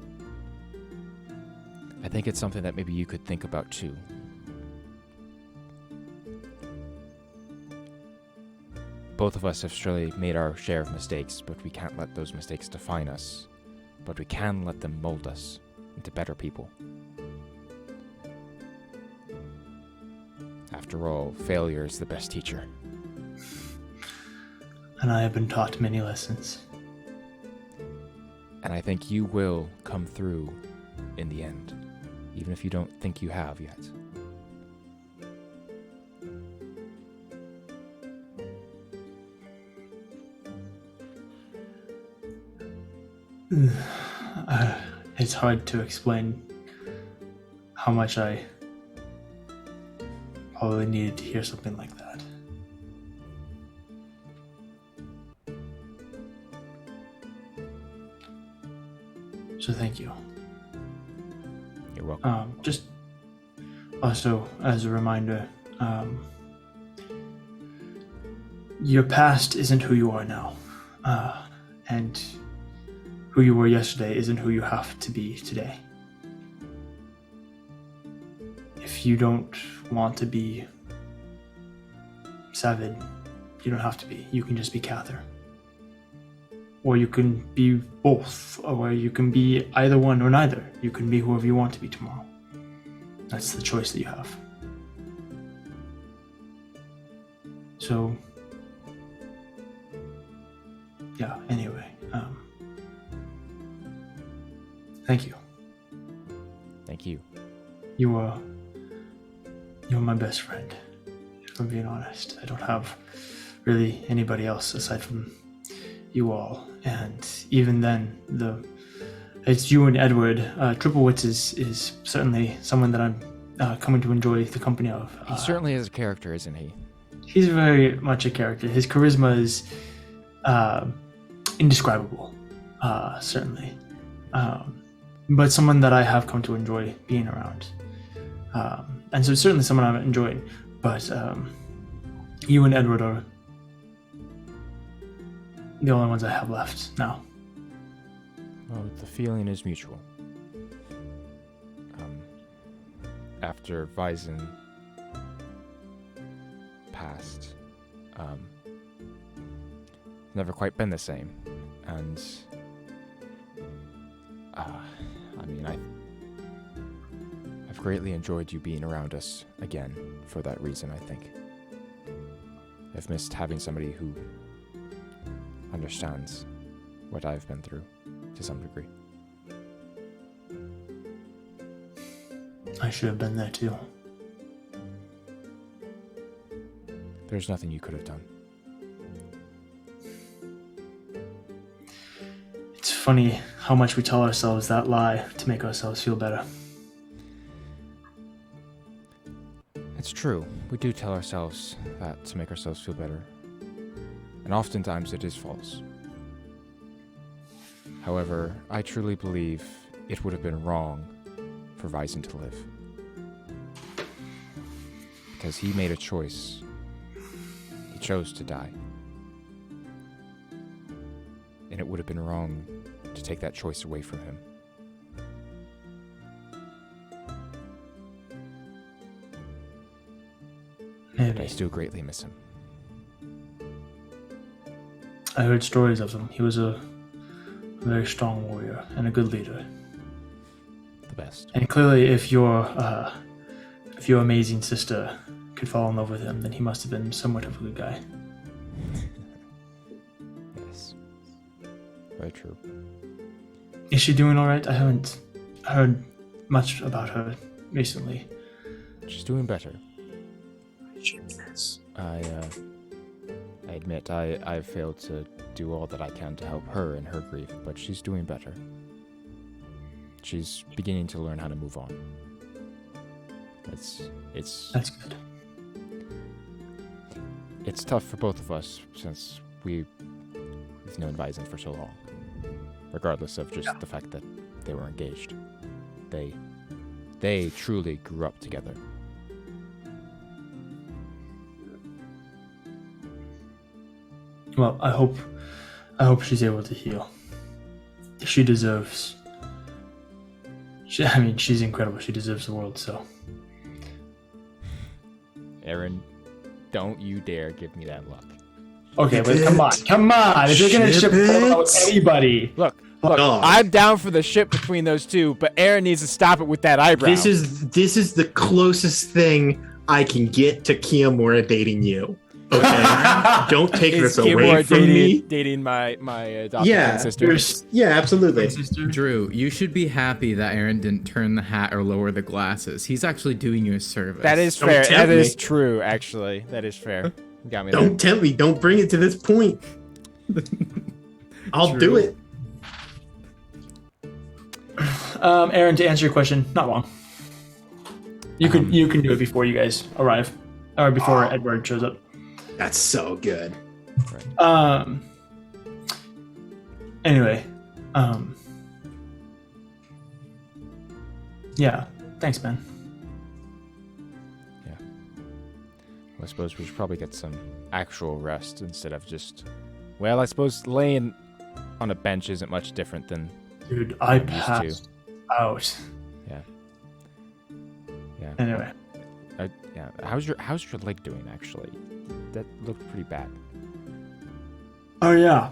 I think it's something that maybe you could think about too. Both of us have surely made our share of mistakes, but we can't let those mistakes define us. But we can let them mold us into better people. After all, failure is the best teacher. And I have been taught many lessons. And I think you will come through in the end, even if you don't think you have yet. It's hard to explain how much I probably needed to hear something like that. So thank you. You're welcome. Just also as a reminder, your past isn't who you are now, and who you were yesterday isn't who you have to be today. If you don't want to be Savid, you don't have to be. You can just be Cather. Or you can be both, or you can be either one or neither. You can be whoever you want to be tomorrow. That's the choice that you have. So, yeah, anyway. Thank you. Thank you. You're my best friend. if I'm being honest. I don't have really anybody else aside from you all. And even then, it's you and Edward. Triple Wits is certainly someone that I'm coming to enjoy the company of. He certainly is a character, isn't he? He's very much a character. His charisma is indescribable, certainly. But someone that I have come to enjoy being around. And so certainly someone I'm enjoying. But you and Edward are the only ones I have left now. Well, the feeling is mutual. After Vyzen passed, never quite been the same. And I've greatly enjoyed you being around us again for that reason, I think. I've missed having somebody who understands what I've been through to some degree. I should have been there too. There's nothing you could have done. It's funny how much we tell ourselves that lie to make ourselves feel better. It's true. We do tell ourselves that to make ourselves feel better. And oftentimes it is false. However, I truly believe it would have been wrong for Vyzen to live. Because he made a choice. He chose to die. And it would have been wrong to take that choice away from him. But I Maybe. still greatly miss him. I heard stories of him. He was a very strong warrior and a good leader. The best. And clearly, if your amazing sister could fall in love with him, then he must have been somewhat of a good guy. Yes. Very true. Is she doing all right? I haven't heard much about her recently. She's doing better. I admit I've failed to do all that I can to help her in her grief, but she's doing better. She's beginning to learn how to move on. It's That's good. it's tough for both of us since we've known Vyzen for so long. Regardless of just the fact that they were engaged. They truly grew up together. Well, I hope she's able to heal. She deserves. She's incredible. She deserves the world. So. Aaron, don't you dare give me that luck. Okay, but come on! If you're gonna ship out anybody, Look, Oh. I'm down for the ship between those two, but Aaron needs to stop it with that eyebrow. This is the closest thing I can get to Kiamura dating you. Okay, don't take Is this away Kimura from me. dating my adopted Yeah, sister. Yeah, absolutely. Drew, you should be happy that Aaron didn't turn the hat or lower the glasses. He's actually doing you a service. That is Don't fair. tempt That is me. true, actually. That is fair. You got me there. Don't tempt me. Don't bring it to this point. I'll do it. Aaron, to answer your question, not wrong. You can do it before you guys arrive, or before Edward shows up. That's so good. Anyway, yeah. Thanks, man. Well, I suppose we should probably get some actual rest instead of just... Well, I suppose laying on a bench isn't much different than... Dude, I I'm used to. passed out. Yeah. Anyway, Yeah. How's your leg doing, actually? That looked pretty bad. oh yeah.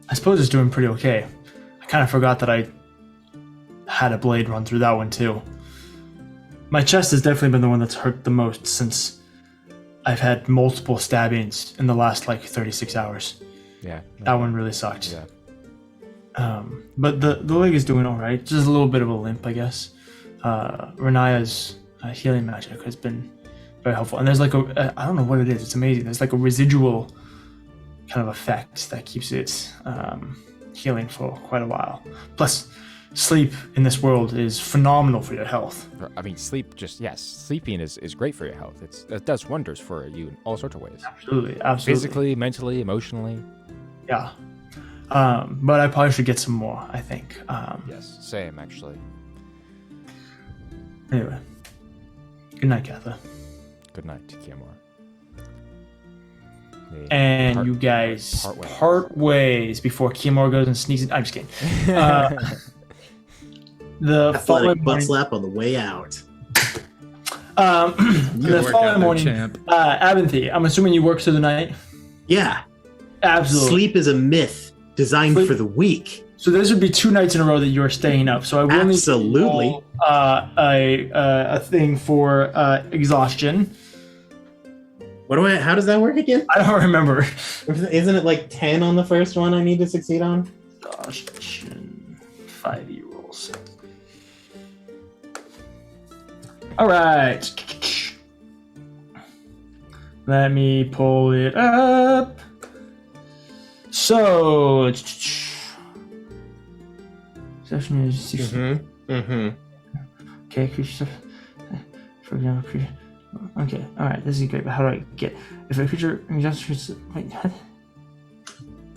I suppose it's doing pretty okay. I kind of forgot that I had a blade run through that one too. My chest has definitely been the one that's hurt the most since I've had multiple stabbings in the last 36 hours. Yeah. That one really sucked. Yeah. But the leg is doing all right. Just a little bit of a limp, I guess. Renaya's healing magic has been very helpful. And there's like I don't know what it is. It's amazing. There's like a residual kind of effect that keeps it healing for quite a while. Plus, sleep in this world is phenomenal for your health. I mean, sleeping is great for your health. It does wonders for you in all sorts of ways. Absolutely. Physically, mentally, emotionally. Yeah. But I probably should get some more, I think. Yes, same actually. Anyway. Good night, Katha. Good night, Kiamor. And you guys part ways before Kiamor goes and sneaks in. I'm just kidding. The following butt slap on the way out. The following morning, Abinthy, I'm assuming you work through the night? Yeah. Absolutely. Sleep is a myth designed for the weak. So this would be 2 nights in a row that you are staying up. So I will need to roll, a thing for exhaustion. How does that work again? I don't remember. Isn't it like 10 on the first one I need to succeed on? Exhaustion. 5e rolls. All right. Let me pull it up. So, session is 16. Okay, creature. For example, creature. Okay, all right. This is great. But how do I get if a creature wait? What?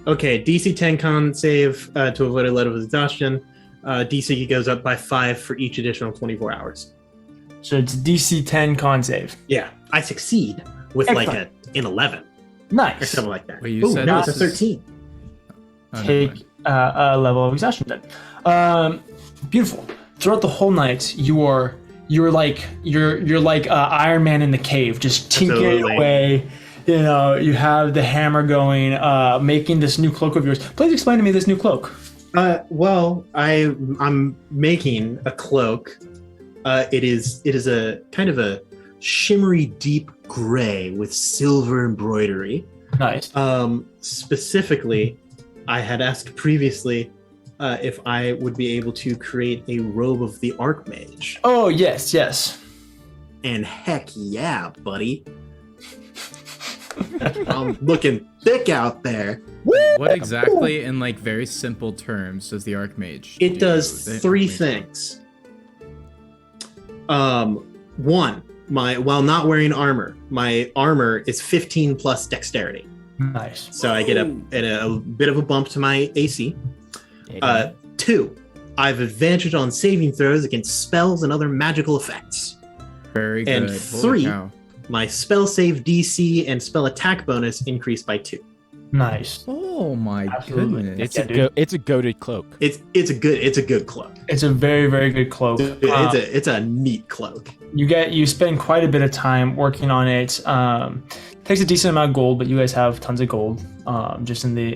Okay, DC 10 con save to avoid a level of exhaustion. DC goes up by 5 for each additional 24 hours. So it's DC 10 con save. Yeah, I succeed with Excellent. like an 11 or Nice. something like that. Well, you said no, it's a this is- 13. Take a level of exhaustion then. Beautiful. Throughout the whole night, you're like Iron Man in the cave, just tinkering Absolutely. away. You know, you have the hammer going, making this new cloak of yours. Please explain to me this new cloak. Well, I'm making a cloak. It is a kind of a shimmery deep gray with silver embroidery. Nice. Specifically, I had asked previously if I would be able to create a robe of the Archmage. Oh, yes. And heck yeah, buddy. I'm looking thick out there. What exactly, in like very simple terms, does the Archmage It do? does The 3 Archmage- things. One, while not wearing armor, my armor is 15 plus dexterity. Nice. So I get a bit of a bump to my AC. 2, I have advantage on saving throws against spells and other magical effects. Very good. And Holy 3, cow. my spell save DC and spell attack bonus increase by 2. Nice. Oh my Absolutely. goodness. it's a goated cloak. It's a good cloak. It's a very, very good cloak. It's a neat cloak. You spend quite a bit of time working on it. Takes a decent amount of gold, but you guys have tons of gold just in the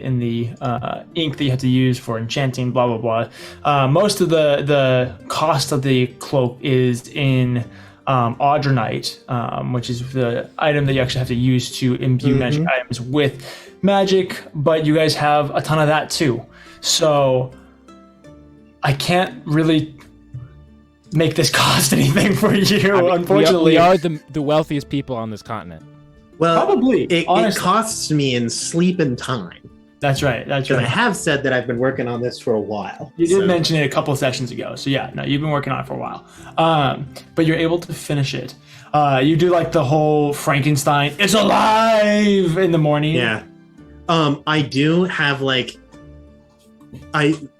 ink that you have to use for enchanting, blah blah blah. Most of the cost of the cloak is in Audronite, which is the item that you actually have to use to imbue magic items with magic, but you guys have a ton of that too. So I can't really make this cost anything for you, I mean, unfortunately. we are the wealthiest people on this continent. Well, Probably, it honestly. costs me in sleep and time. That's right. But I have said that I've been working on this for a while. You did so- mention it a couple of sessions ago. So yeah, no, you've been working on it for a while. But you're able to finish it. You do like the whole Frankenstein, it's alive in the morning. Yeah. I do have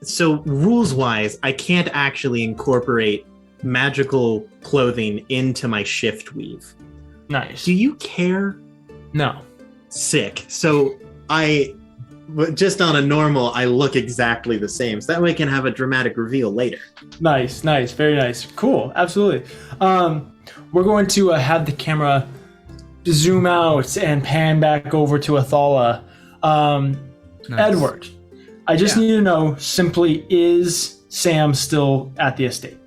so rules wise, I can't actually incorporate magical clothing into my shift weave. Nice. Do you care? No. Sick. So but just on a normal, I look exactly the same. So that way I can have a dramatic reveal later. Nice. Very nice. Cool. Absolutely. We're going to have the camera zoom out and pan back over to Athala. Nice. Edward, I just need to know simply, is Sam still at the estate?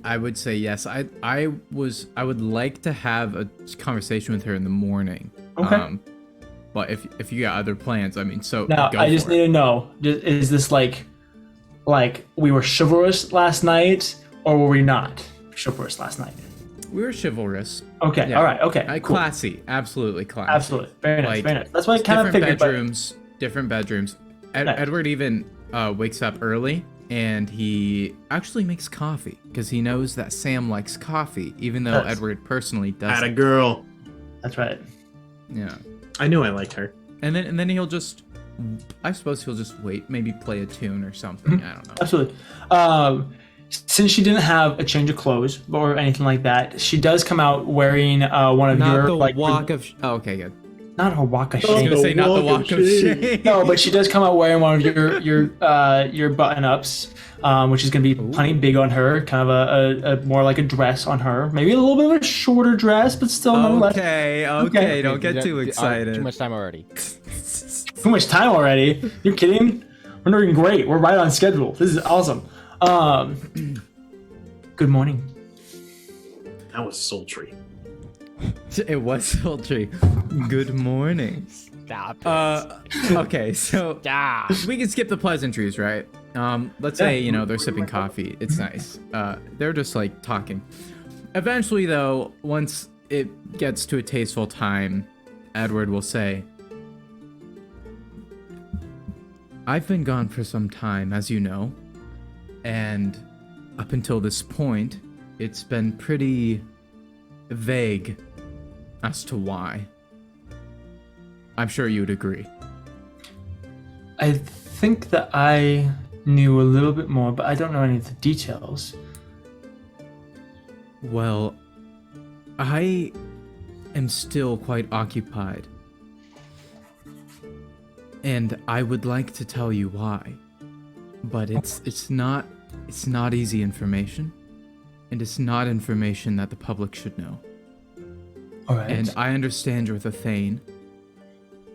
I would say yes. I would like to have a conversation with her in the morning. Okay. But if you got other plans, I mean, so Now, go I just for need it. to know, is this like we were chivalrous last night, or were we not chivalrous last night? We were chivalrous. Okay, Yeah. all right, okay. Cool. Classy, absolutely classy. Absolutely. Very nice, Like, very nice. That's what I kind of Different figured. different bedrooms. Nice. Edward even wakes up early, and he actually makes coffee because he knows that Sam likes coffee, even though Yes. Edward personally Had a doesn't. girl. That's right. Yeah, I knew I liked her. and then he'll just, I suppose he'll just wait, maybe play a tune or something. I don't know. Absolutely. Since she didn't have a change of clothes or anything like that, she does come out wearing one of Not your the like walk of. Oh, okay, good. not her walk of I was shame. gonna say not the walk walk of of shame. shame. No, but she does come out wearing one of your button ups, which is gonna be plenty big on her, kind of a more like a dress on her, maybe a little bit of a shorter dress, but still nonetheless. Okay, don't get too excited. Too much time already. Too much time already. You're kidding? We're doing great. We're right on schedule. This is awesome. Good morning. That was sultry. It was sultry. Good morning. Stop it. Okay, so Stop. we can skip the pleasantries, right? Let's say, they're sipping coffee. It's nice. They're just like talking. Eventually, though, once it gets to a tasteful time, Edward will say, I've been gone for some time, as you know, and up until this point, it's been pretty vague as to why. I'm sure you'd agree. I think that I knew a little bit more, but I don't know any of the details. Well, I am still quite occupied. And I would like to tell you why. But it's not easy information. And it's not information that the public should know. All right. And I understand you're the Thane,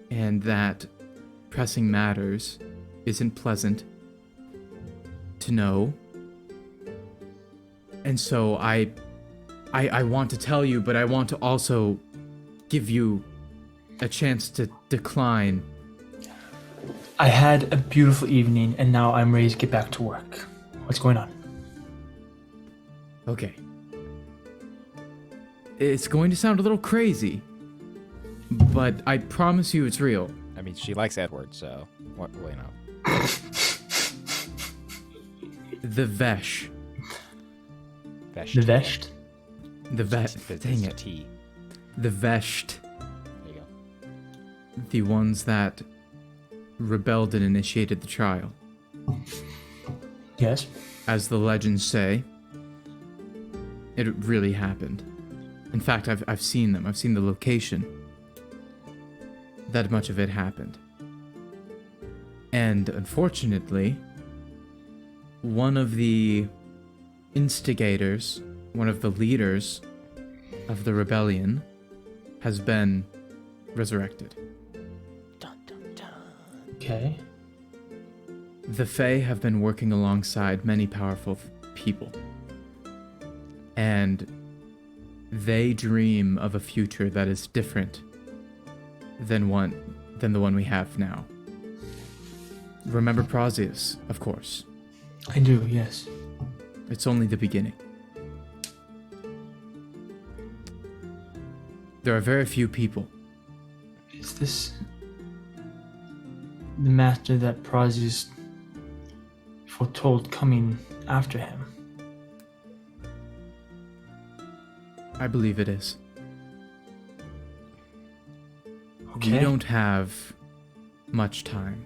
and that pressing matters isn't pleasant to know. And so I want to tell you, but I want to also give you a chance to decline. I had a beautiful evening, and now I'm ready to get back to work. What's going on? Okay. It's going to sound a little crazy, but I promise you it's real. I mean, she likes Edward, so what? You know. The Vesh. Vesh. The Vesht? The Vesh. Dang it. Tea. The Vesht. There you go. The ones that rebelled and initiated the trial. Yes. As the legends say, it really happened. In fact, I've seen them. I've seen the location. That much of it happened. And unfortunately, one of the instigators, one of the leaders of the rebellion, has been resurrected. Dun, dun, dun. Okay. The Fae have been working alongside many powerful people. And they dream of a future that is different than the one we have now. Remember Prosius, of course. I do, yes. It's only the beginning. There are very few people. Is this the master that Prosius foretold coming after him? I believe it is. Okay. We don't have much time.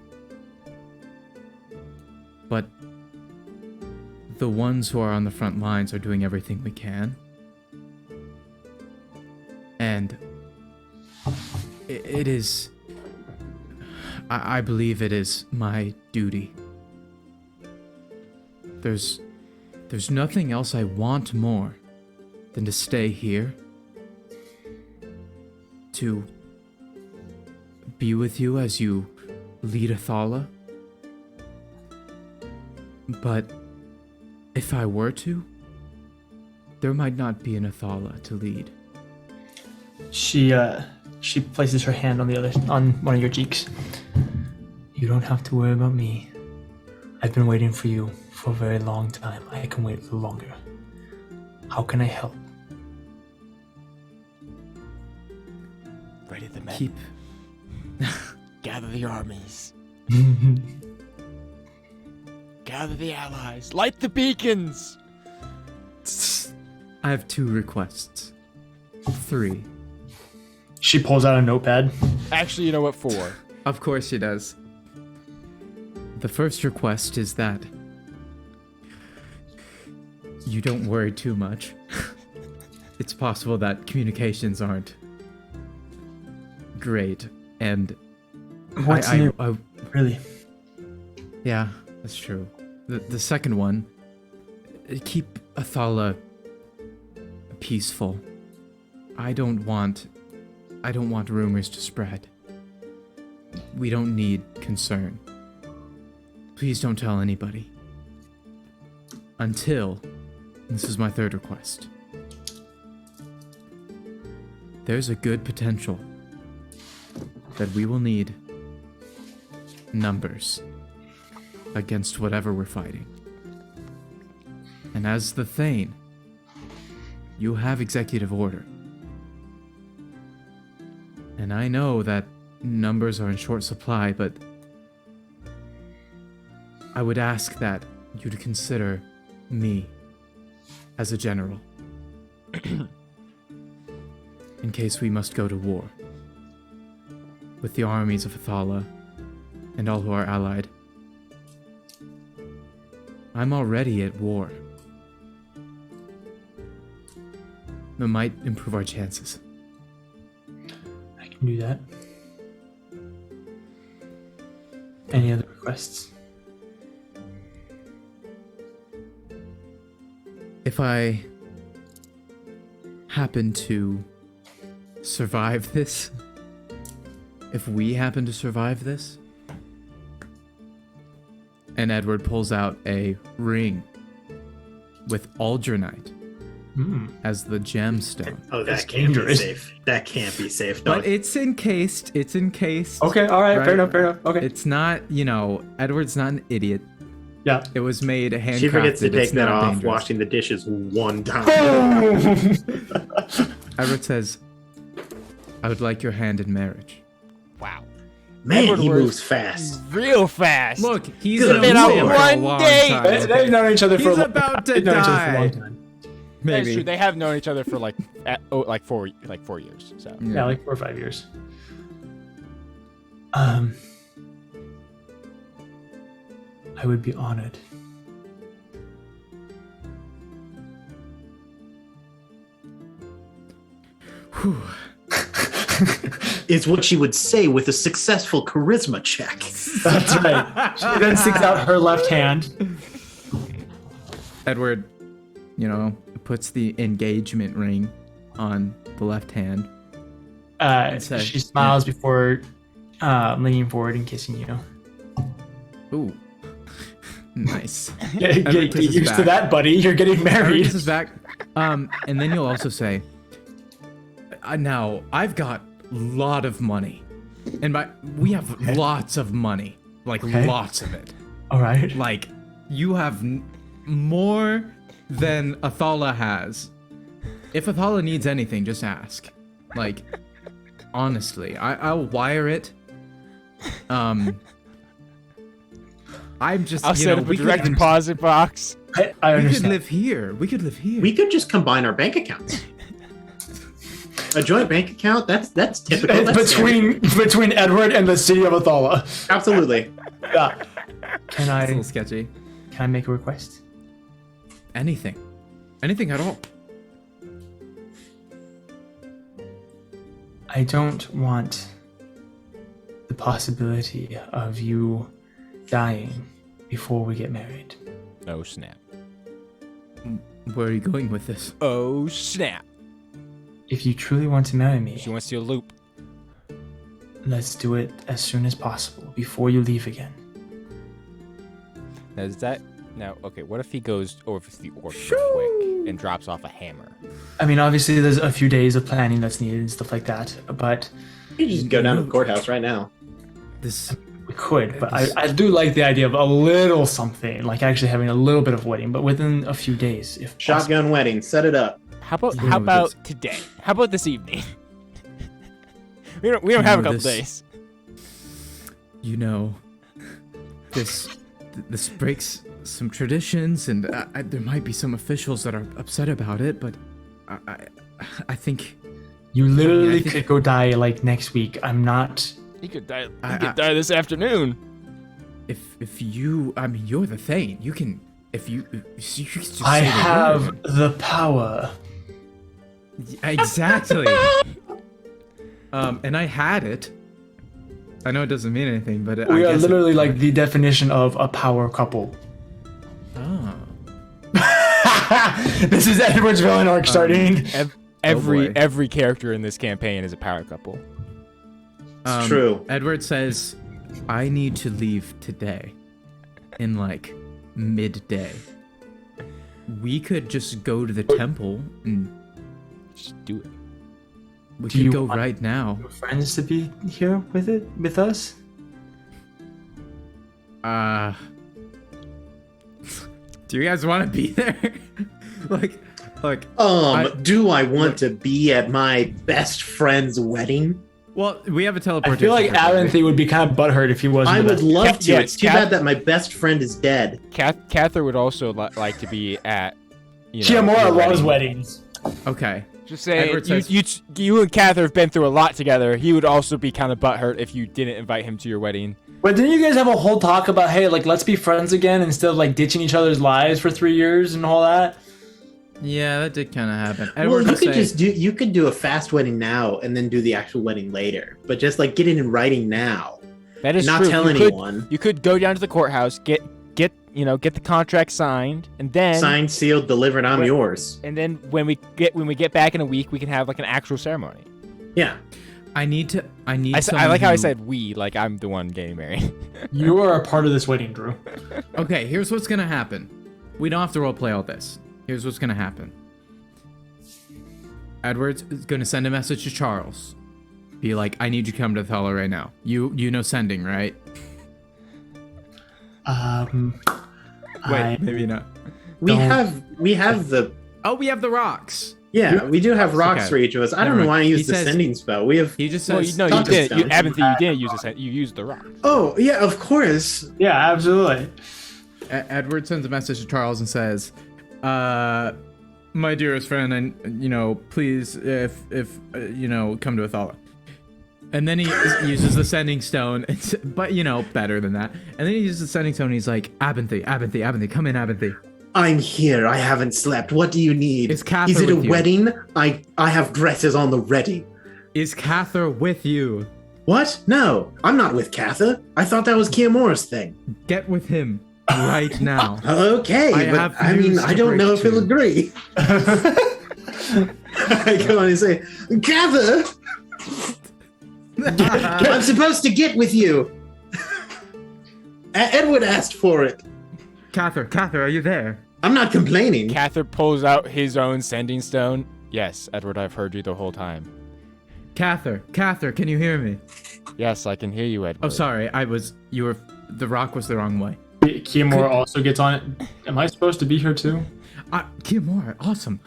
But the ones who are on the front lines are doing everything we can. And it is... I believe it is my duty. There's nothing else I want more than to stay here, to be with you as you lead Athala. But if I were to, there might not be an Athala to lead. She places her hand on one of your cheeks. You don't have to worry about me. I've been waiting for you for a very long time. I can wait a little longer. How can I help? Ready the men. keep. Gather the armies. Gather the allies. Light the beacons. I have 2 requests. 3. She pulls out a notepad. Actually, you know what? 4. Of course she does. The first request is that you don't worry too much. It's possible that communications aren't great, and What's new? Really? yeah, that's true. The second one, keep Athala peaceful. I don't want rumors to spread. We don't need concern. Please don't tell anybody. Until, this is my third request. There's a good potential that we will need numbers against whatever we're fighting. And as the Thane, you have executive order. And I know that numbers are in short supply, but I would ask that you to consider me as a general. In case we must go to war with the armies of Athala and all who are allied. I'm already at war. It might improve our chances. I can do that. Any other requests? If I happen to survive this, if we happen to survive this, and Edward pulls out a ring with Aldronite as the gemstone. Oh, That's that can't be dangerous. safe. That can't be safe. But Don't. it's encased. It's encased. Okay, all right, Right. fair enough. Okay. It's not, Edward's not an idiot. Yeah. It was made handcrafted. She forgets to take It's that not off dangerous. washing the dishes one time. Edward says, I would like your hand in marriage. Wow. Man, Edward he was- moves fast. Real fast. Look, he's Could've been been on on for a one long date. time. They've known each other for He's a about to they've known each other for a long die. time. That's true. Maybe. They have known each other for like 4 years. So Yeah, like 4 or 5 years. I would be honored. Is what she would say with a successful charisma check. That's right. She then sticks out her left hand. Edward, puts the engagement ring on the left hand. So, She smiles before leaning forward and kissing you. Ooh. Nice. Get kisses used to back. that, buddy. You're getting Edward married. kisses back. And then you'll also say, now, I've got a lot of money. And we have lots of money. Like, Okay. lots of it. All right. Like, you have more than Athala has. If Athala needs anything, just ask. Like, honestly, I'll wire it. I'm just, I'll set up a direct deposit box. I we could understand. live here. We could live here. We could just combine our bank accounts. A joint bank account? That's typical. That's between Edward and the city of Athala. Absolutely. Yeah. Can It's a I little sketchy. make a request? Anything. Anything at all. I don't want the possibility of you dying before we get married. Oh snap. Where are you going with this? Oh snap. If you truly want to marry me, She wants to loop. let's do it as soon as possible before you leave again. Now, okay, what if he goes over to the orc real quick and drops off a hammer? I mean, obviously, there's a few days of planning that's needed and stuff like that, but You just go down to the courthouse right now. This. we could. But I do like the idea of a little something, like actually having a little bit of wedding, but within a few days, if possible. Shotgun wedding. Set it up. How Yeah, about but today? How about this evening? We don't have a know, couple this- days. You know, this breaks some traditions, and there might be some officials that are upset about it. But I think You literally I think- could go die like next week. I'm not. He could die. I- He could die this afternoon. if you, I mean, you're the Thane. You can you can just I say the have word. the power. Exactly. And I had it. I know it doesn't mean anything, but I We are guess literally like the definition of a power couple. Oh. This is Edward's villain arc starting. boy. Every character in this campaign is a power couple. It's true. Edward says, "I need to leave today, in like midday. We could just go to the temple, and Just do it. we Do you could go want- right now." Your friends to be here with us. Do you guys want to be there? like, Do I want to be at my best friend's wedding? well, we have a I teleportation. feel like circle, right? Avanthy would be kind of butthurt if he wasn't. I with would us. love to. Yeah, It's too Kath- bad that my best friend is dead. Cather would also like to be at. Kiyomura your loves wedding. weddings. Okay. Just saying, Edward says- you and Cather have been through a lot together. He would also be kind of butthurt if you didn't invite him to your wedding. But didn't you guys have a whole talk about, hey, like, let's be friends again instead of like ditching each other's lives for 3 years and all that? Yeah, that did kind of happen. Well, Edward you would could say- just you could do a fast wedding now and then do the actual wedding later. But just like get it in writing now. That is Not true. tell You could- anyone. You could go down to the courthouse, get the contract signed, and then Signed, sealed, delivered. I'm Wait. yours. and then when we get back in a week, we can have like an actual ceremony. Yeah. I need. I like someone how I who- said we, like I'm the one getting married. You are a part of this wedding, Drew. Okay, here's what's gonna happen. We don't have to roleplay all this. Here's what's gonna happen. Edward's gonna send a message to Charles. Be like, I need you to come to the Thala right now. You know sending, right? Wait, maybe not. We Don't- have the Oh, we have the rocks. we do have rocks Okay. for each of us. I don't Never know why I mind. used He the says- sending spell. We have He just Well, says, you Talk to didn't. You, Stone. Abinthy, you didn't use you used the rock. Oh, yeah, of course. yeah, absolutely. Edward sends a message to Charles and says, my dearest friend, and please, if come to Athala. And then he uses the sending stone, but better than that. And then he uses the sending stone. And he's like, Abinthy, come in, Abinthy. I'm here. I haven't slept. What do you need? Is Cather Is it a with you? wedding? I have dresses on the ready. Is Cather with you? What? No, I'm not with Cather. I thought that was Kiyomura's thing. Get with him right now. Okay, I but have I mean, news I to don't know break if he'll to agree. I go on and say, Cather, I'm supposed to get with you. Edward asked for it. Cather, are you there? I'm not complaining. Cather pulls out his own sending stone. Yes, Edward, I've heard you the whole time. Cather, can you hear me? Yes, I can hear you, Edward. Oh, sorry, the rock was the wrong way. Kiyomura also gets on it. Am I supposed to be here too? Kiyomura, awesome.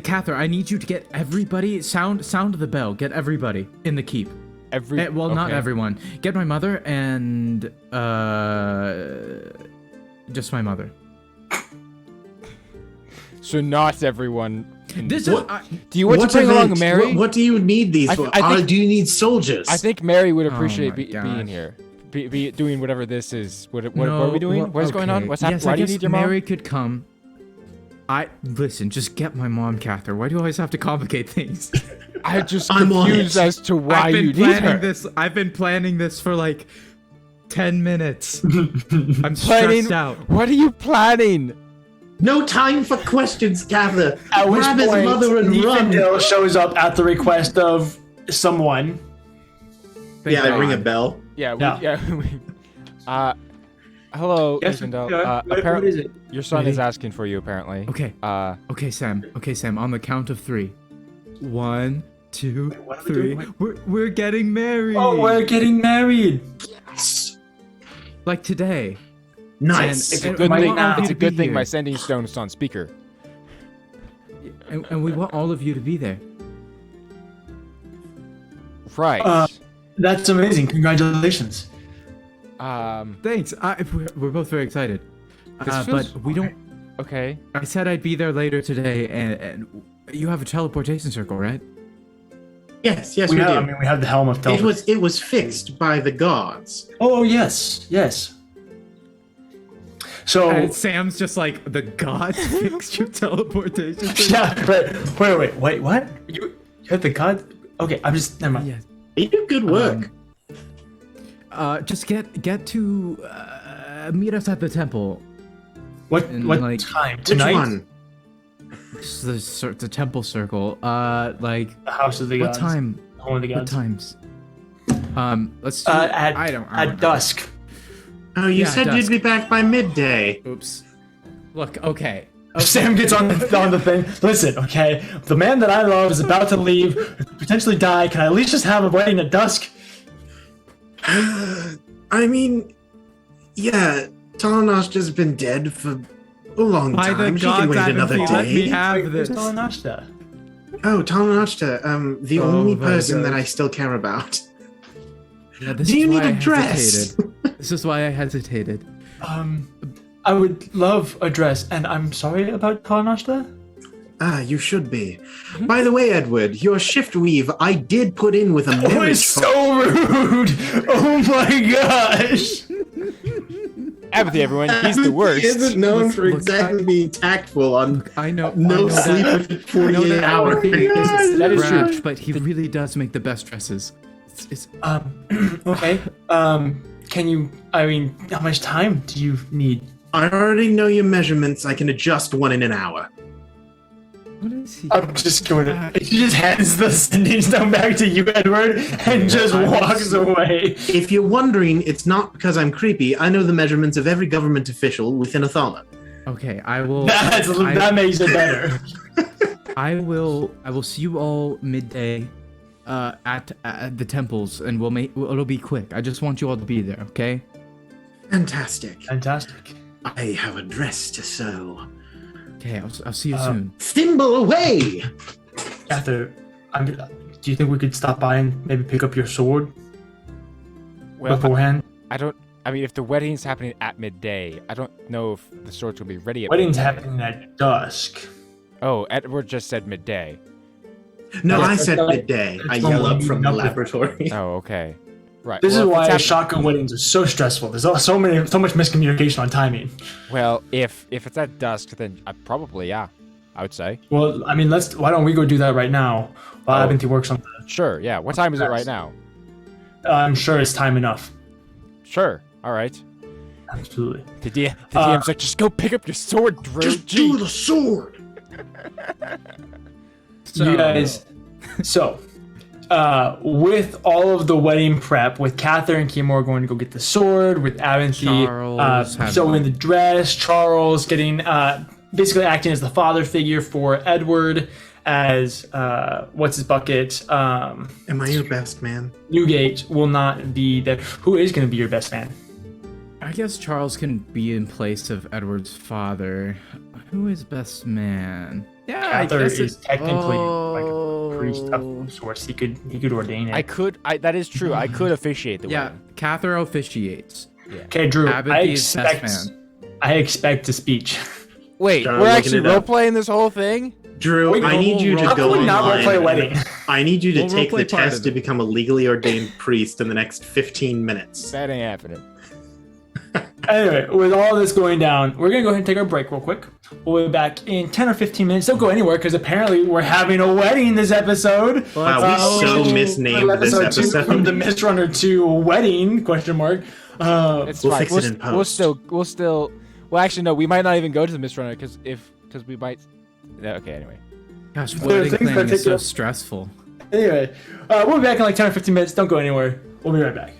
Cather, I need you to get everybody, sound the bell, get everybody in the keep. Not Okay. everyone. Get my mother and, just my mother. So not everyone. This What- Do you want to bring along Mary? What do you need these I for? think- Do you need soldiers? I think Mary would Oh appreciate my being gosh. here, be doing whatever this is. What No, are we doing? well, What's going on? okay. What's happening? Yes, Why I do you guess need your mom? Mary could come. Listen, just get my mom, Cather. Why do you always have to complicate things? I'm just I'm on confused it. as to why you need her. I've been planning this for like 10 minutes. I'm Planning? stressed out. What are you planning? No time for questions, Cather. At which Grab his point, mother and run. Ethan shows up at the request of someone. Thank Yeah, I ring a God. bell. Yeah. Hello, Yes, Isendel. what Apparently, is it? your son Really? is asking for you. Apparently. Okay. Okay, Sam. On the count of 3. 1, 2, what are we 3. doing? We're getting married. Oh, we're getting married. like today. Nice. It's a And good we thing. want all of It's you a to be good thing here. my sending stone is on speaker. And we want all of you to be there. Right. That's amazing. Congratulations. Thanks. We're both very excited. This feels- But we don't. Okay. I said I'd be there later today, and you have a teleportation circle, right? Yes, we have, do. I mean, we have the helm of teleport. It was fixed by the gods. Oh yes. So And Sam's just like, the gods fixed your teleportation circle. yeah, but wait, what? You have the god? Okay, I'm just never mind. Yeah. They do good work. Just get to meet us at the temple. What And, time? Which Tonight? one? This is the temple circle. Like The house of the what gods. time? Home of the What gods. times? Let's do. At I don't at remember. dusk. Oh, you Yeah, said dusk. you'd be back by midday. Oops. Look, okay. Sam gets on the thing. Listen, okay, the man that I love is about to leave, potentially die. Can I at least just have a wedding at dusk? I mean, yeah, Talanoshta's been dead for a long By the time. She can gods, wait another Adam, let me day. have Where's this. Talanoshta? Oh, Talanoshta, the Oh only my person that gosh. I still care about. Yeah, this Do is you why need I a dress? hesitated. This is why I hesitated. I would love a dress, and I'm sorry about Talanoshta. Ah, you should be. By the way, Edward, your shift weave I did put in with a That marriage. was so rude! Oh my gosh! Apathy, everyone. He's the worst. He isn't known for Look, exactly being tactful on I know. no I know sleep that, for 48 hours. That is true. Rash, but he really does make the best dresses. It's Okay. Can you? I mean, how much time do you need? I already know your measurements. I can adjust one in an hour. what is he? I'm just going to. She just hands the sending stone back to you, Edward, and just walks away. If you're wondering, it's not because I'm creepy. I know the measurements of every government official within Athala. Okay, I will. That makes it better. I will see you all midday, at the temples, and it'll be quick. I just want you all to be there, okay? Fantastic. Fantastic. I have a dress to sew. Okay, I'll see you soon. Thimble away! After, do you think we could stop by and maybe pick up your sword Well, beforehand? I mean, if the wedding's happening at midday, I don't know if the swords will be ready at Wedding's midday. happening at dusk. Oh, Edward just said midday. No, Yeah, I said that's midday. I that's yell when up we from meet the up with- laboratory. Oh, okay. Right. This well, is if why it's hap- shotgun weddings are so stressful. There's so much miscommunication on timing. Well, if it's at dusk, then probably, yeah, I would say. Well, I mean, why don't we go do that right now while Oh. Abinthy works on the. Sure, yeah. What time is it right now? I'm sure it's time enough. Sure. All right. Absolutely. The DM's like, just go pick up your sword, Drew. Just do the sword! You guys. So, with all of the wedding prep, with Catherine and Kimura going to go get the sword, with Abinthy Charles having- showing the dress, Charles getting basically acting as the father figure for Edward, as what's his bucket. Am I your best man? Newgate will not be there. Who is going to be your best man? I guess Charles can be in place of Edward's father. Who is best man? Yeah, Cather I guess is technically like Oh. a priest of sorts. He could ordain it. That is true. I could officiate the Yeah, wedding. Cather officiates. Okay, Drew. Abinthy is best man. I expect a speech. Wait, John, we're looking actually it up. role-playing this whole thing? Drew, Wait, I need you to How go How can we not online. roleplay a wedding? I need you to We'll take the roleplay part test of to it. become a legally ordained priest in the next 15 minutes. That ain't happening. Anyway, with all this going down, we're gonna go ahead and take our break real quick. We'll be back in 10 or 15 minutes. Don't go anywhere because apparently we're having a wedding this episode. Wow, we so misnamed this episode 2 episode. from the Mist Runner 2 wedding question mark. It's We'll fine. fix it in We'll post. still. Well, actually, no. We might not even go to the Mist Runner because we might. Okay. Anyway. Gosh, There are wedding things planning that is take so up- stressful. Anyway, we'll be back in like 10 or 15 minutes. Don't go anywhere. We'll be right back.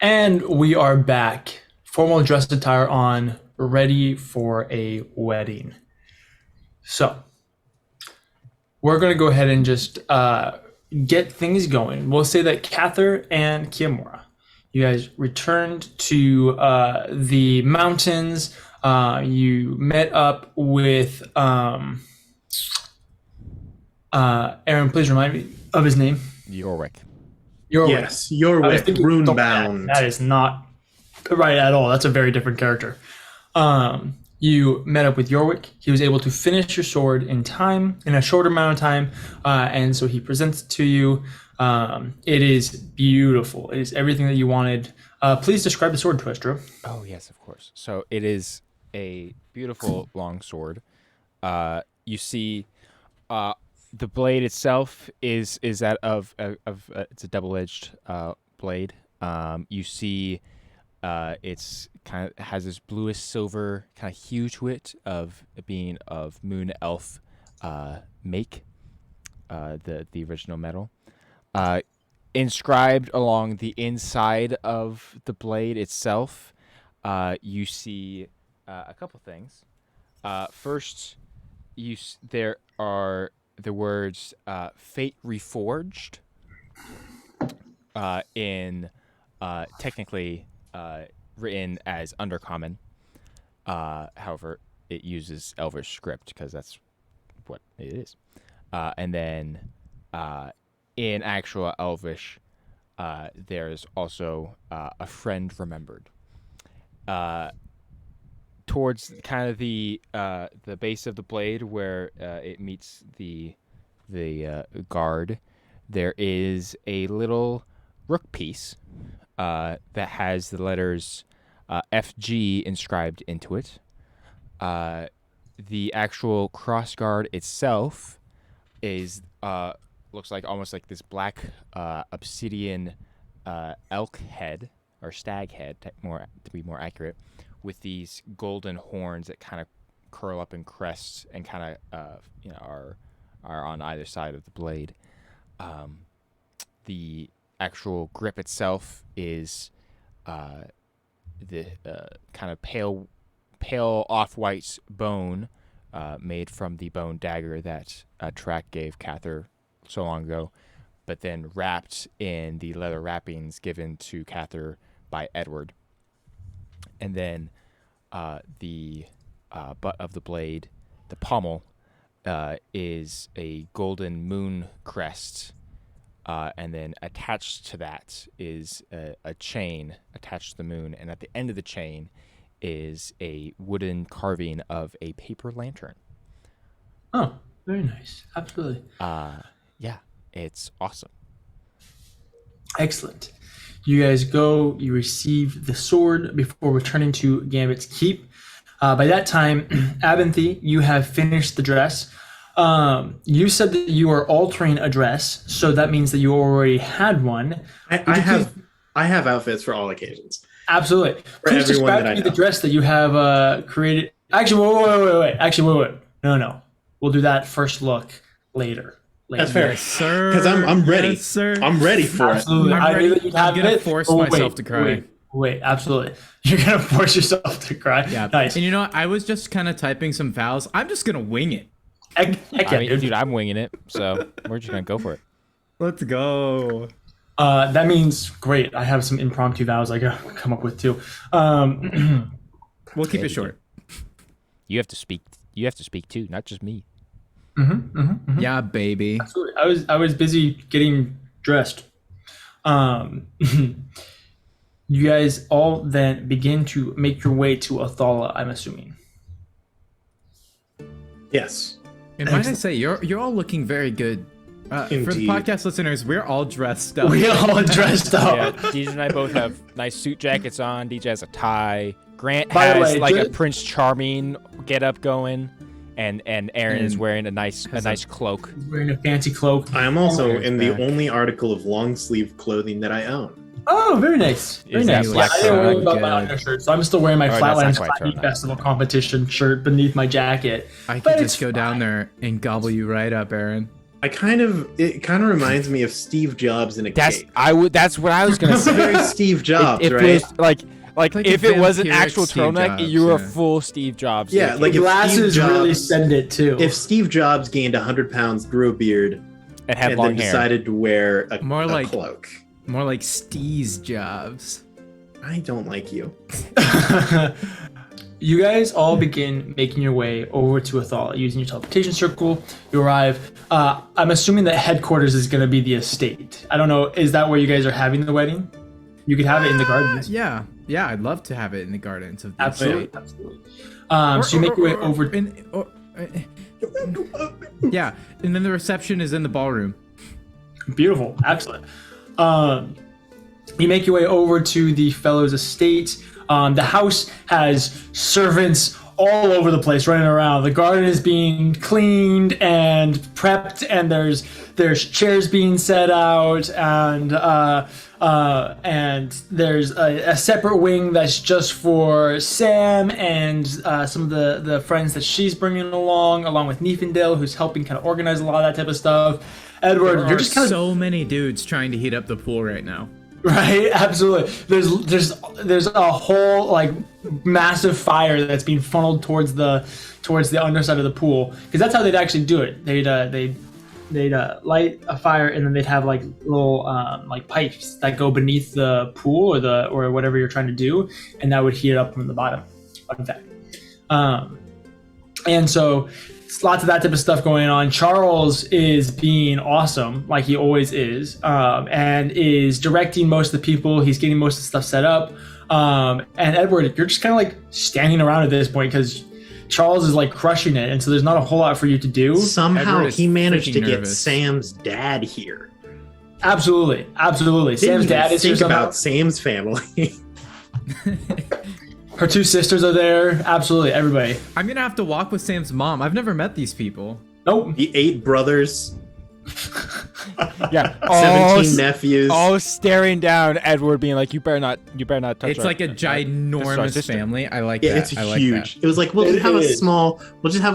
And we are back. Formal dress attire on, ready for a wedding. So, we're going to go ahead and just get things going. We'll say that Cather and Kiamura, you guys returned to the mountains. You met up with Aaron, please remind me of his name. Yorwick. Yes, Yorwick, Runebound. That is not right at all. That's a very different character. You met up with Yorwick. He was able to finish your sword in time, in a shorter amount of time, and so he presents it to you. It is beautiful. It is everything that you wanted. Please describe the sword to us, Drew. Oh, yes, of course. So it is a beautiful long sword. You see the blade itself is that of it's a double-edged blade. You see it's kind of has this bluish silver kind of hue to it of being of moon elf make, the original metal. Inscribed along the inside of the blade itself, you see a couple things. First, there are the words "Fate Reforged" in technically written as Undercommon. However, it uses Elvish script because that's what it is. And then in actual Elvish, there's also a friend remembered. Towards kind of the base of the blade where it meets the guard, there is a little rook piece that has the letters FG inscribed into it. The actual crossguard itself is looks like almost like this black obsidian elk head or stag head, to be more accurate, with these golden horns that kind of curl up in crests and kind of are on either side of the blade. The actual grip itself is the kind of pale off-white bone made from the bone dagger that Track gave Cather so long ago, but then wrapped in the leather wrappings given to Cather by Edward. And then the butt of the blade, the pommel, is a golden moon crest. And then attached to that is a chain attached to the moon. And at the end of the chain is a wooden carving of a paper lantern. Oh, very nice. Absolutely. Yeah, it's awesome. Excellent. You guys go, you receive the sword before returning to Gambit's keep. By that time, Abinthy, you have finished the dress. You said that you are altering a dress, so that means that you already had one. I have outfits for all occasions. Absolutely. Please describe to me the dress that you have created. Actually, wait. Actually, wait. No. We'll do that first look later. That's fair, Yes, sir. Because I'm ready. Yes, sir. I'm ready for Absolutely. I'm I ready. knew that you'd have I'm gonna it. force myself to cry. Wait, absolutely. You're gonna force yourself to cry. Yeah. Nice. And you know what? I was just kind of typing some vows. I'm just gonna wing it. Dude, I'm winging it, so we're just gonna go for it. Let's go. That means great. I have some impromptu vows I gotta come up with too. We'll keep it short. You have to speak. You have to speak too, not just me. Yeah, baby. Absolutely. I was busy getting dressed. You guys all then begin to make your way to Athala, I'm assuming. Yes. And might I say, you're all looking very good. For the Indeed. podcast listeners, we're all dressed up. We all dressed Yeah, up. DJ and I both have nice suit jackets on. DJ has a tie. Grant By the has way, like a just- Prince Charming get up going, and Aaron is And wearing a nice cloak. Wearing a fancy cloak. I am also Okay, in the back. only article of long sleeve clothing that I own. Oh, very nice. Very Is that nice. Yeah, black I didn't worry flag about my good? undershirt, so I'm still wearing my Oh, that's not Flatlands quite Clowney fair, Festival competition shirt beneath my jacket. I But could it's just go down fine. there and gobble you right up, Aaron. It kind of reminds me of Steve Jobs in a That's cape. That's what I was gonna It's say. very Steve Jobs, It right? feels like Like if a it was an vampiric actual Steve turtleneck, Jobs, you were yeah. full Steve Jobs. Yeah, like if Glasses Steve really Jobs, send it too. if Steve Jobs gained 100 pounds, grew a beard, and had and long then hair. decided to wear a More cloak. More like Steve's Jobs. I don't like you. You guys all begin making your way over to Athala using your teleportation circle. You arrive. I'm assuming that headquarters is going to be the estate. I don't know. Is that where you guys are having the wedding? You could have it in the gardens. Yeah, I'd love to have it in the gardens of the Absolutely. estate. Absolutely. So you make your way over. Yeah, and then the reception is in the ballroom. Beautiful. Excellent. You make your way over to the fellow's estate. The house has servants all over the place running around. The garden is being cleaned and prepped, and there's chairs being set out, and there's a separate wing that's just for Sam and some of the friends that she's bringing along with Niefendale, who's helping kind of organize a lot of that type of stuff. Edward, There you're are just kind of so many dudes trying to heat up the pool right now. right, absolutely. There's a whole like massive fire that's being funneled towards the underside of the pool, because that's how they'd actually do it. They'd light a fire, and then they'd have like little like pipes that go beneath the pool or whatever you're trying to do, and that would heat it up from the bottom. Fun fact. And so it's lots of that type of stuff going on. Charles is being awesome, like he always is, and is directing most of the people. He's getting most of the stuff set up. And Edward, you're just kind of like standing around at this point because Charles is like crushing it, and so there's not a whole lot for you to do. Somehow Edward is he managed to freaking get nervous. Sam's dad here. Absolutely. Didn't Sam's even dad is here think somehow. about Sam's family. Her two sisters are there. Absolutely, everybody. I'm gonna have to walk with Sam's mom. I've never met these people. Nope. The 8 brothers, Yeah, 17 nephews. all staring down Edward, being like, "You better not touch." It's our- like a that's our ginormous sister." family. I like Yeah, that. it's I like huge. that. It was like we'll It just have is. a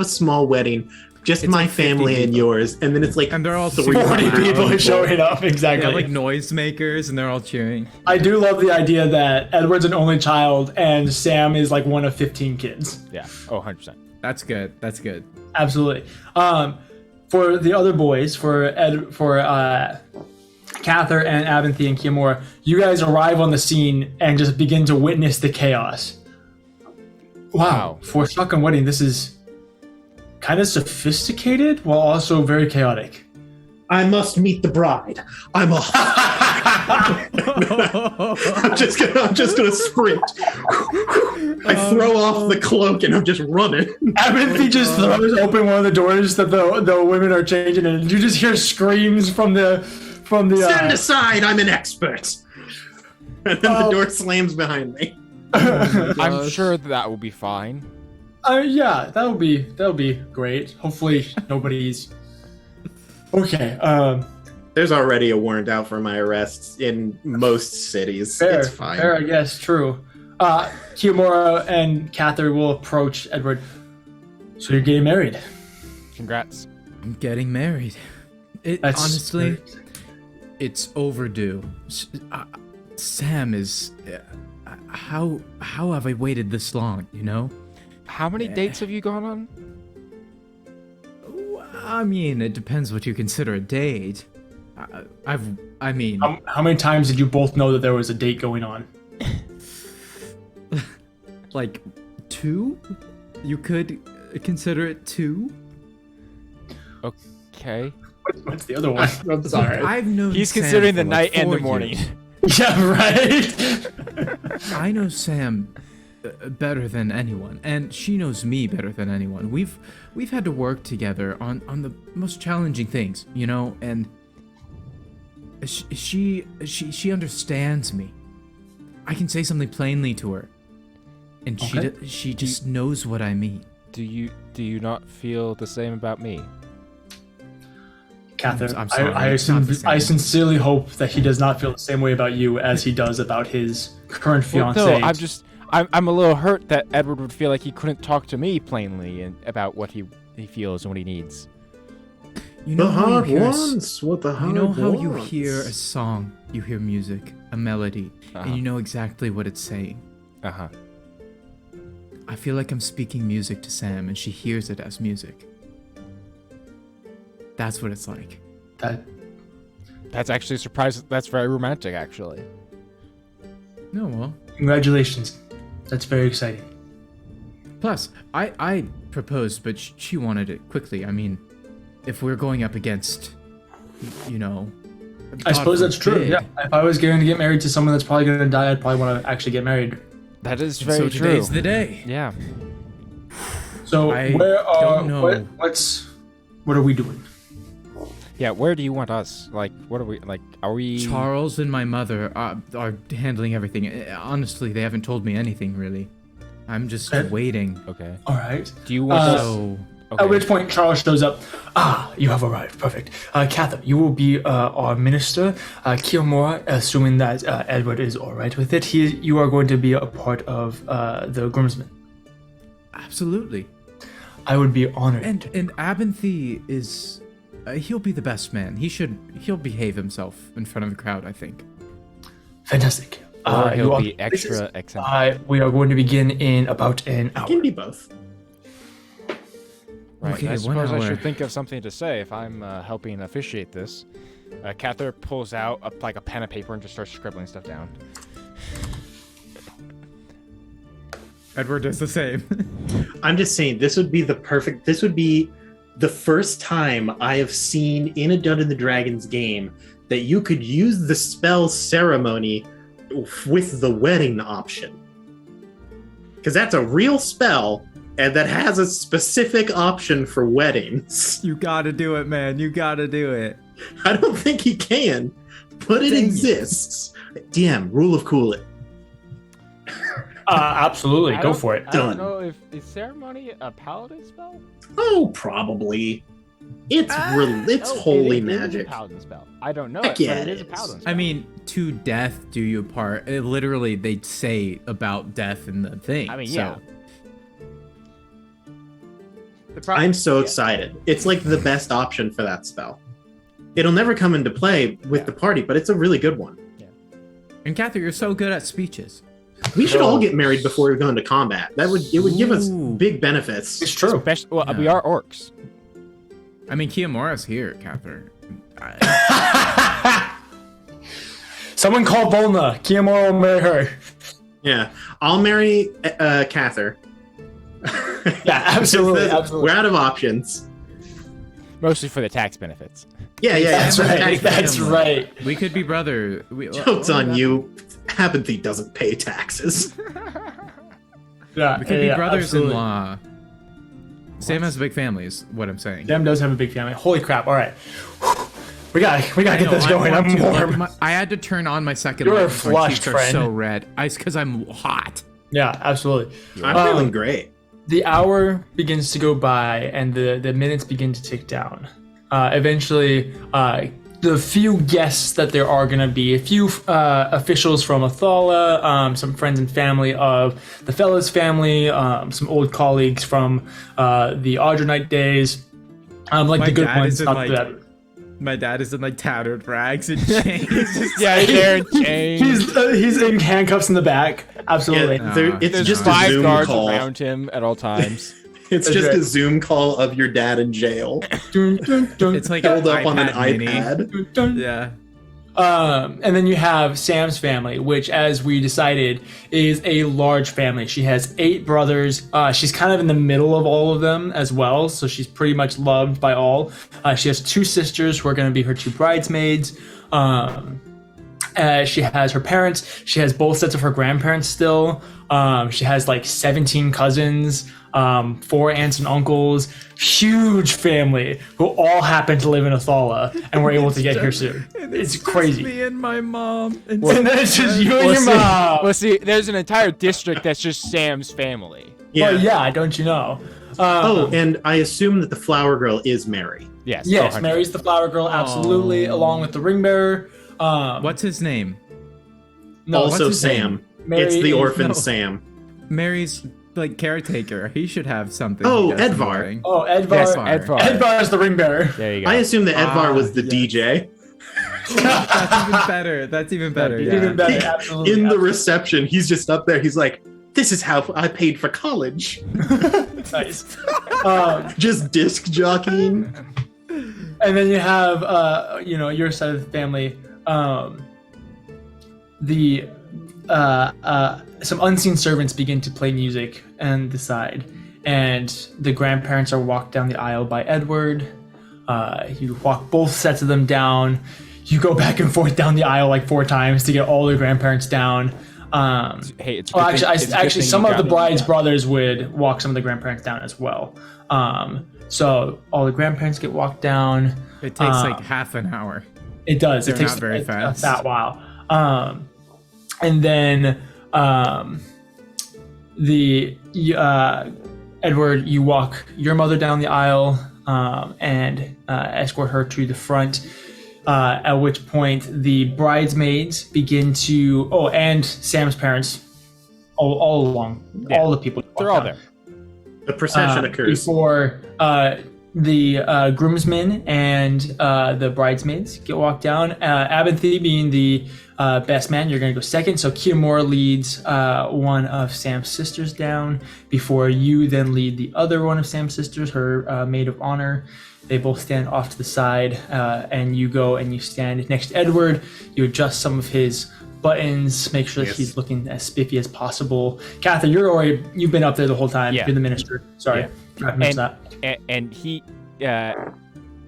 small wedding, just It's my like 50 family and people. yours, and then it's like And they're all 3 super 40 loud. people are showing up. They Exactly. have like noisemakers, and they're all cheering. I do love the idea that Edward's an only child and Sam is like one of 15 kids. Yeah. Oh, 100%. That's good. That's good. Absolutely. For the other boys, for Cather and Abinthy and Kiamora, you guys arrive on the scene and just begin to witness the chaos. Wow. For a shotgun wedding, this is kind of sophisticated while also very chaotic. I must meet the bride. I'm off. I'm just gonna sprint. I throw off the cloak and I'm just running. Abinthy just throws open one of the doors that the women are changing, and you just hear screams from the Stand aside, I'm an expert. And then the door slams behind me. I'm sure that will be fine. Yeah, that'll be great. Hopefully nobody's okay. There's already a warrant out for my arrests in most cities. It's fine. Fair, I guess. True. Kiamora and Cather will approach Edward. So you're getting married. Congrats. I'm getting married. That's Honestly, it's overdue. Sam is. How have I waited this long? You know. How many dates have you gone on? I mean, it depends what you consider a date. I mean, How many times did you both know that there was a date going on? like 2? You could consider it 2? Okay. What's the other one? I'm sorry. I've known He's Sam considering for the like night and the 4 morning. years. Yeah, right. I know Sam better than anyone, and she knows me better than anyone. We've had to work together on the most challenging things, you know, and she understands me. I can say something plainly to her, and Okay. she just knows what I mean. Do you not feel the same about me? Catherine, I'm sorry, I it's not the same. sincerely hope that he does not feel the same way about you as he does about his current Well, fiance. no, I'm a little hurt that Edward would feel like he couldn't talk to me plainly and about what he feels and what he needs. You The know how heart you hear wants what the heart you know how you wants. hear a song, you hear music, a melody, and you know exactly what it's saying. Uh-huh. I feel like I'm speaking music to Sam, and she hears it as music. That's what it's like. That's actually a surprise. That's very romantic, actually. No, well. Congratulations. That's very exciting. Plus, I proposed, but she wanted it quickly. I mean, if we're going up against, you know... I suppose that's true. forbid, Yeah. If I was going to get married to someone that's probably going to die, I'd probably want to actually get married. That is So very true. today's the day. Yeah. So I where are don't know. what are we doing? Yeah, where do you want us? Like, what are we, like, are we... Charles and my mother are handling everything. Honestly, they haven't told me anything, really. I'm just waiting. Okay. All right. Do you want us... So, Okay. At which point Charles shows up. Ah, you have arrived. Perfect. Catherine, you will be our minister. Kiyomura, assuming that Edward is all right with it, you are going to be a part of the groomsmen. absolutely. I would be honored. And Abinthy is... he'll be the best man. He'll behave himself in front of the crowd, I think. Fantastic. Or you he'll are- be extra eccentric. we are going to begin in about an hour. It can be both. Right. Okay, I 1 suppose I hour. should think of something to say if I'm helping officiate this. Cather pulls out like a pen and paper and just starts scribbling stuff down. Edward does the same. I'm just saying this would be the first time I have seen in a Dungeons and Dragons game that you could use the spell ceremony with the wedding option. Because that's a real spell and that has a specific option for weddings. You gotta do it, man. You gotta do it. I don't think he can, but it Dang it. exists. DM, rule of cool it. Absolutely. Go for it. I don't Done. know if is ceremony a paladin spell? Oh, probably. It's Oh, holy it is magic. a paladin spell. I don't know Heck it, yeah, but it it is a is. paladin spell. I mean, to death do you part. Literally, they say about death in the thing. I mean, so. yeah. I'm so excited. It's like the best option for that spell. It'll never come into play with the party, but it's a really good one. And Cather, you're so good at speeches. We should all get married before we go into combat. It would give us Ooh. big benefits. It's true. Well, Yeah. we are orcs. I mean, Kiyomura's here, Cather. Someone call Volna. Kiyomura will marry her. Yeah, I'll marry Cather. Yeah, absolutely, absolutely. We're out of options. Mostly for the tax benefits. Yeah, That's yeah. right. That's right. We could be brother. Joke's on you. Apathy doesn't pay taxes. Yeah, We could be absolutely. brothers-in-law. Sam has a big family, is what I'm saying. Sam does have a big family. Holy crap! All right, we gotta I get know, this I going. want I'm to, but warm. I had to turn on my second You're light before my flushed, cheeks are friend. so red. It's because I'm hot. Yeah, absolutely. I'm feeling great. The hour begins to go by, and the minutes begin to tick down. Eventually, the few guests that there are going to be, a few officials from Athala, some friends and family of the Fellas family, some old colleagues from the Audronite days, like My the good dad ones. is in, Not like, the My dad is in like tattered rags and chains. Yeah, they're in chains. he's in handcuffs in the back. Absolutely. Yeah, No. it's There's just a 5 Zoom guards call. around him at all times. It's That's just right. a Zoom call of your dad in jail, It's like held an up on an iPad mini. iPad. Yeah. And then you have Sam's family, which, as we decided, is a large family. She has 8 brothers. She's kind of in the middle of all of them as well, so she's pretty much loved by all. She has 2 sisters who are going to be her 2 bridesmaids. She has her parents. She has both sets of her grandparents still. She has like 17 cousins, 4 aunts and uncles. Huge family who all happen to live in Athala and were able to get here soon. It's crazy. Me and my mom. And And then it's just you and your mom. Well, see, there's an entire district that's just Sam's family. Yeah. Well, yeah, don't you know? Oh, and I assume that the flower girl is Mary. Yes. Yes, 100%. Mary's the flower girl, absolutely, along with the ring bearer. What's his name? No, Also what's his Sam. Mary It's the is- orphan no. Sam. Mary's like caretaker. He should have something. Oh, he does in the Edvar. morning. Oh, Edvar. Yes, Edvar. Edvar is the ring bearer. There you go. I assume that Edvar was the yes. DJ. That's even better. That's even better. Even Yeah. better, absolutely. In the absolutely. reception, he's just up there. He's like, "This is how I paid for college." Nice. Just disc jockeying. And then you have, your side of the family. Some unseen servants begin to play music on the side, and the grandparents are walked down the aisle by Edward. You walk both sets of them down. You go back and forth down the aisle like 4 times to get all the grandparents down. Hey, it's a Well, good thing- it's a good actually, thing some you of the got- bride's brothers would walk some of the grandparents down as well. So all the grandparents get walked down. It takes like half an hour. It does. They're It takes not very fast. a fat while. And then Edward, you walk your mother down the aisle and escort her to the front. At which point the bridesmaids begin to. Oh, and Sam's parents, all along, Yeah. all the people. They're all there. The procession occurs. Before the groomsmen and the bridesmaids get walked down. Abinthy being the best man, you're going to go second. So Kiamora leads one of Sam's sisters down before you then lead the other one of Sam's sisters, her maid of honor. They both stand off to the side, and you go and you stand next to Edward. You adjust some of his buttons, make sure that Yes. he's looking as spiffy as possible. Catherine, you've been up there the whole time. Yeah. You're the minister. Sorry, Yeah. I missed that. And he,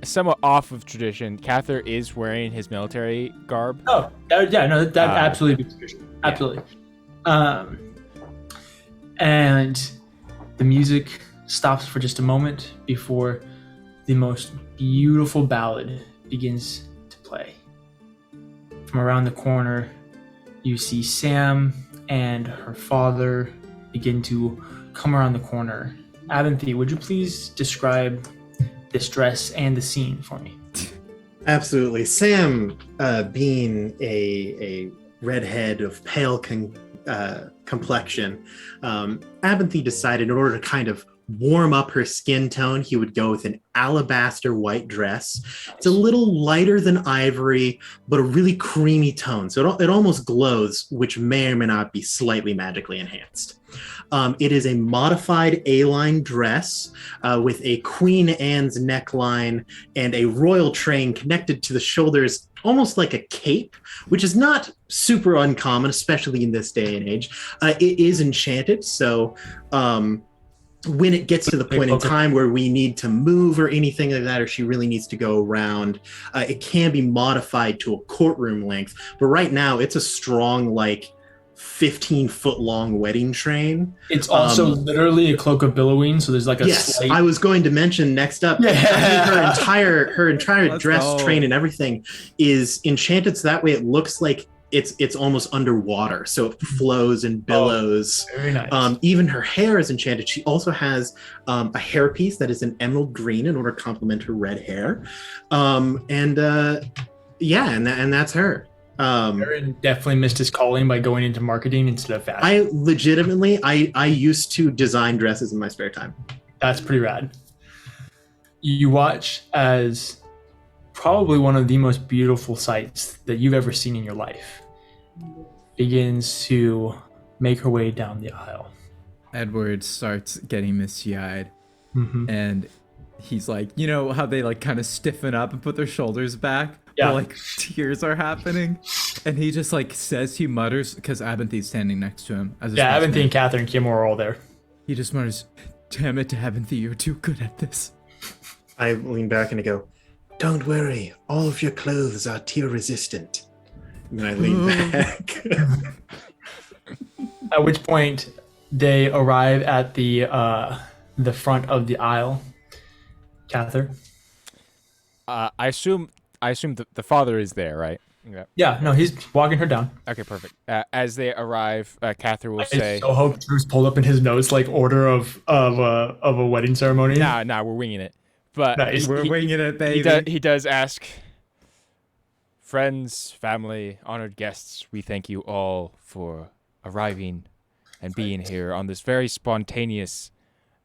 somewhat off of tradition, Cather is wearing his military garb. Oh, that absolutely be tradition. Absolutely. And the music stops for just a moment before the most beautiful ballad begins to play. From around the corner, you see Sam and her father begin to come around the corner. Abinthy, would you please describe this dress and the scene for me? Absolutely. Sam, being a redhead of pale complexion, Abinthy decided in order to kind of warm up her skin tone, he would go with an alabaster white dress. It's a little lighter than ivory, but a really creamy tone. So it almost glows, which may or may not be slightly magically enhanced. It is a modified A-line dress with a Queen Anne's neckline and a royal train connected to the shoulders, almost like a cape, which is not super uncommon, especially in this day and age. It is enchanted, so when it gets to the point in time where we need to move or anything like that, or she really needs to go around, it can be modified to a courtroom length. But right now, it's a strong, 15-foot long wedding train. It's also literally a cloak of billowing, so there's like a Yes, slight... I was going to mention next up. Yeah. Her entire Let's dress, go. train, and everything is enchanted, so that way it looks like it's almost underwater, so it flows and billows. Very nice. Even her hair is enchanted. She also has a hairpiece that is an emerald green in order to complement her red hair. And that's her. Aaron definitely missed his calling by going into marketing instead of fashion. I legitimately, I used to design dresses in my spare time. That's pretty rad. You watch as probably one of the most beautiful sights that you've ever seen in your life begins to make her way down the aisle. Edward starts getting misty-eyed, Mm-hmm. and he's like, you know how they kind of stiffen up and put their shoulders back? Yeah. While, tears are happening, and he just says, he mutters, because Abinthy's standing next to him. As a Yeah, specimen. Abinthy and Catherine and Kim are all there. He just mutters, "Damn it, Abinthy, you're too good at this." I lean back and I go, "Don't worry, all of your clothes are tear resistant." And then I lean back. At which point they arrive at the front of the aisle. Catherine? I assume the father is there, right? Yeah. Yeah, no, he's walking her down. Okay, perfect. As they arrive, Cather will I say, so hope Drew's pulled up in his notes order of a wedding ceremony. "Nah, we're winging it." But Nice. We're winging it, baby. he does ask, "Friends, family, honored guests, we thank you all for arriving and being here on this very spontaneous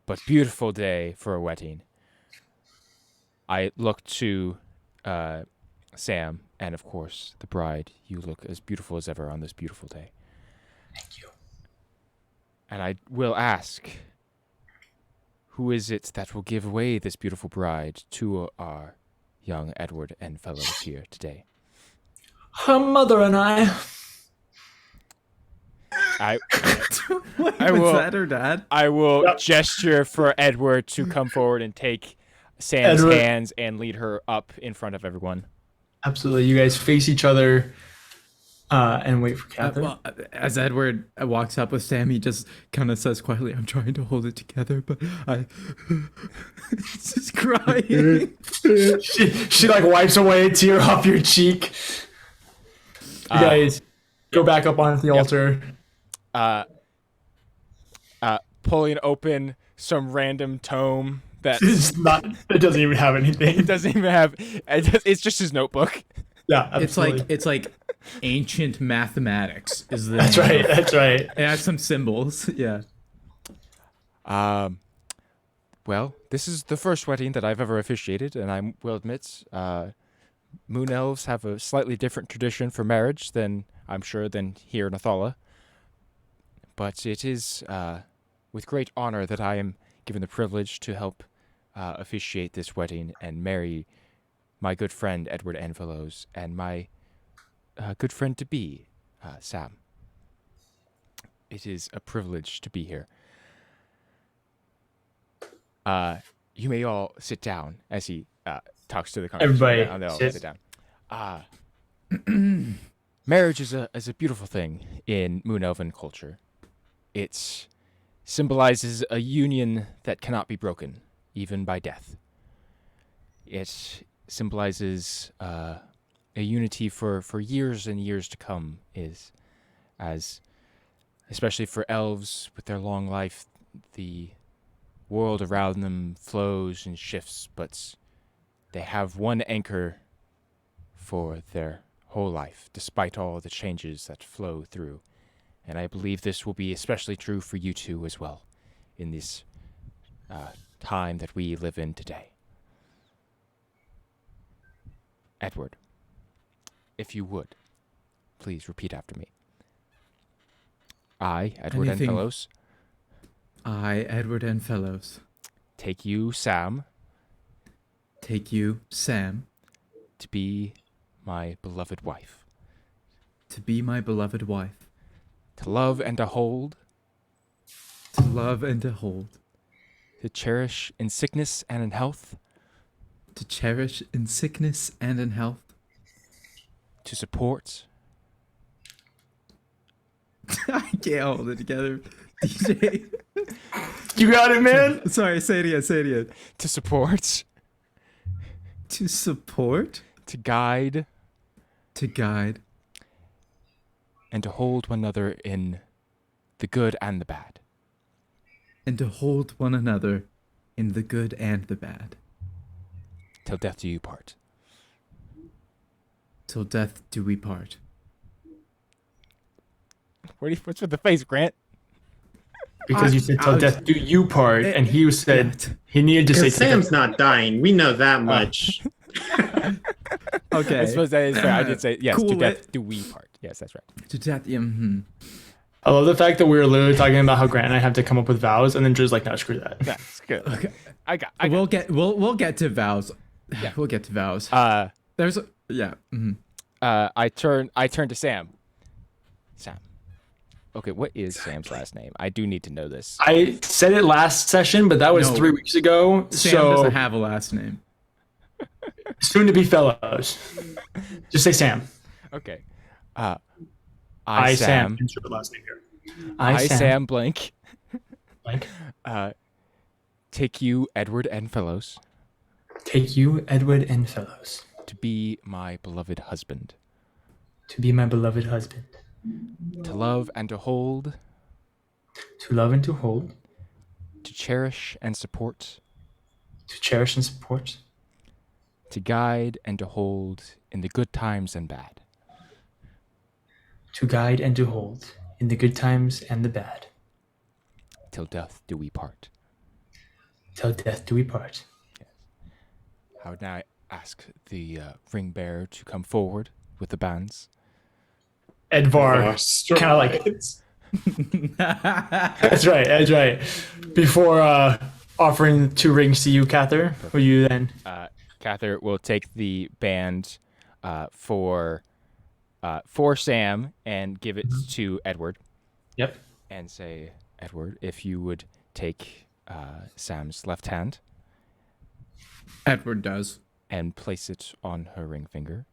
but beautiful day for a wedding. I look to Sam and, of course, the bride. You look as beautiful as ever on this beautiful day. Thank you. And I will ask, who is it that will give away this beautiful bride to our young Edward and fellows here today? Her mother and I. I Wait, I was will- that her dad? I will Yep. gesture for Edward to come forward and take Sam's Edward. hands and lead her up in front of everyone. Absolutely. You guys face each other and wait for Catherine. Well, as Edward walks up with Sam, he just kind of says quietly, "I'm trying to hold it together, but I." He's just crying. she like wipes away a tear off your cheek. You guys go back up onto the altar. Pulling open some random tome that It's not. It doesn't even have anything. doesn't even have. It's just his notebook. Yeah, It's absolutely. like ancient mathematics. Is the That's right. That's right. It has some symbols. Yeah. Well, this is the first wedding that I've ever officiated, and I will admit, moon elves have a slightly different tradition for marriage than I'm sure than here in Athala. But it is with great honor that I am given the privilege to help officiate this wedding and marry my good friend Edward Anvelos and my good friend to be, Sam. It is a privilege to be here. You may all sit down as he talks to the congregation. Everybody They all sit. sit down. Marriage is a beautiful thing in Moon Elven culture. It symbolizes a union that cannot be broken, even by death. It symbolizes a unity for years and years to come, especially for elves with their long life, the world around them flows and shifts, but they have one anchor for their whole life, despite all the changes that flow through. And I believe this will be especially true for you two as well, in this time that we live in today. Edward, if you would, please repeat after me. I, Edward Anything- Enfellows, I, Edward and Fellows, take you, Sam, take you, Sam, to be my beloved wife, to be my beloved wife, to love and to hold, to love and to hold, to cherish in sickness and in health, to cherish in sickness and in health, to support, I can't hold it together. DJ. You got it, man. Sorry, say it again. to support, To support, to guide, to guide, and to hold one another in the good and the bad, and to hold one another in the good and the bad, till death do you part. till death do we part. What's with the face, Grant? Because you said till death do you part, and he said he needed to say Because till death. Sam's not dying. We know that much. Okay. I suppose that is fair. I did say, yes, Cool to death it. do we part. Yes, that's right. To death, yeah, mhm. I love the fact that we were literally talking about how Grant and I have to come up with vows, and then Drew's like, no, screw that. That's good. Okay. I got We'll get to vows. Yeah. We'll get to vows. There's yeah. mhm. I turn to Sam. Sam. Okay, what is Sam's last name? I do need to know this. I said it last session, but that was No. 3 weeks ago. Sam so doesn't have a last name. soon to be fellows. Just say Sam. Okay. I Sam. Insert the last name here. I Sam blank. Like, Take you, Edward and Fellows, take you, Edward and fellows, to be my beloved husband, to be my beloved husband, to love and to hold, to love and to hold, to cherish and support, to cherish and support, to guide and to hold in the good times and bad, to guide and to hold in the good times and the bad, till death do we part. Till death do we part. I would now ask the ring bearer to come forward with the bands. Edvar, kind of like, that's right. Before offering 2 rings to you, Cather, will you then? Cather will take the band for Sam and give it to Edward. Yep. And say, Edward, if you would take Sam's left hand. Edward does. And place it on her ring finger.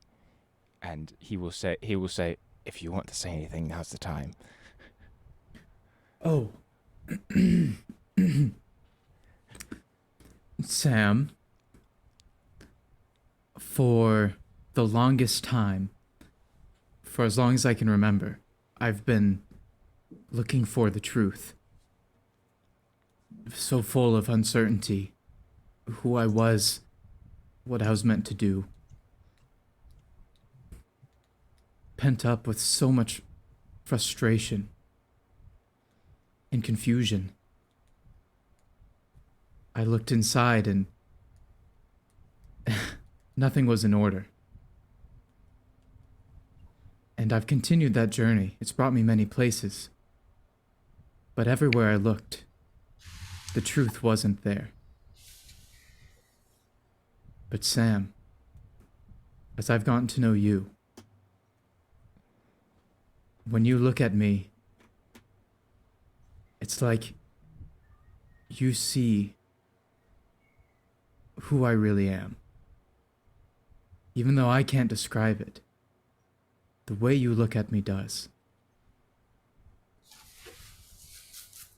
And he will say, if you want to say anything, now's the time. Oh. Sam, for the longest time, for as long as I can remember, I've been looking for the truth. So full of uncertainty, who I was, what I was meant to do. Pent up with so much frustration and confusion. I looked inside and nothing was in order. And I've continued that journey. It's brought me many places. But everywhere I looked, the truth wasn't there. But Sam, as I've gotten to know you, when you look at me, it's like you see who I really am. Even though I can't describe it, the way you look at me does.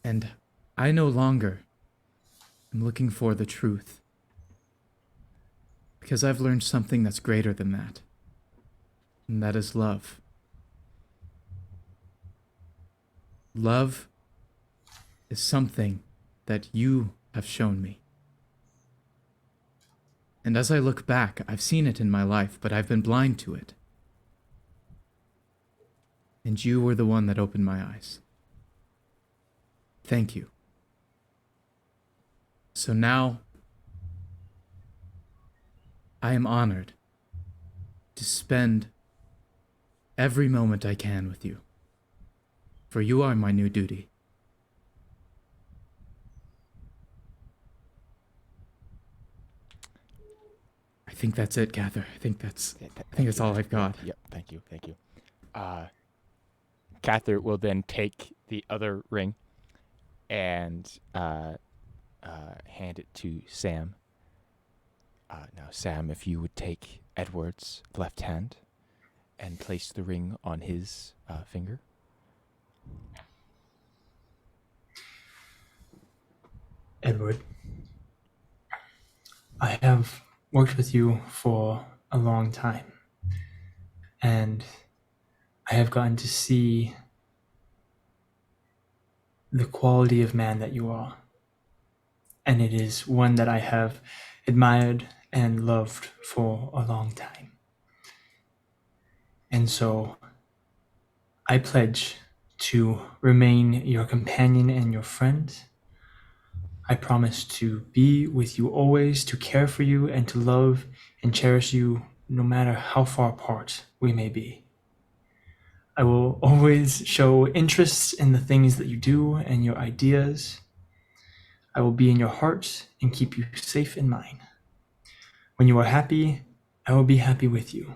And I no longer am looking for the truth, because I've learned something that's greater than that, and that is love. Love is something that you have shown me. And as I look back, I've seen it in my life, but I've been blind to it. And you were the one that opened my eyes. Thank you. So now, I am honored to spend every moment I can with you, for you are my new duty. I think that's it, Cather. I think that's all I've got. Yep, thank you. Cather will then take the other ring and hand it to Sam. Now, Sam, if you would take Edward's left hand and place the ring on his finger. Edward, I have worked with you for a long time, and I have gotten to see the quality of man that you are, and it is one that I have admired and loved for a long time. And so I pledge to remain your companion and your friend. I promise to be with you always, to care for you, and to love and cherish you no matter how far apart we may be. I will always show interest in the things that you do and your ideas. I will be in your heart and keep you safe in mine. When you are happy, I will be happy with you.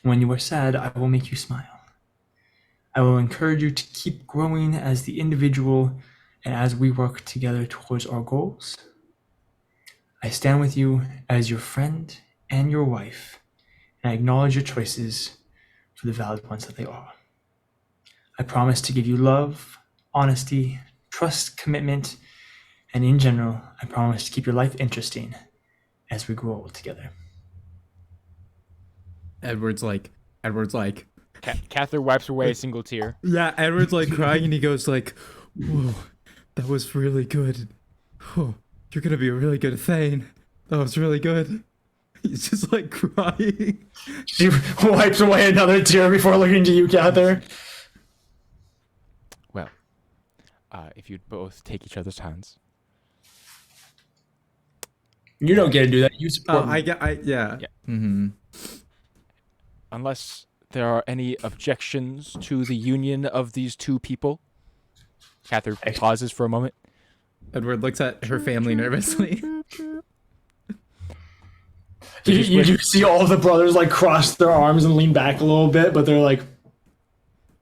When you are sad, I will make you smile. I will encourage you to keep growing as the individual and as we work together towards our goals. I stand with you as your friend and your wife, and I acknowledge your choices for the valid ones that they are. I promise to give you love, honesty, trust, commitment, and in general, I promise to keep your life interesting as we grow old together. Edward's like, Cather wipes away a single tear. yeah, Edward's like crying and he goes like, whoa, that was really good. Whoa, you're gonna be a really good Thane. That was really good. He's just like crying. She wipes away another tear before looking to you, Cather. Well, if you'd both take each other's hands. You don't get to do that. You support me. Yeah. Yeah. Mm-hmm. Unless there are any objections to the union of these two people. Catherine pauses for a moment. Edward looks at her family nervously. You do see all the brothers like cross their arms and lean back a little bit, but they're like,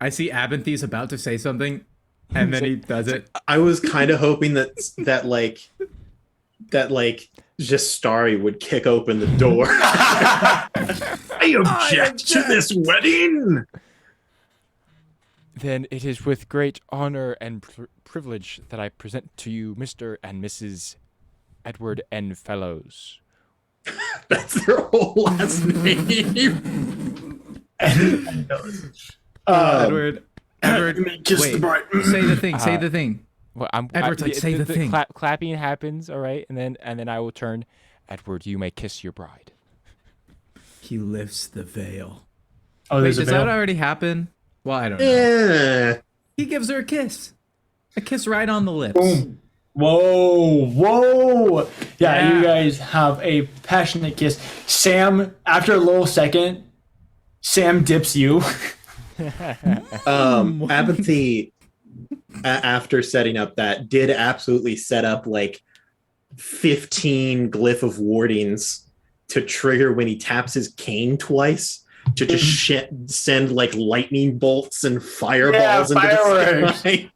I see Abinthy's about to say something, and then he does it. I was kind of hoping that Justari would kick open the door. I object to this wedding. Then it is with great honor and privilege that I present to you Mr. and Mrs. Edward N. Fellows. That's their whole last name. Edward, kiss wait, the bride. say the thing. Say the thing. Well, Edward's like, say the thing. Clapping happens, all right, and then I will turn. Edward, you may kiss your bride. He lifts the veil. Oh, Wait, there's does a veil. that already happen? Well, I don't know. Yeah. He gives her a kiss right on the lips. Boom. Whoa. Yeah, Yeah. you guys have a passionate kiss. Sam, after a little second, Sam dips you. Apathy, after setting up that, did absolutely set up like 15 glyph of wardings to trigger when he taps his cane twice to just send like lightning bolts and fireballs into fireworks. the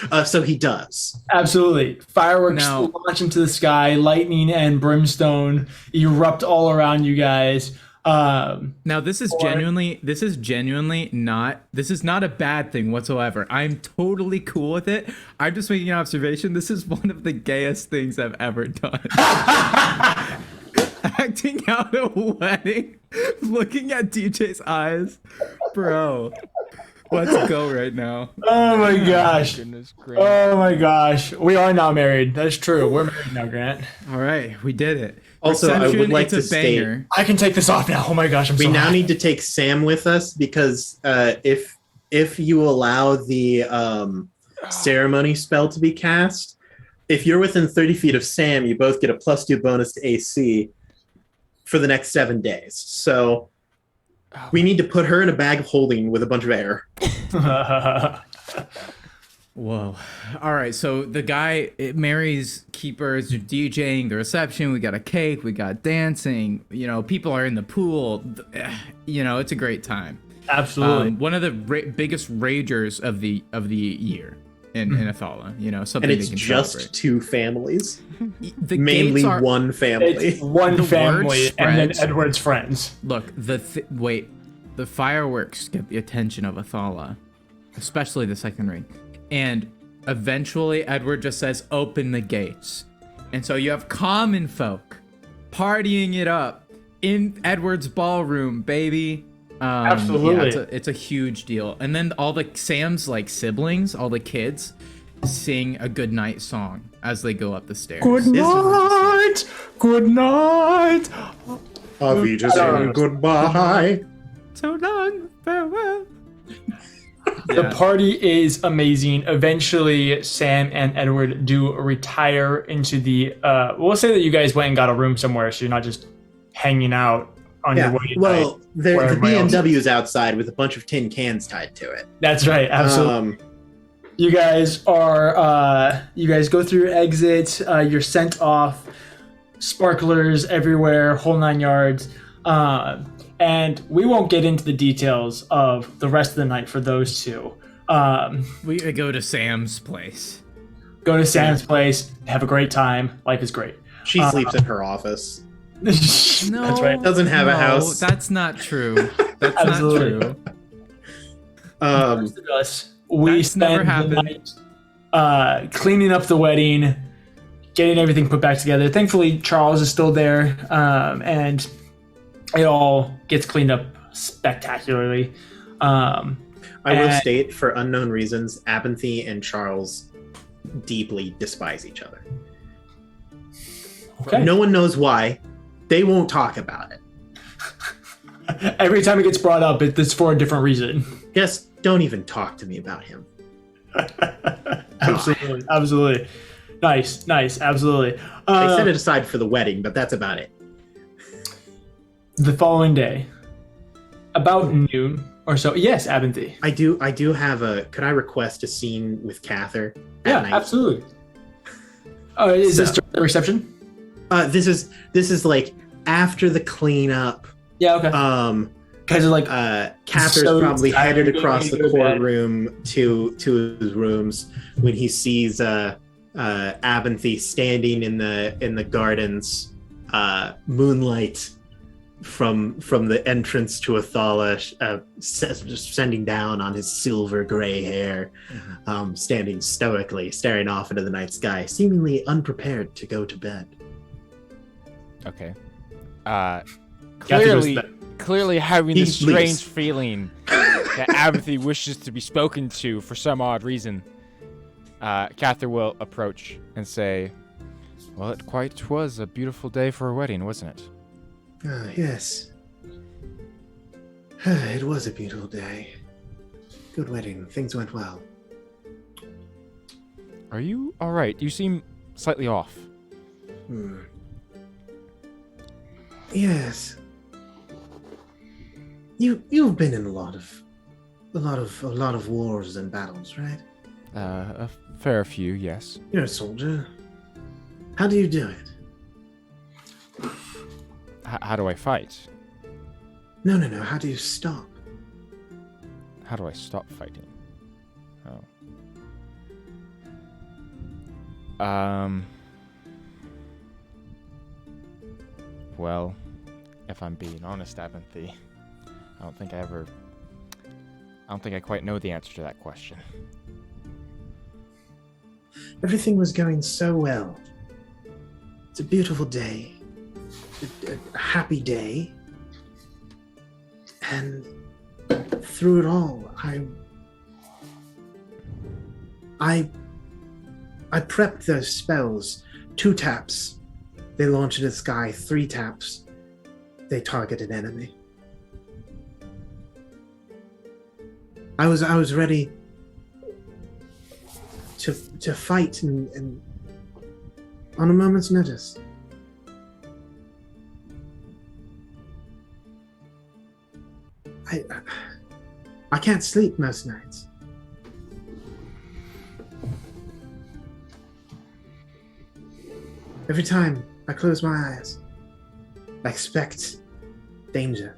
sky. So he does. Absolutely. Fireworks Now- launch into the sky, lightning and brimstone erupt all around you guys. Now this is not a bad thing whatsoever. I'm totally cool with it. I'm just making an observation. This is one of the gayest things I've ever done. Acting out a wedding, looking at DJ's eyes. Bro, let's go right now. Oh my gosh. Goodness gracious. Oh my gosh. We are now married. That's true. We're married now, Grant. All right, we did it. Also, I would Reception, like it's to a state banger. I can take this off now. Oh my gosh. I'm we so now happy. need to take Sam with us because if you allow the ceremony spell to be cast, if you're within 30 feet of Sam, you both get a +2 bonus to AC for the next 7 days. So we need to put her in a bag of holding with a bunch of air. Whoa. All right, so the guy, Mary's keepers are DJing the reception. We got a cake, we got dancing, people are in the pool. It's a great time. Absolutely. One of the biggest ragers of the year in Athala, something And it's they can just celebrate. 2 families. The Mainly gates are, one family. it's one The family word and then spreads. Edward's friends. Look, the fireworks get the attention of Athala, especially the second ring. And eventually Edward just says, open the gates. And so you have common folk partying it up in Edward's ballroom, baby. Absolutely. Yeah, it's a huge deal. And then all the Sam's siblings, all the kids, sing a goodnight song as they go up the stairs. Good night. Good night. Avita saying goodbye. So long, farewell. The party is amazing. Eventually, Sam and Edward do retire into the. We'll say that you guys went and got a room somewhere, so you're not just hanging out on your Yeah. way. Well, the where everybody else BMW is outside with a bunch of tin cans tied to it. That's right. Absolutely. You guys are. You guys go through your exit. You're sent off. Sparklers everywhere, whole 9 yards. And we won't get into the details of the rest of the night for those two. We go to Sam's place. Go to Sam's place, have a great time. Life is great. She sleeps in her office. No, That's right. Doesn't have a house. That's not true. That's Absolutely. not true. Rest of us, we That's never spend the happened. night cleaning up the wedding, getting everything put back together. Thankfully, Charles is still there, and it all gets cleaned up spectacularly. I will and- state, for unknown reasons, Abinthy and Charles deeply despise each other. Okay. No one knows why. They won't talk about it. Every time it gets brought up, it's for a different reason. Just don't even talk to me about him. Absolutely, absolutely. Nice, absolutely. They set it aside for the wedding, but that's about it. The following day, about noon or so. Yes, Abinthy. I do have a. Could I request a scene with Cather? Yeah, night? absolutely. Oh, is this during the reception? This is like after the cleanup. Yeah, okay. Because like Cather's so probably tired headed of across going the to bed. courtroom to his rooms when he sees Abinthy standing in the gardens, moonlight from the entrance to Athala, sending down on his silver gray hair, standing stoically, staring off into the night sky, seemingly unprepared to go to bed. Okay. Cather goes to bed. Clearly having He this strange leaves. feeling that Abinthy wishes to be spoken to for some odd reason. Cather will approach and say, "Well, it quite was a beautiful day for a wedding, wasn't it?" Yes. It was a beautiful day. Good wedding. Things went well. Are you all right? You seem slightly off. Yes. You've been in a lot of wars and battles, right? A fair few, yes. You're a soldier. How do you do it? How do I fight? No. How do you stop? How do I stop fighting? Well, if I'm being honest, Abinthy, I don't think I quite know the answer to that question. Everything was going so well. It's a beautiful day. A happy day. And through it all, I prepped those spells. 2 taps, they launch into the sky. 3 taps, they target an enemy. I was ready to fight and on a moment's notice. I can't sleep most nights. Every time I close my eyes, I expect danger.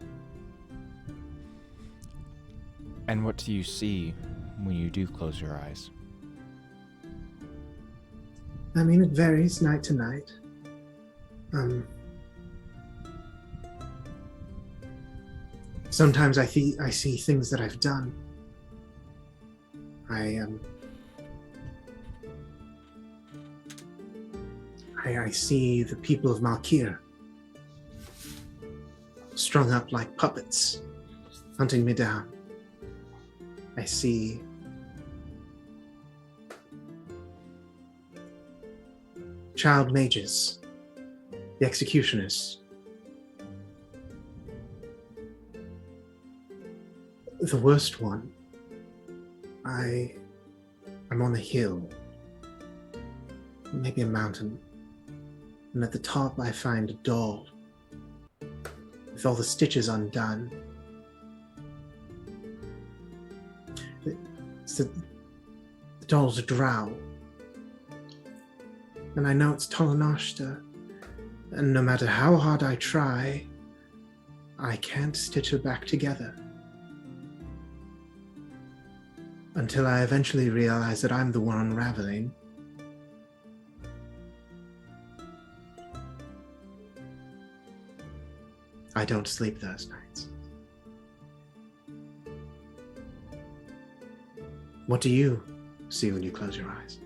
And what do you see when you do close your eyes? I mean, it varies night to night. Sometimes I see things that I've done. I see the people of Malkir strung up like puppets, hunting me down. I see child mages, the executioners. The worst one, I'm on a hill, maybe a mountain, and at the top I find a doll with all the stitches undone. The doll's a drow, and I know it's Tolanoshta, and no matter how hard I try, I can't stitch her back together. Until I eventually realize that I'm the one unraveling. I don't sleep those nights. What do you see when you close your eyes?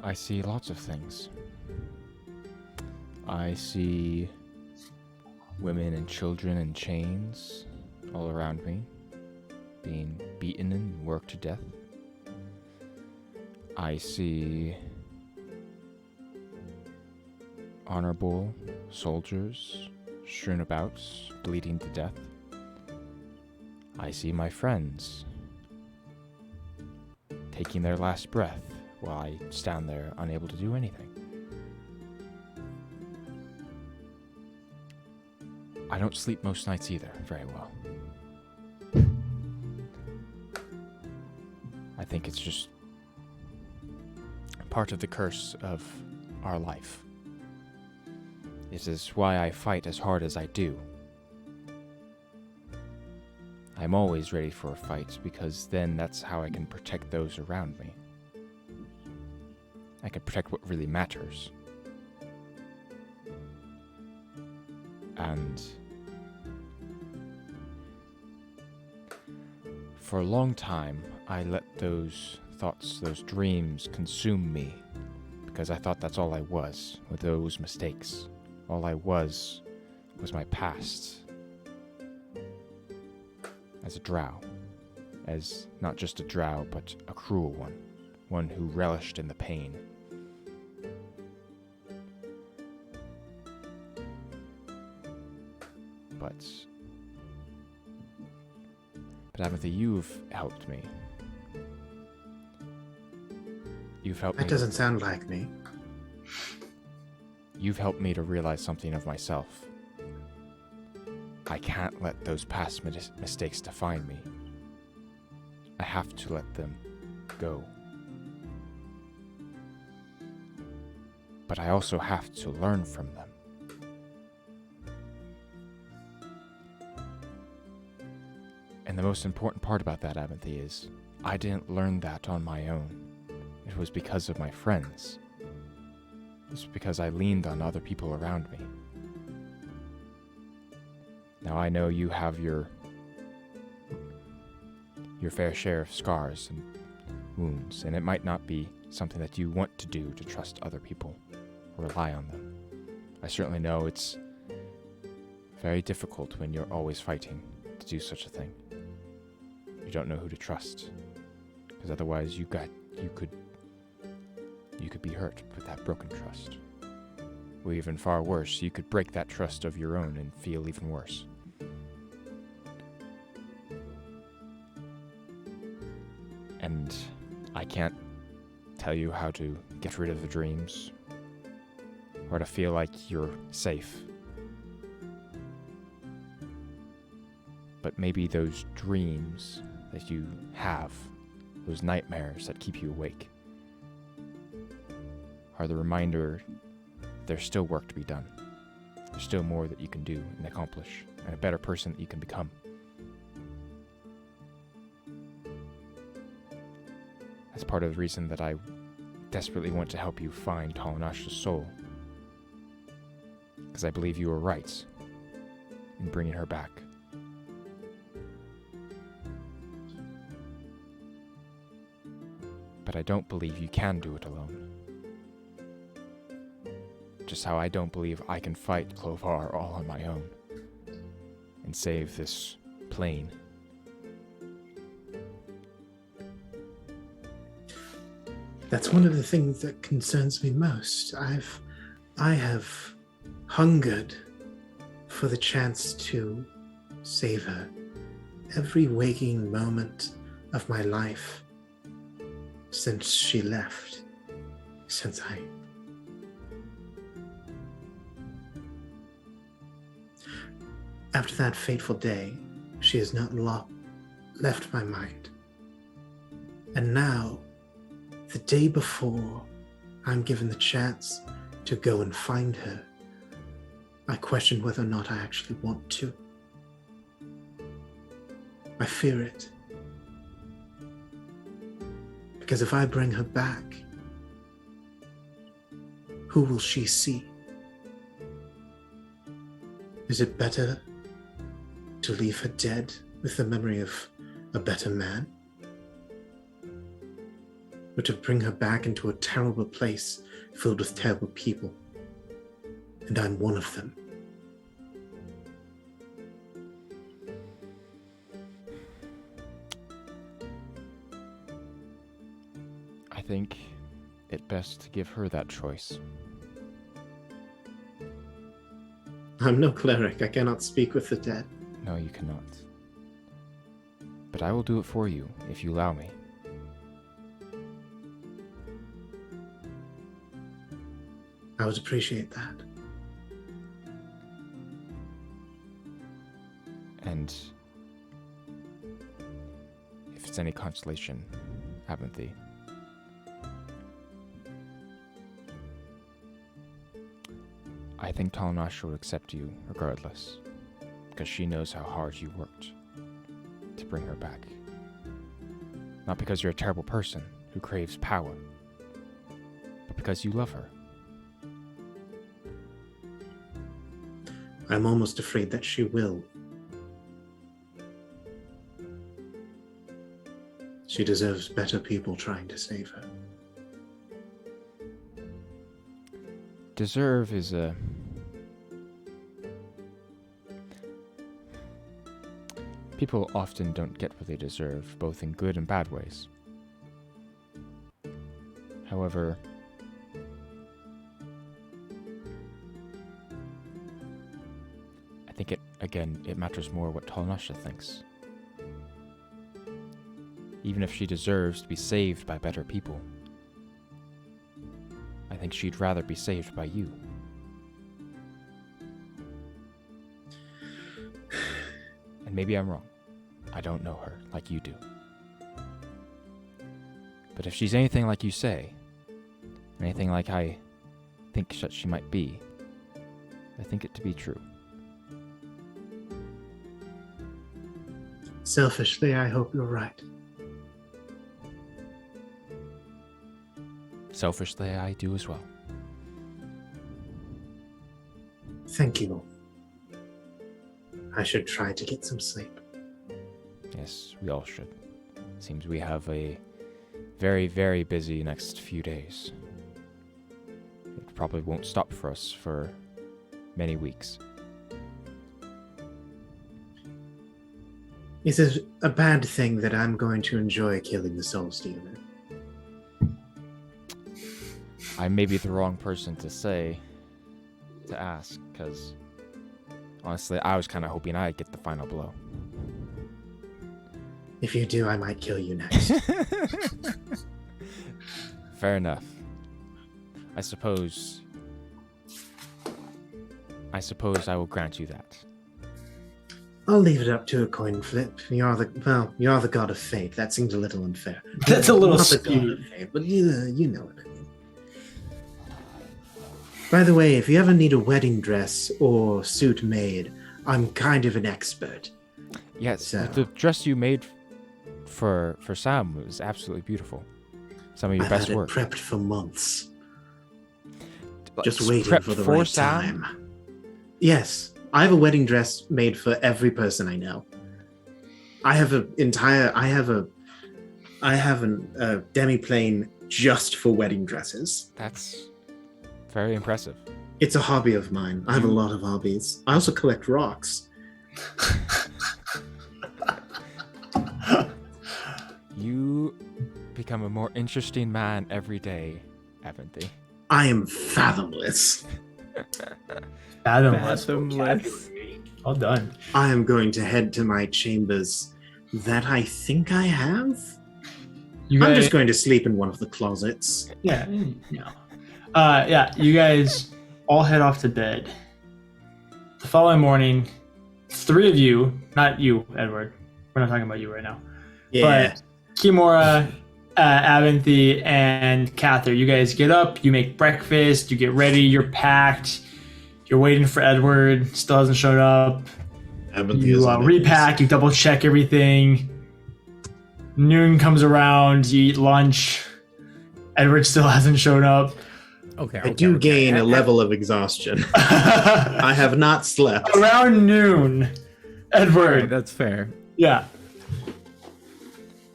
I see lots of things. I see women and children in chains all around me, being beaten and worked to death. I see honorable soldiers strewn about, bleeding to death. I see my friends taking their last breath while I stand there unable to do anything. I don't sleep most nights either very well. I think it's just part of the curse of our life. It is why I fight as hard as I do. I'm always ready for a fight because then that's how I can protect those around me. I can protect what really matters. And for a long time, I let those thoughts, those dreams consume me because I thought that's all I was with those mistakes. All I was my past as a drow, as not just a drow, but a cruel one who relished in the pain. But Amethy, you've helped me. You've helped That me. doesn't sound like me. You've helped me to realize something of myself. I can't let those past mistakes define me. I have to let them go. But I also have to learn from them. And the most important part about that, Amethy, is I didn't learn that on my own. It was because of my friends. It's because I leaned on other people around me. Now I know you have your fair share of scars and wounds, and it might not be something that you want to do to trust other people or rely on them. I certainly know it's very difficult when you're always fighting to do such a thing. You don't know who to trust, because otherwise you could be hurt with that broken trust. Or even far worse, you could break that trust of your own and feel even worse. And I can't tell you how to get rid of the dreams, or to feel like you're safe. But maybe those dreams that you have, those nightmares that keep you awake, are the reminder there's still work to be done. There's still more that you can do and accomplish, and a better person that you can become. That's part of the reason that I desperately want to help you find Talanash's soul. Because I believe you were right in bringing her back. But I don't believe you can do it alone. Just how I don't believe I can fight Clovar all on my own and save this plane. That's one of the things that concerns me most. I have hungered for the chance to save her every waking moment of my life since she left, since After that fateful day, she has not left my mind. And now, the day before I'm given the chance to go and find her, I question whether or not I actually want to. I fear it. Because if I bring her back, who will she see? Is it better to leave her dead with the memory of a better man? Or to bring her back into a terrible place filled with terrible people? And I'm one of them. I think it best to give her that choice. I'm no cleric. I cannot speak with the dead. No, you cannot. but I will do it for you if you allow me. I would appreciate that. And if it's any consolation, Abinthy, I think Talanash will accept you regardless, because she knows how hard you worked to bring her back. Not because you're a terrible person who craves power, but because you love her. I'm almost afraid that she will. She deserves better people trying to save her. Deserve is a... People often don't get what they deserve, both in good and bad ways. However, I think it matters more what Talnasha thinks. Even if she deserves to be saved by better people, I think she'd rather be saved by you. And maybe I'm wrong. I don't know her like you do. But if she's anything like you say, anything like I think that she might be, I think it to be true. Selfishly, I hope you're right. Selfishly, I do as well. Thank you. I should try to get some sleep. Yes, we all should. Seems we have a very, very busy next few days. It probably won't stop for us for many weeks. Is it a bad thing that I'm going to enjoy killing the Soul Stealer? I may be the wrong person to ask, because honestly, I was kind of hoping I'd get the final blow. If you do, I might kill you next. Fair enough. I suppose I will grant you that. I'll leave it up to a coin flip. You're the god of fate. That seems a little unfair. That's a little Not the god skewed. of fate, but you know what I mean. By the way, if you ever need a wedding dress or suit made, I'm kind of an expert. Yes, So- the dress you made for Sam was absolutely beautiful. Some of your I've best had work. it prepped for months, just It's waiting prepped for the right Sam? time. Yes, I have a wedding dress made for every person I know. I have a demi-plane just for wedding dresses. That's very impressive. It's a hobby of mine. I have a lot of hobbies. I also collect rocks. You become a more interesting man every day, Aventhy. I am fathomless. Fathomless. Fathomless. Well done. I am going to head to my chambers that I think I have. You I'm guys, just going to sleep in one of the closets. yeah, you guys all head off to bed. The following morning, three of you, not you, Edward. We're not talking about you right now. Yeah. But Kimura, Aventhy, and Cather, you guys get up, you make breakfast, you get ready, you're packed, you're waiting for Edward, still hasn't shown up. You repack, you double check everything. Noon comes around, you eat lunch. Edward still hasn't shown up. Okay. I do gain a level of exhaustion. I have not slept. Around noon, Edward. Okay, that's fair. Yeah.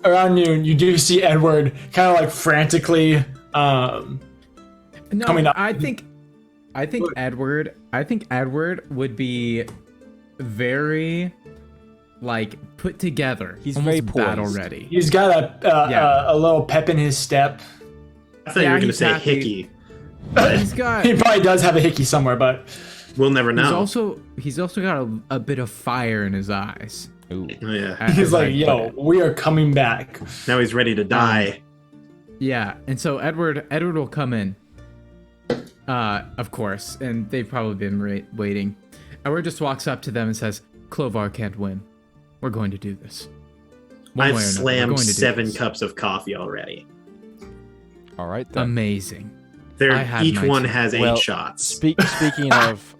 Around noon, you do see Edward kind of like frantically No, coming up. I think Edward would be very like put together. He's very almost battle poised. ready. He's got Yeah. a little pep in his step. I thought you were going to he's say happy. hickey. He's got. He probably does have a hickey somewhere, but We'll never know. He's also got a bit of fire in his eyes. Ooh. Oh, yeah. He's as I like, put "Yo, it. we are coming back." Now he's ready to die. Yeah, and so Edward will come in, of course, and they've probably been waiting. Edward just walks up to them and says, "Clovar can't win. We're going to do this. One I've way or another, we're slammed going to do 7 this." cups of coffee already. All right then. Amazing. There, I had each my one tea. has 8 Well, shots. Speaking of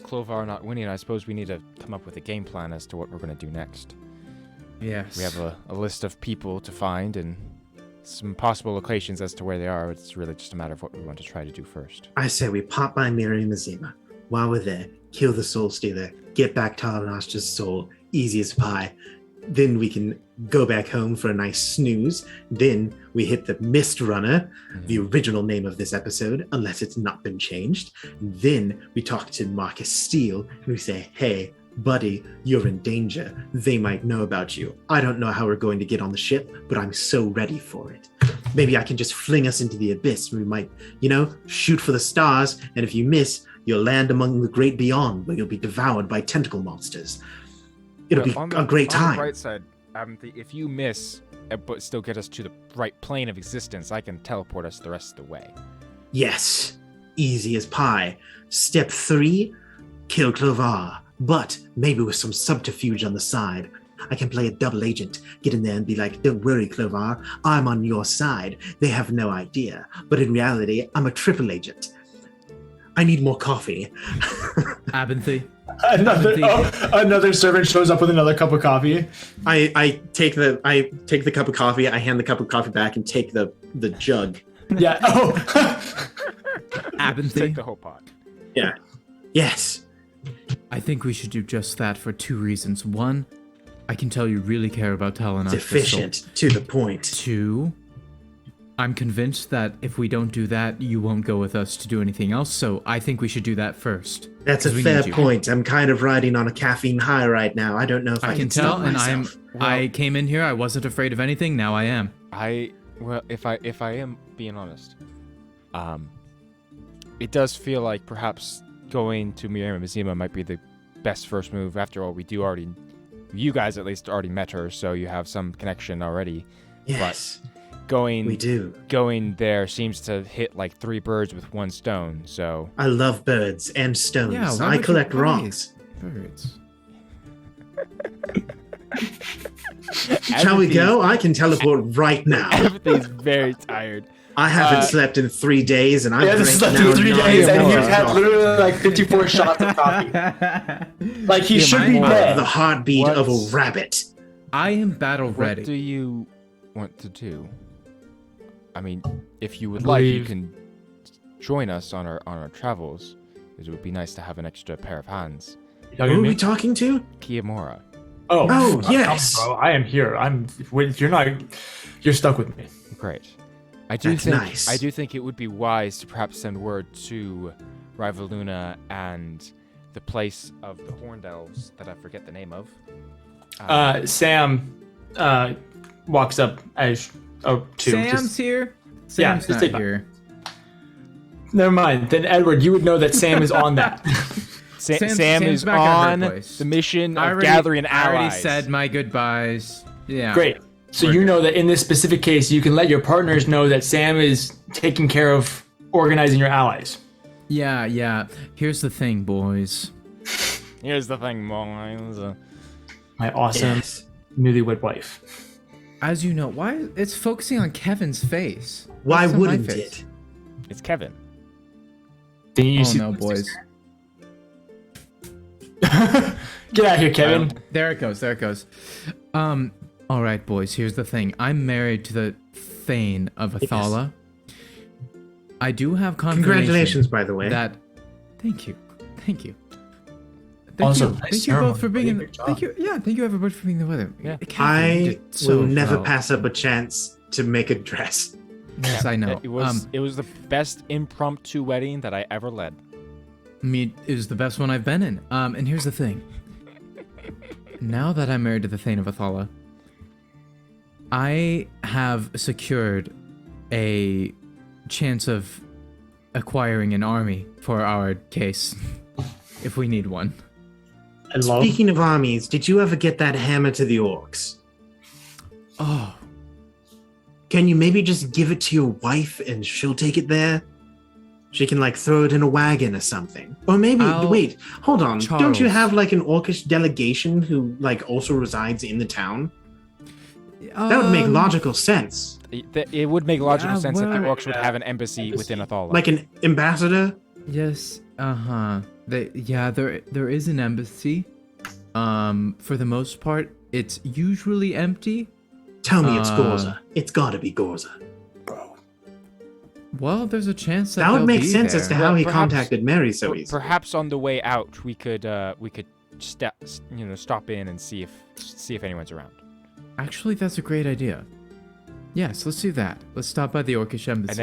Clovar not winning, I suppose we need to come up with a game plan as to what we're going to do next. Yes. We have a list of people to find and some possible locations as to where they are. It's really just a matter of what we want to try to do first. I say we pop by Miriam Azima. While we're there, kill the soul stealer, get back Talanash's soul, easy as pie. Then we can go back home for a nice snooze. Then we hit the Mist Runner, the original name of this episode, unless it's not been changed. Then we talk to Marcus Steele and we say, "Hey, buddy, you're in danger. They might know about you. I don't know how we're going to get on the ship, but I'm so ready for it. Maybe I can just fling us into the abyss. We might, shoot for the stars, and if you miss, you'll land among the great beyond, where you'll be devoured by tentacle monsters. It'll be a great time." On the bright side, if you miss, but still get us to the right plane of existence, I can teleport us the rest of the way. Yes, easy as pie. Step 3, kill Clovar, but maybe with some subterfuge on the side. I can play a double agent, get in there and be like, "Don't worry, Clovar, I'm on your side." They have no idea, but in reality, I'm a triple agent. I need more coffee. Abinthy. Another servant shows up with another cup of coffee. I take the cup of coffee, I hand the cup of coffee back and take the jug. Yeah. Oh. Abinthy. Take the whole pot. Yeah. Yes. I think we should do just that for 2 reasons. 1, I can tell you really care about Talanash. It's efficient, to the point. 2, I'm convinced that if we don't do that, you won't go with us to do anything else, so I think we should do that first. That's a 'Cause we fair need you. point. I'm kind of riding on a caffeine high right now. I don't know if I I can stop tell, and myself. I came in here, I wasn't afraid of anything, now I am. If I am being honest, it does feel like perhaps going to Miriam Azima might be the best first move. After all, you guys at least already met her, so you have some connection already. Yes, we do. Going there seems to hit like 3 birds with 1 stone. So I love birds and stones. Yeah, why I would you collect buy rocks. Birds. Shall we go? I can teleport right now. Everything's very tired. I haven't slept in 3 days, and I've This is drank like now 3 9 days, and more. he's had literally like 54 shots of coffee. Like he should be mine- dead. The heartbeat of a What's- rabbit. I am battle What ready. do you want to do? I mean, if you would I like, you believe- can join us on our travels. It would be nice to have an extra pair of hands. You Who talking are to we me? talking to? Kiyomura. Oh, Oh, I'm yes. coming, bro. I am here. If you're not, you're stuck with me. Great. I do That's think nice. I do think it would be wise to perhaps send word to Rivaluna and the place of the Horned Elves that I forget the name of. Sam walks up as two. Sam's here? Yeah, Sam's just not take- here. Never mind. Then Edward, you would know that Sam is on that. Sam Sam's is back at her on place. the mission I of already- gathering I already allies. said my goodbyes. Yeah. Great. So you know that in this specific case, you can let your partners know that Sam is taking care of organizing your allies. Yeah. Here's the thing, boys. Here's the thing, boys. My awesome Yes. newlywed wife. As you know, why it's focusing on Kevin's face. Why What's on my wouldn't face? it? It's Kevin. Then you Oh see no, boys. Get out of here, Kevin. There it goes. All right, boys. Here's the thing. I'm married to the Thane of Athala. I do have confirmation. Congratulations, by the way. That. Thank you. Thank Also, you. nice Thank you both for ceremony. being. Great job. Thank you. Yeah. Thank you everybody for being the weather. Yeah. Catherine, you I did so will never well. pass up a chance to make a dress. Yes, I know. It was the best impromptu wedding that I ever led. It was the best one I've been in. And here's the thing. Now that I'm married to the Thane of Athala, I have secured a chance of acquiring an army for our case, if we need one. I love. Speaking of armies, did you ever get that hammer to the orcs? Oh, Can you maybe just give it to your wife and she'll take it there? She can like throw it in a wagon or something. Or maybe wait, hold on. Don't you Charles. have like an orcish delegation who like also resides in the town? That would make logical sense. It would make logical sense that the well- orcs would have an embassy within Athala. Like an ambassador? Yes. There is an embassy. For the most part, it's usually empty. Tell me it's Gorza. It's gotta be Gorza. Well, there's a chance that That would they'll make be sense there. as to how he Perhaps- contacted Mary so easily. Perhaps on the way out, we could stop in and see if anyone's around. Actually, that's a great idea. Yes, let's do that. Let's stop by the Orcish embassy. And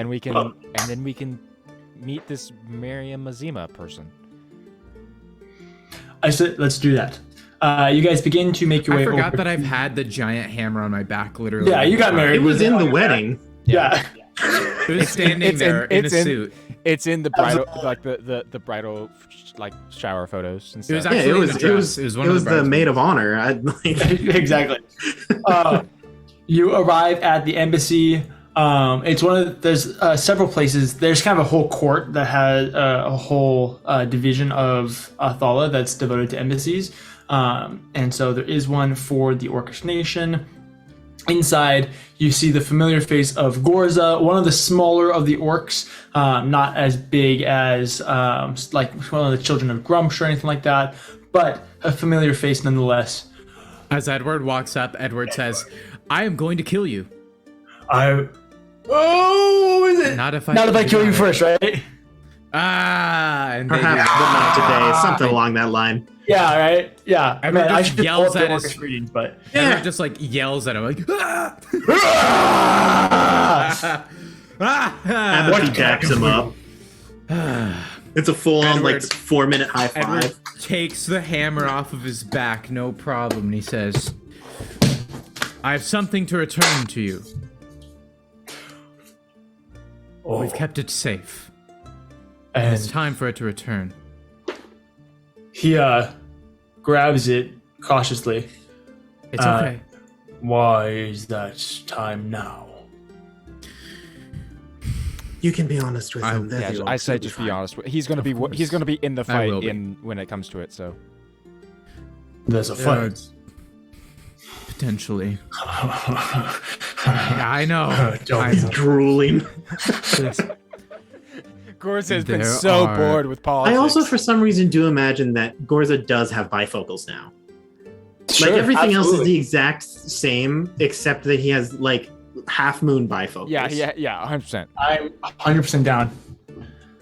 then we can meet this Miriam Mazima person. I said, let's do that. You guys begin to make your way I forgot over. that I've had the giant hammer on my back, literally. Yeah, you got married. It was in the wedding. Yeah. It was standing there in a suit. It's in the bridal, like the bridal, like shower photos and It was stuff. Yeah, actually it in was the it dress. was It was it one of was the the bridesmaids. maid of honor. Exactly. You arrive at the embassy. It's one of there's several places. There's kind of a whole court that has a whole division of Athala that's devoted to embassies, and so there is one for the Orcish nation. Inside, you see the familiar face of Gorza, one of the smaller of the orcs, not as big as like one of the children of Grumsh or anything like that, but a familiar face nonetheless. As Edward walks up, Edward says, "I am going to kill you. Oh, what was it? Not if I kill you first, right? Ah, and they Perhaps, do. but not today. Something along that line. Yeah, right. Yeah. I mean, Everyone I just should just yells pull up the at his- Orcish greetings, but Edward just like yells at him like, "Ah! Abby backs him up. It's a full-on like Edward- 4-minute high five. Edward takes the hammer off of his back, no problem, and he says, "I have something to return to you. We've kept it safe. It's and time for it to return." he grabs it cautiously. It's okay. Why is that time now? You can be honest with him. They're Yeah, the I orcs, say they'll just fine. be honest. He's gonna be course. he's gonna be in the I fight will be. when it comes to it. So There's a fight. Potentially. I know. Don't I be know. Drooling. Gorz has been There so are- bored with politics. I also, for some reason, do imagine that Gorza does have bifocals now. Sure, like everything else is absolutely. the exact same, except that he has like half moon bifocals. yeah, 100%. I'm 100% down.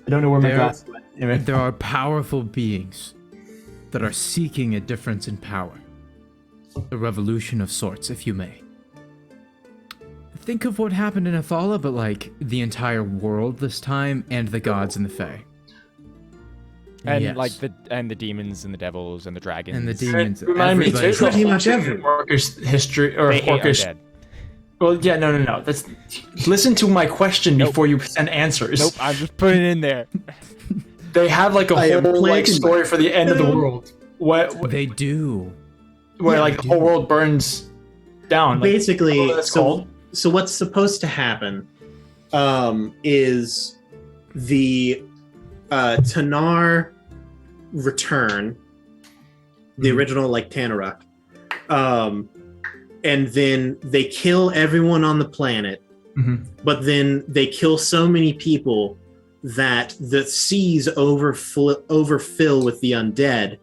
I don't know where my There- glasses went. Anyway. There are powerful beings that are seeking a difference in power. A revolution of sorts, if you may. Think of what happened in Athala, but like the entire world this time, and the gods and the Fae. And Yes. like the demons and the devils and the dragons And the demons. Remind me, everybody- there's Pretty a much whole everyone. Orcish history or They hate Orcish. undead. Well, yeah, no. That's listen to my question before you send answers. Nope, I'm just putting it in there. They have like a I am whole like planting story for the end of the world. What They do. where Yeah, like the whole world burns down. Like, Basically, what that's called? so what's supposed to happen is the Tanar return, the original like Tanaruk, and then they kill everyone on the planet, Mhm. but then they kill so many people that the seas overfill with the undead,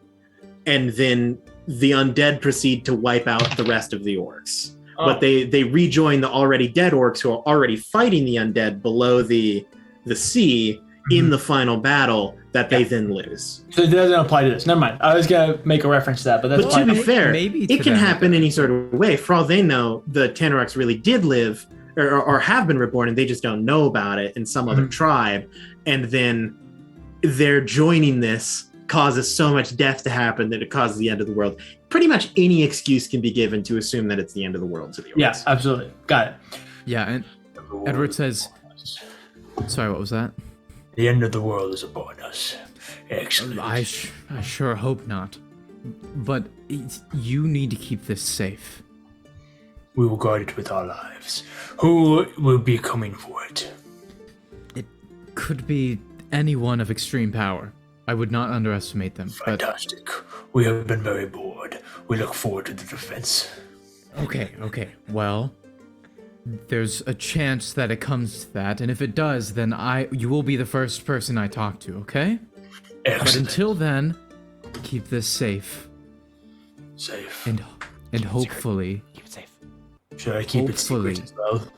and then the undead proceed to wipe out the rest of the orcs. But they rejoin the already dead orcs who are already fighting the undead below the sea in the final battle that they then lose. So it doesn't apply to this. Never mind. I was gonna make a reference to that, but that's But fine. to be fair, maybe to it can them happen it any sort of way. For all they know, the Tanaruks really did live or have been reborn, and they just don't know about it in some other tribe. And then their joining this causes so much death to happen that it causes the end of the world. Pretty much any excuse can be given to assume that it's the end of the world to the orcs. Yeah, absolutely. Got it. Yeah, and Edward says, sorry, what was that? The end of the world is upon us. Excellent. I sure hope not. but you need to keep this safe. We will guard it with our lives. Who will be coming for it? It could be anyone of extreme power. I would not underestimate them. But Fantastic. We have been very bored. We look forward to the defense. okay. Well, there's a chance that it comes to that, and if it does, then you will be the first person I talk to, okay? But Excellent. until then, keep this safe. Safe. And hopefully, Keep it safe. Should I keep it secret Hopefully. as well?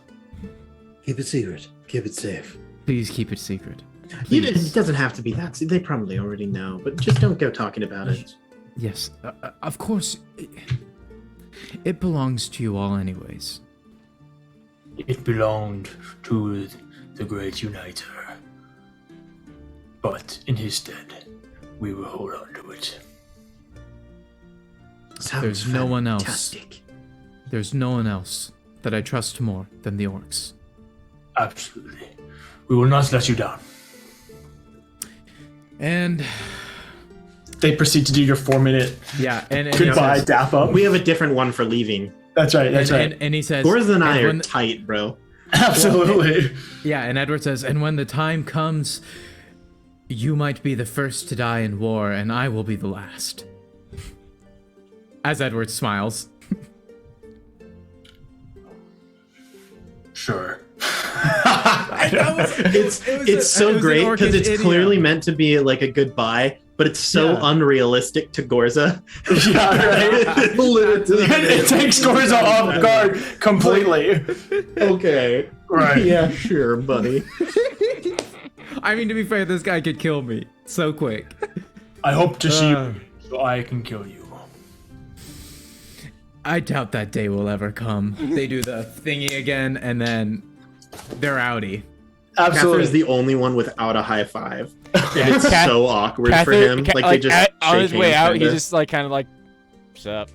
Keep it secret. Keep it safe. please keep it secret. It doesn't have to be that. They probably already know, but just don't go talking about it. Yes, of course. It belongs to you all anyways. It belonged to the Great Uniter. But in his stead, we will hold on to it. Sounds There's no one else. fantastic. There's no one else that I trust more than the orcs. Absolutely. We will not let you down. And They proceed to do your 4-minute yeah, and goodbye dap up. We have a different one for leaving. That's right. That's right. And he says, Gores and I are when- tight, bro. Absolutely. yeah, and Edward says, and when the time comes, you might be the first to die in war, and I will be the last. As Edward smiles. Sure. It's so great because it's clearly meant to be like a goodbye, but it's so Yeah. unrealistic to Gorza. Yeah, right. Literally. It takes Gorza off guard completely. Okay. Right. Yeah, sure, buddy. I mean, to be fair, this guy could kill me so quick. I hope to see you so I can kill you. I doubt that day will ever come. They do the thingy again, and then they're outie. Absolutely. Cather's the only one without a high five. And it's so awkward for him. Cather- Like they just on shake his way hands, out, kinda. he's just like kind of like, "What's up?"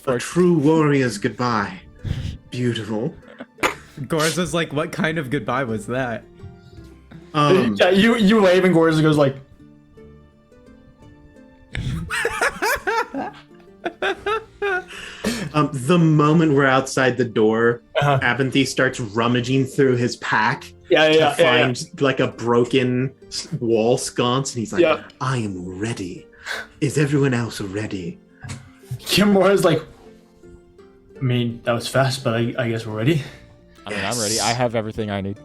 A true warrior's goodbye. Beautiful. Gorza's like, what kind of goodbye was that? Yeah, you wave and Gorza goes like, The moment we're outside the door, Uh-huh. Abinthy starts rummaging through his pack yeah. to find like a broken wall sconce, and he's like, Yeah. "I am ready. Is everyone else ready?" Kimura's like, I mean, that was fast, but I guess we're ready. I mean, I'm Yes. ready. I have everything I need,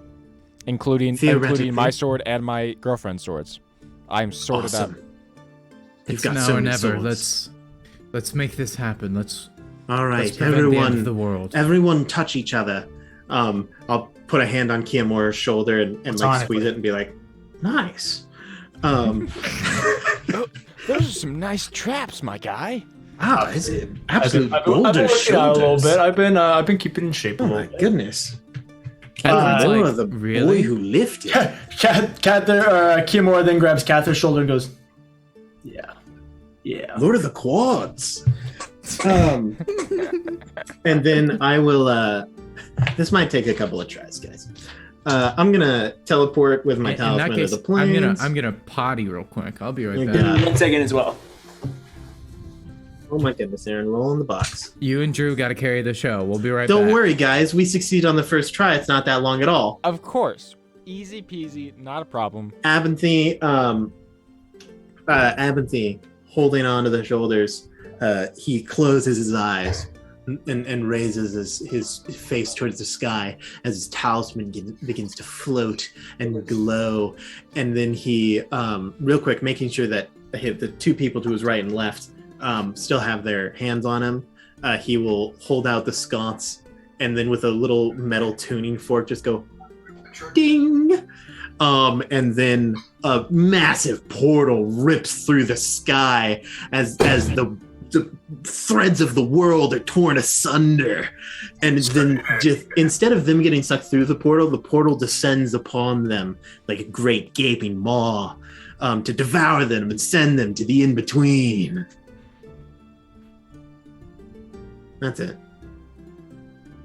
including Theoretically. my sword and my girlfriend's swords. I'm sorted Awesome. up. You've It's got now so or many never. swords. Let's make this happen. Let's All right, prevent the end of everyone. the world. Everyone touch each other. I'll put a hand on Kiamura's shoulder and like Platonically. squeeze it and be like, "Nice." Those are some nice traps, my guy. Is it absolute I've been boulder working out a little shoulders? bit. I've been keeping in shape a Oh little my bit. goodness! Edward's More like, of the really? boy who lifted. Kimura then grabs Cather's shoulder and goes, yeah. Lord of the Quads. And then I will. This might take a couple of tries, guys. I'm gonna teleport with my In that talisman case, to the plains. I'm gonna potty real quick. I'll be right You're back. good. 1 second as well. Oh my goodness, Aaron! Roll in the box. You and Drew got to carry the show. We'll be right Don't back. worry, guys. We succeed on the first try. It's not that long at all. Of course, easy peasy, not a problem. Abinthy, Abinthy, holding on to the shoulders, he closes his eyes and raises his face towards the sky as his talisman begins to float and glow. And then he, real quick, making sure that the two people to his right and left still have their hands on him, he will hold out the sconce and then with a little metal tuning fork just go ding. And then a massive portal rips through the sky as the threads of the world are torn asunder. And then just instead of them getting sucked through the portal descends upon them like a great gaping maw to devour them and send them to the in-between. That's it.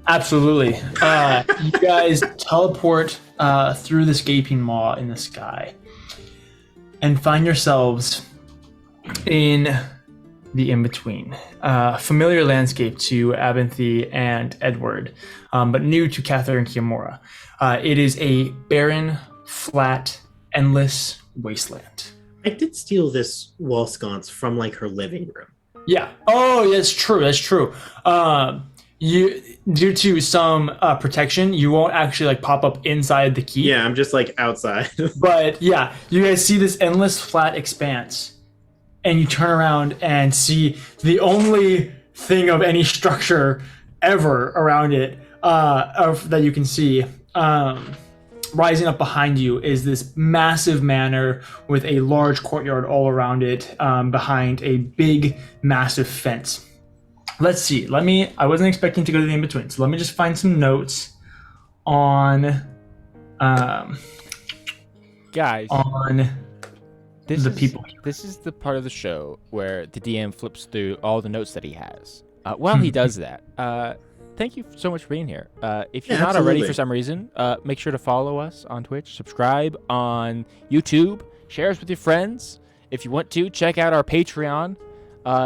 Absolutely. You guys teleport through this gaping maw in the sky and find yourselves in the in-between. Familiar landscape to Abinthy and Edward, but new to Cather and Kiamora. It is a barren, flat, endless wasteland. I did steal this wall sconce from like her living room. Yeah. Oh, that's true. That's true. You, due to some protection, you won't actually like pop up inside the keep. Yeah, I'm just like outside. But yeah, you guys see this endless flat expanse, and you turn around and see the only thing of any structure ever around it that you can see. Rising up behind you is this massive manor with a large courtyard all around it, behind a big, massive fence. Let's see. I wasn't expecting to go to the in-between, so let me just find some notes on Guys, people. This is the part of the show where the DM flips through all the notes that he has. While he does that, thank you so much for being here. If you're not already for some reason, make sure to follow us on Twitch, subscribe on YouTube, share us with your friends. If you want to, check out our Patreon.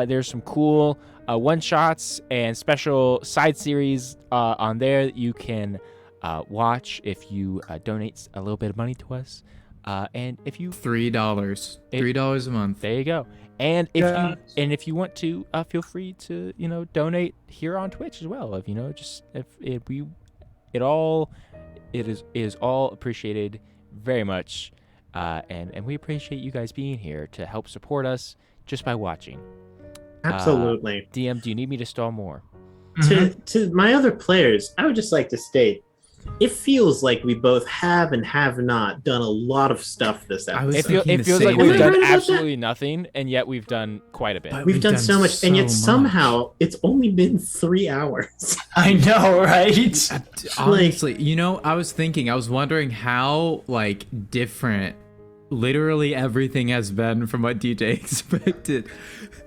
There's some cool one-shots and special side series on there that you can watch if you donate a little bit of money to us. And if you $3 a month. there you go. And if you want to, feel free to donate here on Twitch as well. If it is all appreciated very much, and we appreciate you guys being here to help support us just by watching. Absolutely. DM, do you need me to stall more? To my other players, I would just like to state, it feels like we both have and have not done a lot of stuff this episode. It feels like we've done absolutely nothing, and yet we've done quite a bit. But we've done so much, and yet somehow it's only been 3 hours. I know, right? Honestly, I was wondering how different literally everything has been from what DJ expected.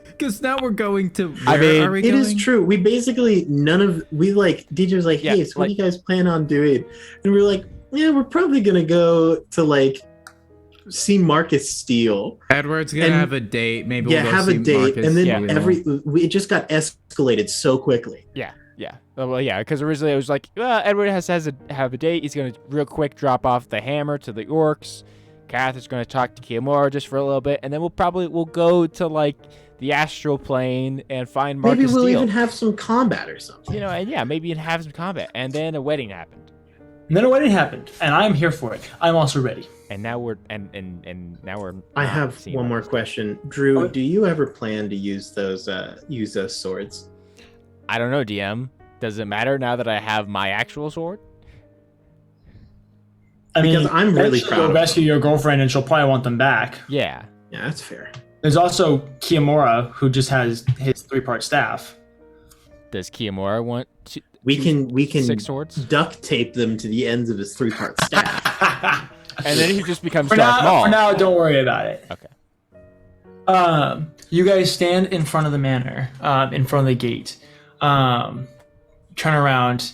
Because now we're going to. Where are we going? It is true. We basically DJ was like, hey, so what do you guys plan on doing? And we're like, yeah, we're probably gonna go to see Marcus Steele. Edward's gonna have a date. Maybe we'll go have see a date, Marcus and then Steele. it just got escalated so quickly. Yeah. Well, yeah, because originally it was like, Edward has to have a date. He's gonna real quick drop off the hammer to the orcs. Kath is gonna talk to Kiamora just for a little bit, and then we'll go to the astral plane and find Marcus Maybe we'll Steele. even have some combat or something. And maybe even have some combat. And then a wedding happened. And I'm here for it. I'm also ready. And now we're now we're. I have one more question, Drew. Do you ever plan to use those swords? I don't know, DM. Does it matter now that I have my actual sword? Because I'm really proud. You'll rescue your girlfriend, and she'll probably want them back. Yeah, that's fair. There's also Kiamora, who just has his 3-part staff. Does Kiamora want to? We can 6 swords? Duct tape them to the ends of his 3-part staff, and then he just becomes for Darth Maul. For now, don't worry about it. Okay. You guys stand in front of the manor, in front of the gate. Turn around,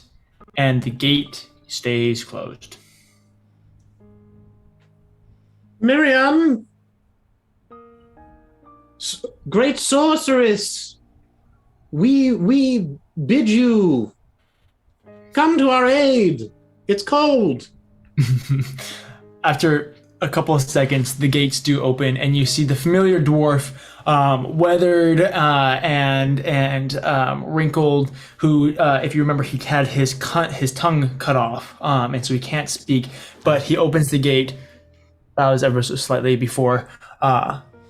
and the gate stays closed. Miriam, great sorceress, we bid you come to our aid. It's cold. After a couple of seconds, the gates do open, and you see the familiar dwarf, weathered and wrinkled, who, if you remember, he had his tongue cut off, and so he can't speak. But he opens the gate, bows ever so slightly before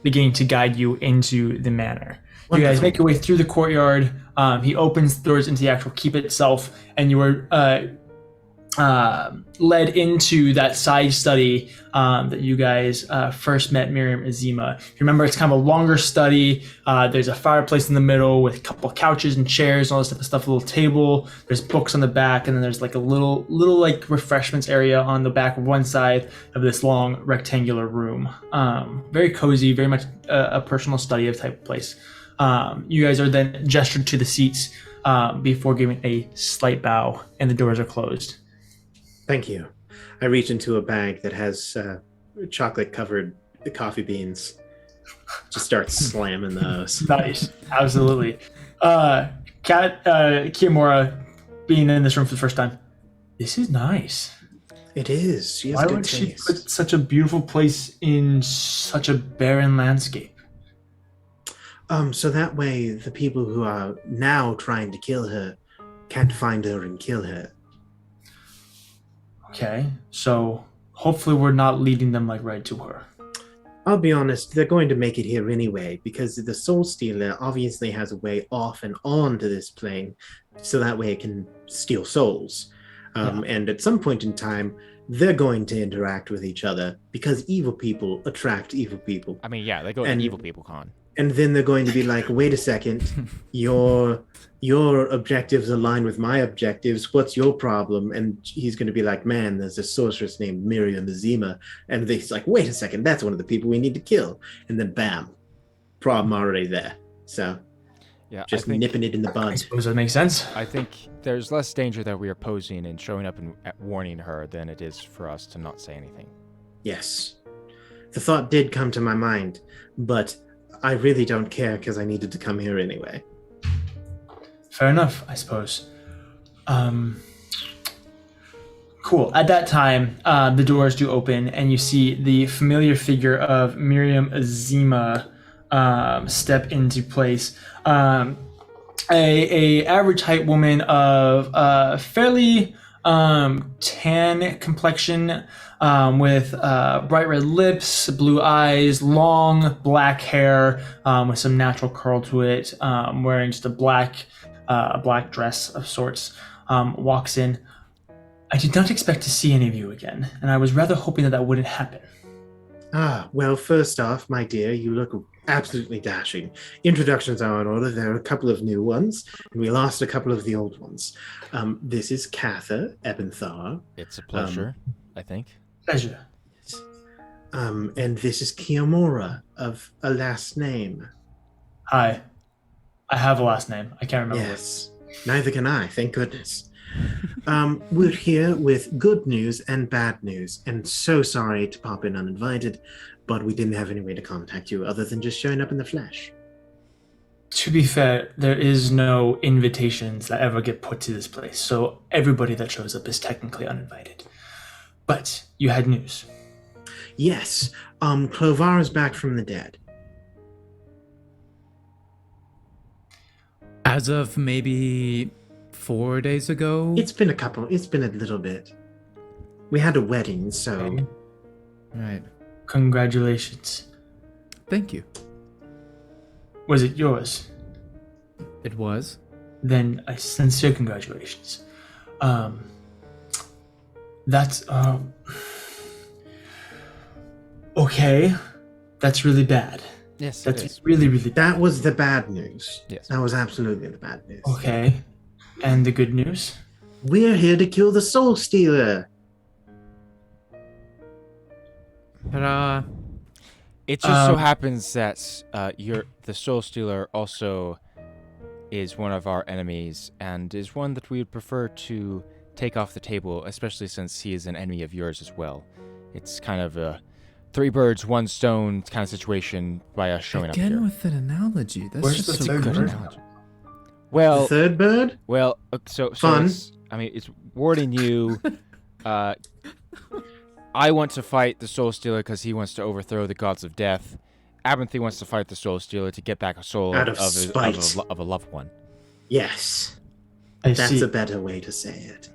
beginning to guide you into the manor. You guys make your way through the courtyard. He opens the doors into the actual keep itself, and you are led into that side study that you guys first met Miriam Azima. If you remember, it's kind of a longer study. There's a fireplace in the middle with a couple couches and chairs and all this type of stuff, a little table. There's books on the back, and then there's a little refreshments area on the back of one side of this long rectangular room. Very cozy, very much a personal study of type of place. You guys are then gestured to the seats before giving a slight bow, and the doors are closed. Thank you. I reach into a bag that has chocolate-covered coffee beans. Just start slamming those. Nice. Absolutely. Kiyomura being in this room for the first time. This is nice. It is. She has Why good would she taste. put such a beautiful place in such a barren landscape? So that way the people who are now trying to kill her can't find her and kill her. Okay, so hopefully we're not leading them like right to her. I'll be honest, they're going to make it here anyway, because the Soul Stealer obviously has a way off and on to this plane, so that way it can steal souls. And at some point in time, they're going to interact with each other, because evil people attract evil people. I mean, yeah, they go to And- Evil People Con. And then they're going to be like, wait a second, your objectives align with my objectives. What's your problem? And he's going to be like, man, there's a sorceress named Miriam Azima. And he's like, wait a second, that's one of the people we need to kill. And then bam, problem already there. So Yeah, just I think, nipping it in the I bud. suppose that makes sense. I think there's less danger that we are posing and showing up and warning her than it is for us to not say anything. Yes. The thought did come to my mind, but I really don't care because I needed to come here anyway. Fair enough, I suppose. Cool. At that time, the doors do open, and you see the familiar figure of Miriam Azima step into place. A average height woman of fairly tan complexion, with bright red lips, blue eyes, long black hair, with some natural curl to it, wearing just a black dress of sorts, walks in. I did not expect to see any of you again, and I was rather hoping that wouldn't happen. Well, first off, my dear, you look absolutely dashing. Introductions are in order. There are a couple of new ones, and we lost a couple of the old ones. This is Katha Ebenthar, It's a pleasure, I think. Pleasure. and this is Kiyomura of a last name. Hi. I have a last name. I can't remember. Yes, neither can I, thank goodness. We're here with good news and bad news, and so sorry to pop in uninvited, but we didn't have any way to contact you other than just showing up in the flesh. To be fair, there is no invitations that ever get put to this place, so everybody that shows up is technically uninvited. But you had news. Yes, Clovar is back from the dead. As of maybe 4 days ago. It's been a little bit. We had a wedding, so Right. Congratulations. Thank you. Was it yours? It was. Then a sincere congratulations. That's okay. That's really bad. Yes, it That's is. really, really bad. that was the bad news. Yes. That was absolutely the bad news. Okay. And the good news? We're here to kill the Soul Stealer. Ta-da. It just so happens that the Soul Stealer also is one of our enemies and is one that we would prefer to take off the table, especially since he is an enemy of yours as well. It's kind of a 3 birds, 1 stone kind of situation by us showing up Again here. with that analogy. That's Where's just the so third good. bird? analogy. Well, The third bird? well, so Fun. it's warning you. I want to fight the Soul Stealer because he wants to overthrow the gods of death. Abinthy wants to fight the Soul Stealer to get back a soul Out of of spite. a loved one. Yes. I That's see. a better way to say it.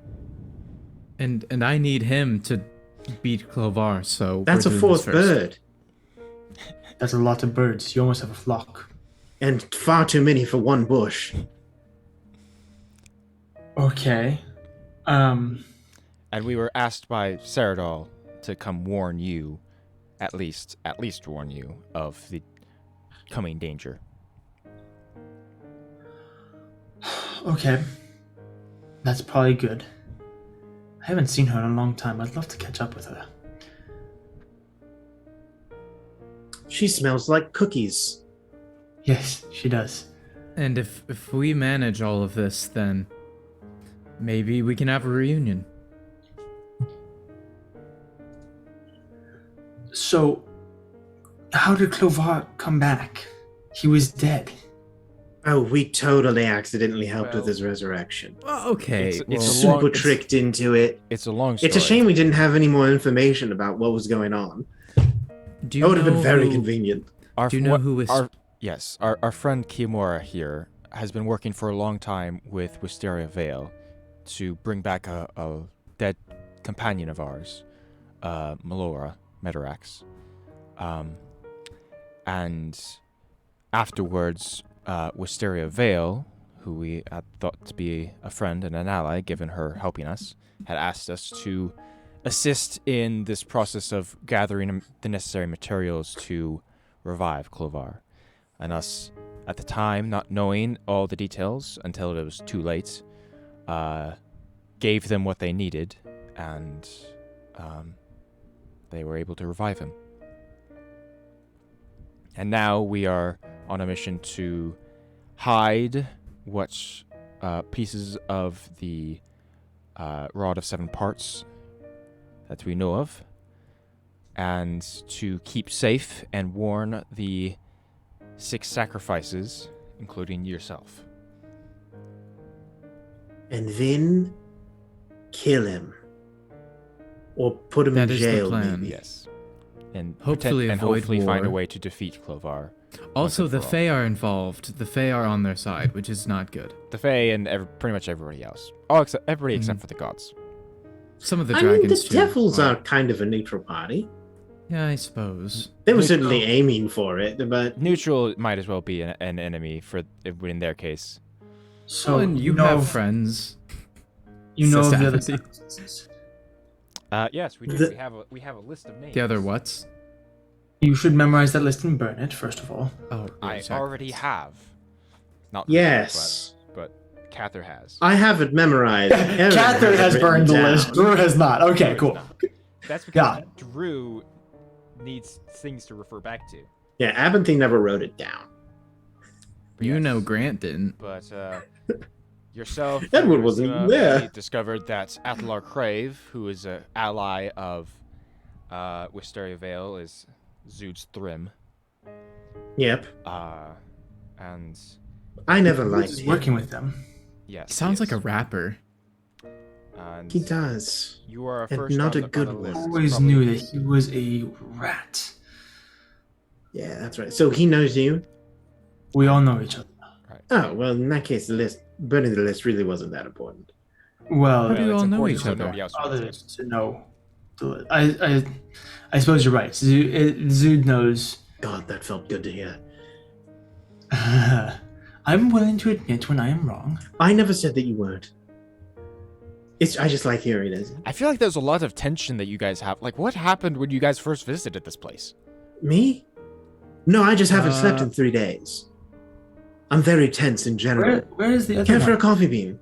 And I need him to beat Clovar, so That's a we're doing fourth this first. bird. That's a lot of birds. You almost have a flock. And far too many for one bush. Okay. And we were asked by Saradol to come warn you, at least warn you of the coming danger. Okay. That's probably good. I haven't seen her in a long time. I'd love to catch up with her. She smells like cookies. Yes, she does. And if we manage all of this, then maybe we can have a reunion. So, How did Clovar come back? He was dead. Oh, we totally accidentally helped with Well- his resurrection. Well, okay. It's well, a Super long- tricked into it. It's a long story. It's a shame we didn't have any more information about what was going on. do you That would have know been very who- convenient. Our, Do you know who is- Yes, our friend Kimura here has been working for a long time with Wisteria Vale to bring back a dead companion of ours, Melora Medarax. And afterwards, Wisteria Vale, who we had thought to be a friend and an ally, given her helping us, had asked us to assist in this process of gathering the necessary materials to revive Clovar. And us, at the time, not knowing all the details until it was too late, gave them what they needed, and they were able to revive him. And now we are on a mission to hide what pieces of the Rod of Seven Parts that we know of, and to keep safe and warn the 6 sacrifices, including yourself. And then kill him. Or put him That in is the jail, plan. maybe. Yes. And Hopefully and avoid hopefully find a war. way to defeat Clovar. Also, once the and for all. Fae are involved. The Fae are on their side, which is not good. The Fae and pretty much everybody else. Oh, except everybody except Mhm. for the gods. Some of the I mean, dragons the too. devils are kind of a neutral party. Yeah, I suppose. They were Neutral. certainly aiming for it, but Neutral might as well be an enemy for in their case. So and you know have of- friends. You know of the other Sister sacrifices. Yes, we do. The- We have a list of names. The other what's? You should memorize that list and burn it, first of all. Oh, I sorry. already have. Not yes. but Cather has. I have it memorized. Erin Catherine it has written burned the down. list. Drew has not. Okay, cool. That's because Got it. Drew needs things to refer back to. Yeah, Abinthy never wrote it down. You Yes. know Grant didn't. But yourself, Edward and wasn't Ursula, there. we discovered that Athalar Crave, who is an ally of Wisteria Vale, is Zood's Thrim. Yep. And I never Who's liked him. working with them. yes, He sounds he like a is. rapper. And He does. you are and first not on a the, good on the one. list. Always Probably- knew that he was a rat. Yeah, that's right. So he knows you? We all know each other. Oh, well, in that case, burning the list really wasn't that important. Well, How do you it's all know important each so other? nobody else finds it. others to know. I suppose you're right. Zood knows. God, that felt good to hear. I'm willing to admit when I am wrong. I never said that you weren't. I just like hearing it. I feel like there's a lot of tension that you guys have. Like, what happened when you guys first visited this place? Me? No, I just haven't slept Uh, in 3 days. I'm very tense in general. Where is the other Care for a one? coffee bean?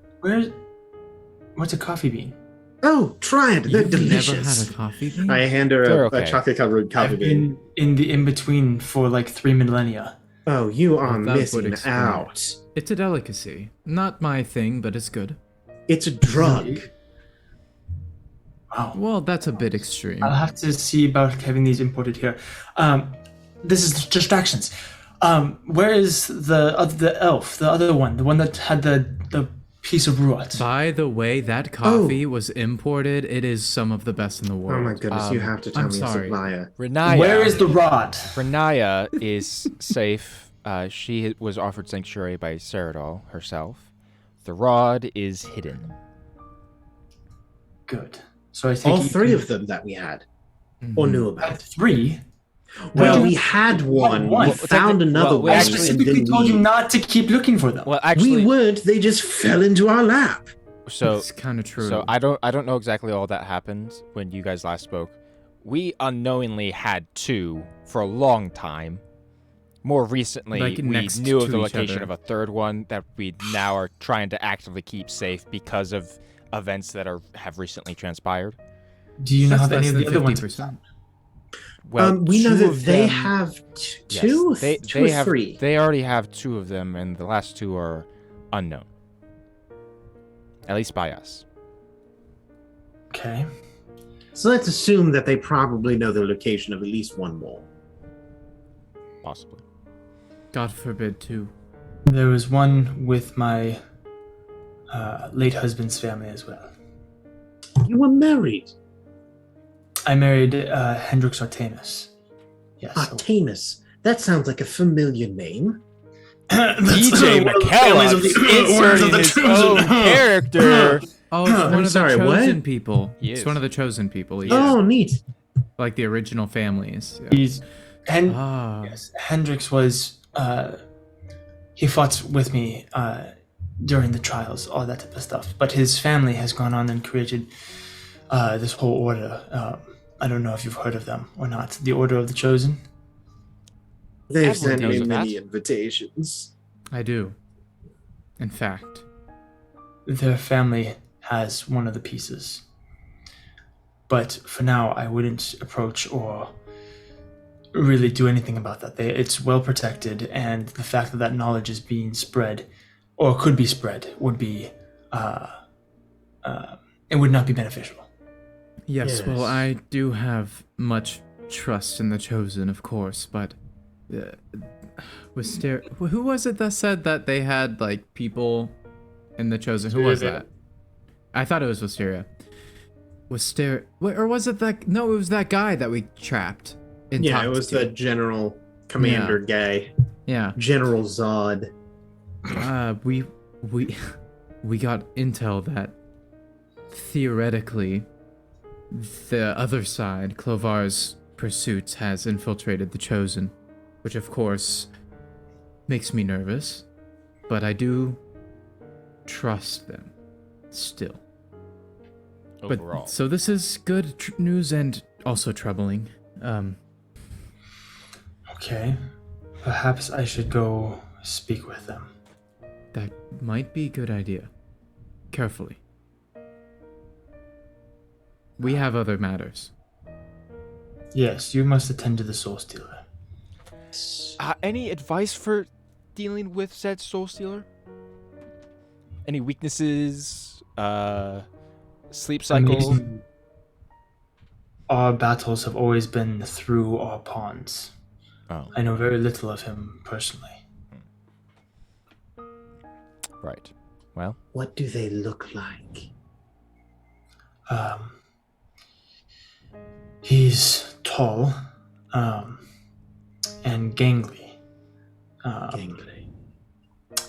What's a coffee bean? Oh, try it. They're You've delicious. never had a coffee bean? I hand her They're a okay. chocolate-covered coffee I've bean. been in the in-between for like 3 millennia. Oh, you are Well, that would missing explain out. It's a delicacy. Not my thing, but it's good. It's a drug. Wow. Well, that's a bit extreme. I'll have to see about having these imported here. This is distractions. Where is the elf, the other one, the one that had the piece of ruat? By the way, that coffee was imported. It is some of the best in the world. Oh my goodness, you have to tell I'm me sorry. a supplier. Renaya. Where is the rod? Renaya is safe. She was offered sanctuary by Ceridol herself. The rod is hidden. Good. So I think All 3 of them that we had or Mhm. knew At about. 3. Well, we had one. one. We found another well, we I one. actually- and specifically then told you not to keep looking for them. Well, actually, we weren't. They just fell into our lap. so It's kind of true. so I don't know exactly all that happened when you guys last spoke. We unknowingly had 2 for a long time. More recently, Like we next knew of to the each location other. of a third one that we now are trying to actively keep safe because of events that have recently transpired. Do you know That's of any less of the than other ones? 50%. Well, We know 2 that of they them- have yes, 2, they, 2 they or have 3. They already have 2 of them, and the last 2 are unknown. At least by us. Okay. So let's assume that they probably know the location of at least one more. possibly. God forbid, too. There was one with my late husband's family as well. You were married. I married Hendrix Artemis. Yes. Artemis. That sounds like a familiar name. DJ McKellar inserting his own character. Oh, it's one I'm of sorry, the what? chosen people. He It's is. one of the chosen people. Yeah. Oh, neat. Like the original families. Yeah. He's Ah. yes, Hendrix was he fought with me during the trials, all that type of stuff. But his family has gone on and created this whole order. I don't know if you've heard of them or not. The Order of the Chosen. They've Edward sent knows me of many that. invitations. I do. In fact. Their family has one of the pieces. But for now, I wouldn't approach or really do anything about that. It's well protected, and the fact that that knowledge is being spread, or could be spread, would be, it would not be beneficial. Yes, well, Yes. I do have much trust in the chosen, of course, but who was it that said that they had like people in the chosen? Who was Wisteria. that? I thought it was Wisteria. Wisteria, or was it that? No, it was that guy that we trapped. And Yeah, it talked was to. the general commander guy, Yeah. General Zod. We got intel that theoretically the other side, Clovar's pursuits, has infiltrated the chosen, which of course makes me nervous, but I do trust them still. Overall. But so this is good news and also troubling. Okay. Perhaps I should go speak with them. That might be a good idea. Carefully. We have other matters. Yes, you must attend to the Soul Stealer. Any advice for dealing with said soul stealer? Any weaknesses? Sleep cycle? Amazing. Our battles have always been through our pawns. Oh, I know very little of him personally. right. Well, What do they look like? He's tall, and gangly. Gangly.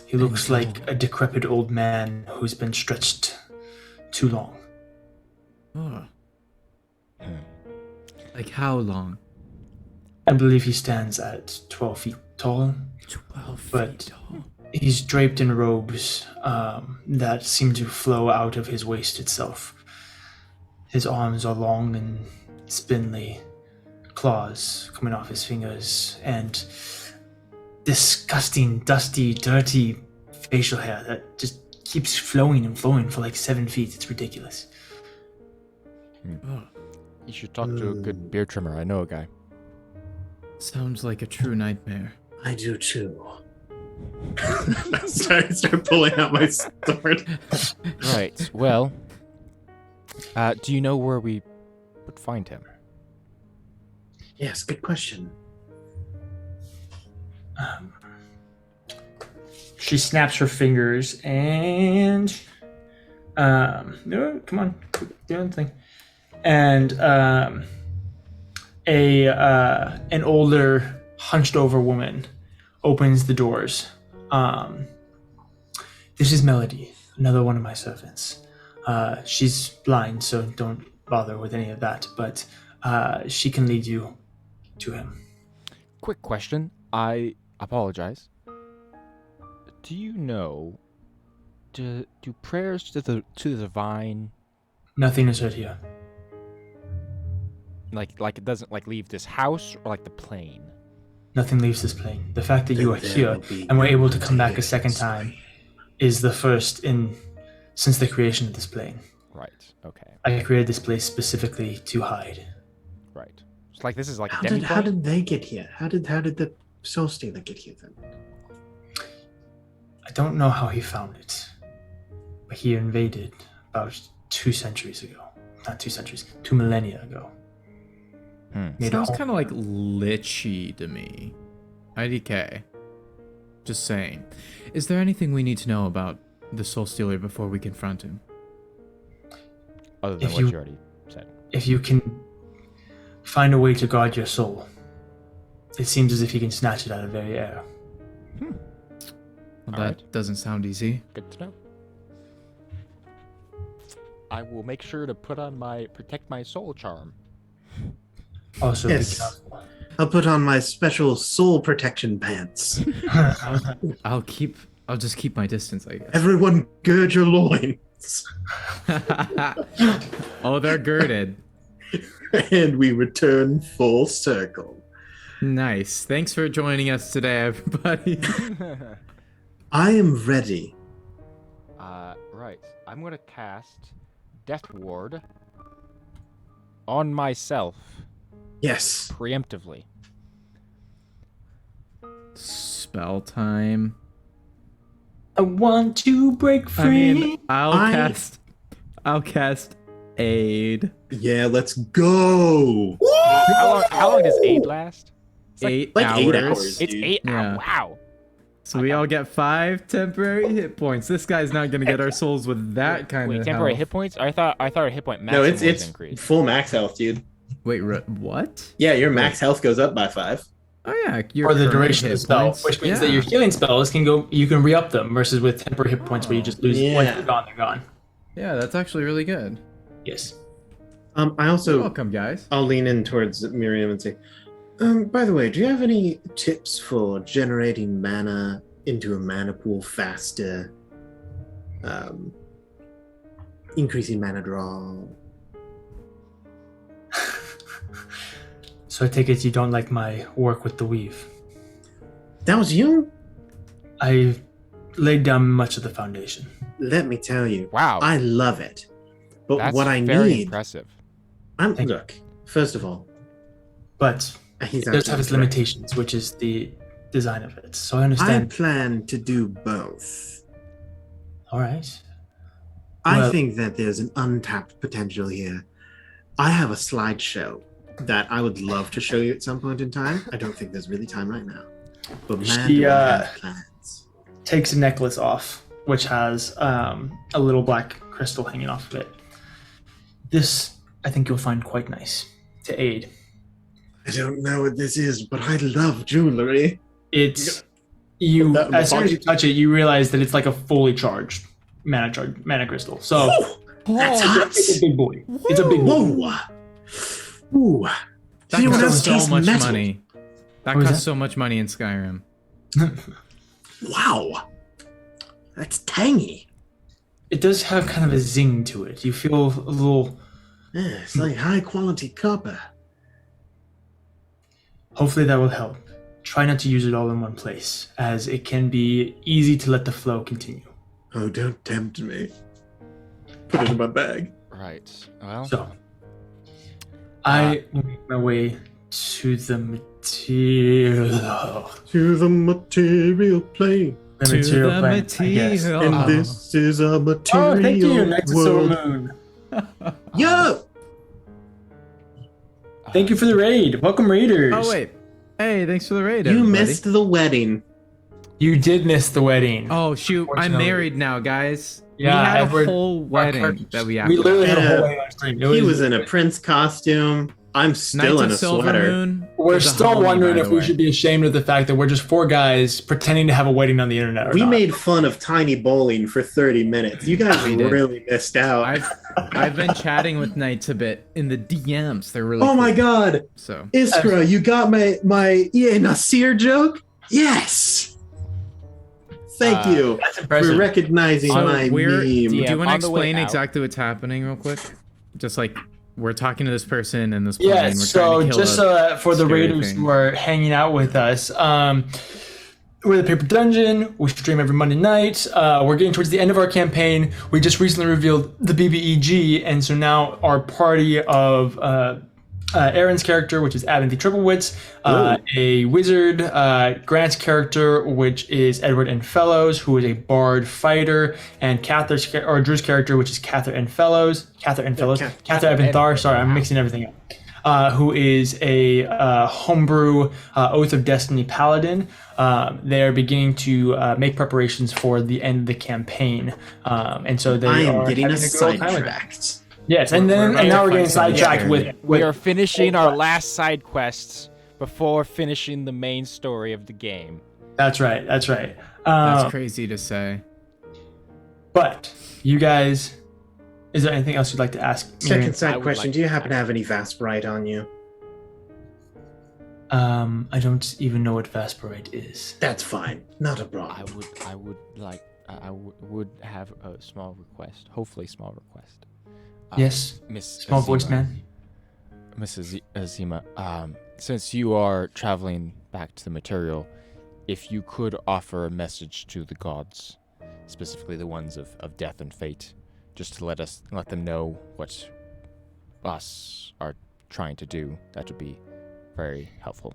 He looks like a decrepit old man who's been stretched too long. Oh. Like how long? I believe he stands at 12 feet tall. 12 But- feet tall. He's draped in robes that seem to flow out of his waist itself. His arms are long and spindly, claws coming off his fingers, and disgusting, dusty, dirty facial hair that just keeps flowing and flowing for like 7 feet. It's ridiculous. Oh, you should talk to a good beard trimmer. I know a guy. sounds like a true nightmare. I do too. start pulling out my sword. Right. Well, do you know where we would find him? Yes, good question. She snaps her fingers and no, come on, do anything. And an older, hunched over woman opens the doors. This is Melody, another one of my servants. She's blind, so don't bother with any of that, but she can lead you to him. Quick question. I apologize. Do you know? Do prayers to the divine Nothing is heard here. like it doesn't like leave this house or like the plane? Nothing leaves this plane. The fact that you are Then there here will be and we're able to no come back a taking second this time plane. is the first since the creation of this plane. Right. Okay. I created this place specifically to hide. Right. It's like this is like a How demi did they get here? How did the Soul Stealer get here then? I don't know how he found it, but he invaded about 2 centuries ago. Not 2 centuries, 2 millennia ago. Made a Sounds home. kind of like lichy to me. IDK. Just saying. Is there anything we need to know about the Soul Stealer before we confront him? Other than If what you- you already said. If you can find a way to guard your soul, it seems as if he can snatch it out of the very air. Well, All that right. doesn't sound easy. Good to know. I will make sure to put on my protect my soul charm. Also, Yes. I'll put on my special soul protection pants. I'll just keep my distance, I guess. Everyone gird your loins. Oh, they're girded. And we return full circle. Nice. Thanks for joining us today, everybody. I am ready. Right. I'm gonna cast Death Ward on myself Yes. preemptively. Spell time. I want to break I free. mean, I'll cast aid. Yeah, let's go. How long does aid last? Eight like hours. 8 hours. It's Dude. 8 Yeah. hours. Wow. So we all get 5 temporary hit points. This guy's not gonna get our souls with that kind Wait, of temporary health. hit points? I thought our hit point No, maximum it's was increased. full max health, dude. Wait, what? Yeah, your max health goes up by 5. Oh yeah, your For the current duration of the hit spell, points. which means Yeah. that your healing spells you can re-up them, versus with temporary hit points where you just lose Yeah. once they're gone, they're gone. Yeah, that's actually really good. Yes. I You're also welcome, guys. I'll lean in towards Miriam and say, by the way, do you have any tips for generating mana into a mana pool faster? Increasing mana draw. So I take it you don't like my work with the weave. That was you? I laid down much of the foundation. Let me tell you. Wow. I love it. But That's what I very need, impressive. Thank you. look, first of all, But he's it does have its absolutely correct. limitations, which is the design of it. So I I understand. plan to do both. All right. I Well- think that there's an untapped potential here. I have a slideshow that I would love to show you at some point in time. I don't think there's really time right now. But man, She, do I have plans. Takes a necklace off, which has a little black crystal hanging off of it. This, I think you'll find quite nice to aid. I don't know what this is, but I love jewelry. It's Put that in my as soon as you pocket. touch it, you realize that it's like a fully charged mana crystal. So That's hot. it's a big boy. It's a big boy. Whoa. Ooh. That Anyone else costs so taste much metal? money. That What was costs that? so much money in Skyrim. Wow. That's tangy. It does have kind of a zing to it. You feel a little. Yeah, it's like high quality copper. Hopefully that will help. Try not to use it all in one place, as it can be easy to let the flow continue. Oh, don't tempt me. Put it in my bag. Right. Well, So, I will make my way to the material. To the material plane. The To material the plane, I guess. material. And Oh. this is a Oh, material thank you, Next Silver world. Moon. Yo! Thank you for the raid. Welcome, raiders. Oh wait. Hey, thanks for the raid. You everybody. missed the wedding. You did miss the wedding. Oh shoot! I'm Unfortunately. married now, guys. Yeah, we had Edward- a whole wedding that we have. We to literally watch. had a whole Yeah. wedding on stream. He was in a prince costume. I'm still Knights in of a Silver sweater. Moon. We're was a still homie, wondering by if the we way. should be ashamed of the fact that we're just 4 guys pretending to have a wedding on the internet. Or We not. made fun of tiny bowling for 30 minutes. You guys We did. really missed out. I've been chatting with Knights a bit in the DMs. They're really. Oh my cool. god. So Iskra, you got my EA Nasir joke? Yes! Thank you That's for impressive. recognizing So my we're- meme. do you Yeah, want to on the way explain out. exactly what's happening real quick? Just like we're talking to this person and this plane. Yeah, we're so trying to kill just a for the scary raiders thing. who are hanging out with us, we're the Paper Dungeon. We stream every Monday night. We're getting towards the end of our campaign. We just recently revealed the BBEG, and so now our party of Aaron's character, which is Abinthy Triplewitz, a wizard, Grant's character, which is Edward N. Fellows, who is a bard fighter, and Drew's character, which is Cather N. Fellows. Cather N. Fellows. Cather Ebenthar. Sorry, I'm mixing everything up. who is a homebrew Oath of Destiny paladin. They are beginning to make preparations for the end of the campaign, and so they I am are getting having us a good old time with that. sidetracked. Yes, and We're about now to we're getting fight something sidetracked scary. with We are finishing our last side quests before finishing the main story of the game. That's right. That's right. That's crazy to say. But you guys, is there anything else you'd like to ask? Miriam? Second I side would question: like do you to happen to have any Vasperite on you? I don't even know what Vasperite is. That's fine. Not a problem. I would have a small request. Hopefully, small request. Yes, Miss small Azima, voice man. Mrs. Azima, since you are traveling back to the material, if you could offer a message to the gods, specifically the ones of death and fate, just to let them know what us are trying to do, that would be very helpful.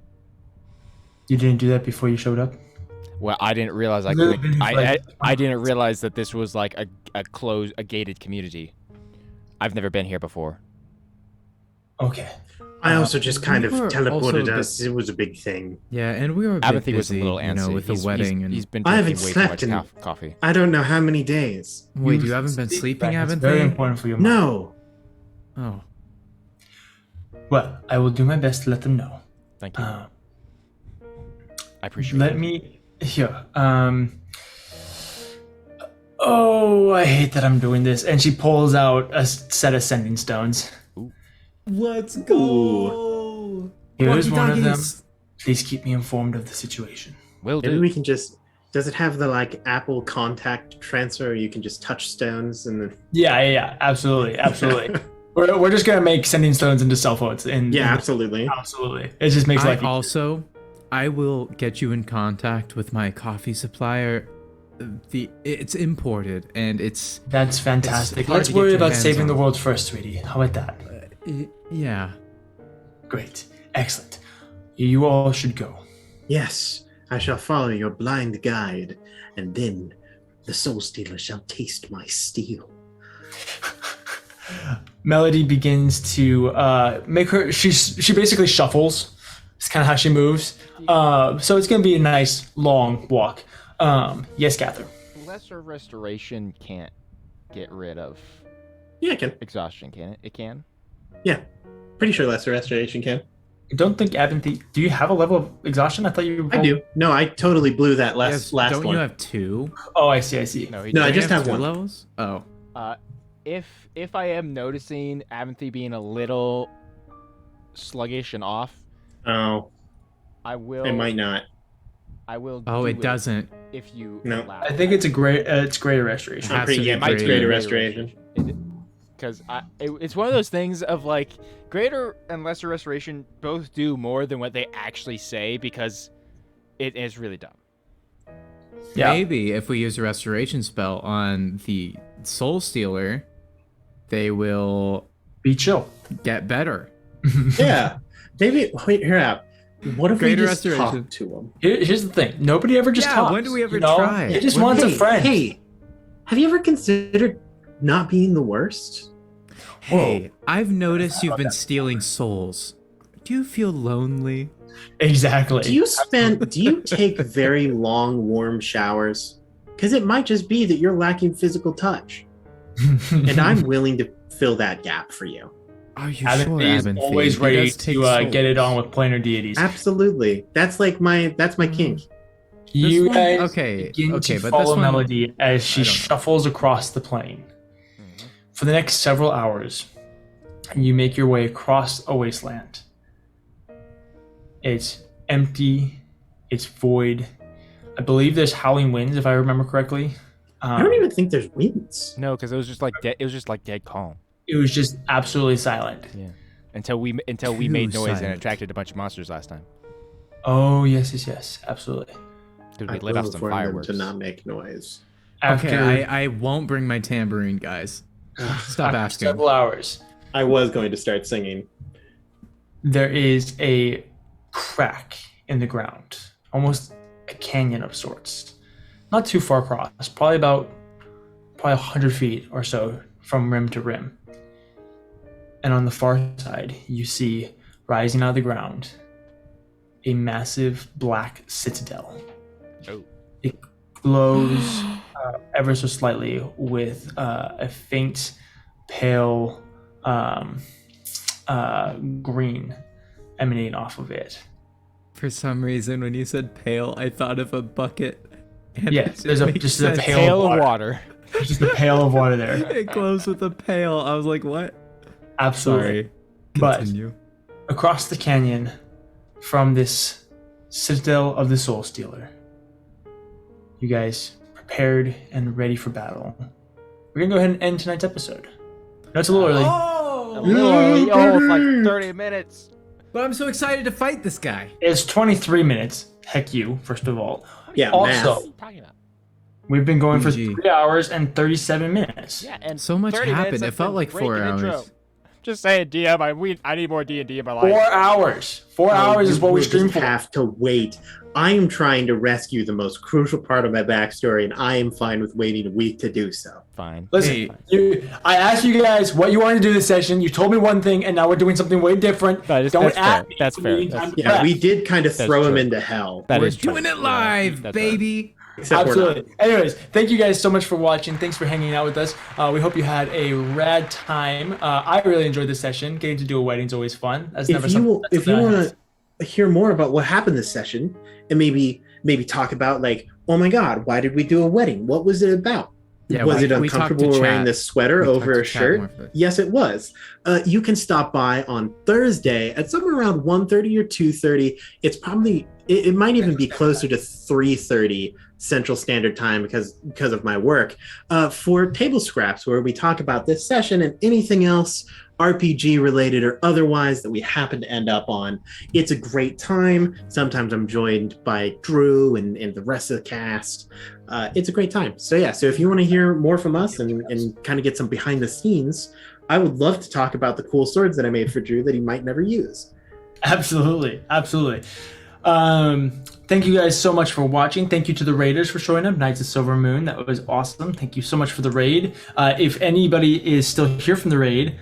You didn't do that before you showed up? Well, I didn't realize I Literally could. been like- I didn't realize that this was like a gated community. I've never been here before. Okay. I also just kind of we were teleported also us. It was a big thing. Yeah, and we were a bit Abinthy was a busy, little you antsy. know, with the He's- wedding. and he's been I drinking haven't way too slept much in- coffee. I don't know how many days. Wait, you haven't been sleeping, That's Abinthy? very important for your mind. No. Oh, Well, I will do my best to let them know. Thank you. I appreciate Let it. me here. Oh, I hate that I'm doing this. And she pulls out a set of sending stones. let's go. Here's one of them. Walkie-talkies. Please keep me informed of the situation. Will Maybe do. we can just. Does it have the like Apple contact transfer? Or you can just touch stones and then. Yeah, absolutely, absolutely. we're just gonna make sending stones into cell phones. And Yeah, absolutely. absolutely. It just makes life easier. I will get you in contact with my coffee supplier. It's imported and it's That's fantastic. It's hard Let's to get worry your about hands saving the on. world first, sweetie. How about that? yeah. Great. Excellent. You all should go. Yes, I shall follow your blind guide, and then the Soul Stealer shall taste my steel. Melody begins to make her. She basically shuffles. It's kind of how she moves. So it's gonna be a nice long walk. Yes, Catherine. Lesser restoration can't get rid of Yeah, I can. exhaustion, can it? It can. Yeah, pretty sure Lesser Restoration can. I don't think Abinthy. Do you have a level of exhaustion? I thought you. I do. No, I totally blew that last Don't one. you have two? Oh, I see. No, he No, I doesn't. just have two one. levels? Oh. If I am noticing Abinthy being a little sluggish and off, Oh, I will. it might not. I will. Oh, do it doesn't. If you No. allow. I think it's a great. It's greater restoration. Has I'm pretty to be good. greater. Greater Restoration. Because it's one of those things of like greater and lesser restoration both do more than what they actually say because it is really dumb. Yeah. Maybe if we use a restoration spell on the Soul Stealer, they will Be chill. get better. Yeah. Maybe. Wait, hear out. What if Greater we just Restoration. talk to him? Here's the thing. Nobody ever just Yeah, talks. when do we ever you know? try? He just When- wants a Hey, friend. Hey, have you ever considered not being the worst? Hey, I've noticed you've been stealing souls. Do you feel lonely? Exactly. Do you take very long, warm showers? Because it might just be that you're lacking physical touch, and I'm willing to fill that gap for you. Are you sure, Abinthy is Abinthy? always He ready does take to get it souls. on with planar deities. Absolutely. That's like my kink. You This one- guys okay, begin okay, to but follow this one- Melody as she I don't know. shuffles across the plain. For the next several hours, you make your way across a wasteland. It's empty. It's void. I believe there's howling winds, if I remember correctly. I don't even think there's winds. No, because it was just like it was just like dead calm. It was just absolutely silent. Yeah. Until we Too made noise and silent. attracted a bunch of monsters last time. Oh yes, absolutely. Because I we lit will off some inform them fireworks. to not make noise. After, Okay, I won't bring my tambourine, guys. Stop after asking. several hours, I was going to start singing. there is a crack in the ground, almost a canyon of sorts. Not too far across, probably 100 feet or so from rim to rim. And on the far side, you see rising out of the ground, a massive black citadel. Oh. It glows ever so slightly with a faint, pale green emanating off of it. For some reason, when you said pale, I thought of a bucket. And Yes, there's just a sense. pail Pail of of water. water. There's just a pail of water there. It glows with a pail. I was like, what? Absolutely. Sorry. But Continue. across the canyon from this citadel of the Soul Stealer, you guys prepared and ready for battle. We're gonna go ahead and end tonight's episode. No, it's a little early. A little early. Oh, it's like 30 minutes. But I'm so excited to fight this guy. It's 23 minutes. Heck you, first of all. Yeah, Also, math. What are you talking about? We've been going for GG. 3 hours and 37 minutes. Yeah, and So much 30 minutes, happened. It that's felt been like 4 breaking intro. hours. Just saying, DM. I need more D&D in my life. 4 hours. 4 hours is what we stream for. Have to wait. I am trying to rescue the most crucial part of my backstory, and I am fine with waiting a week to do so. Fine. Listen, Hey. I asked you guys what you wanted to do this session. You told me one thing, and now we're doing something way different. That's Don't fair. at me. That's when fair. you need That's- time to Yeah, prep. we did kind of That's throw him true. into hell. That We're is true. doing it Yeah, live, that's baby. Except we're not. Absolutely. Anyways, thank you guys so much for watching. Thanks for hanging out with us. We hope you had a rad time. I really enjoyed this session. Getting to do a wedding is always fun. That's never If something. you want to hear more about what happened this session, and maybe talk about like, oh my God, why did we do a wedding? What was it about? Yeah, was we- it we talked to uncomfortable wearing chat. this sweater We talked over to a chat shirt? more for this. Yes, it was. You can stop by on Thursday at somewhere around 1:30 or 2:30. It's probably it might even be closer to 3:30 Central Standard Time because of my work for Table Scraps, where we talk about this session and anything else RPG related or otherwise that we happen to end up on. It's a great time. Sometimes I'm joined by Drew and the rest of the cast. It's a great time. So yeah, so if you want to hear more from us and kind of get some behind the scenes, I would love to talk about the cool swords that I made for Drew that he might never use. Absolutely. Thank you guys so much for watching. Thank you to the raiders for showing up. Knights of Silver Moon, that was awesome. Thank you so much for the raid. If anybody is still here from the raid,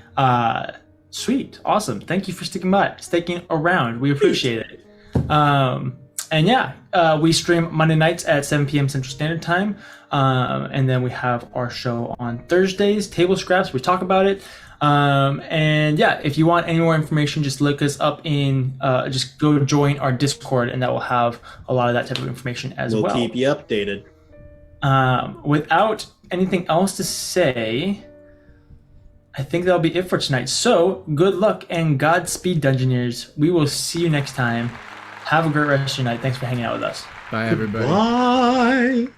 sweet, awesome. Thank you for sticking around. We appreciate it. And yeah, we stream Monday nights at 7 p.m. Central Standard Time. And then we have our show on Thursdays, Table Scraps. We talk about it. And yeah, if you want any more information, just look us up just go join our Discord, and that will have a lot of that type of information as well. We'll keep you updated. Without anything else to say, I think that'll be it for tonight. So good luck and Godspeed, Dungeoneers. We will see you next time. Have a great rest of your night. Thanks for hanging out with us. Bye, everybody. Bye.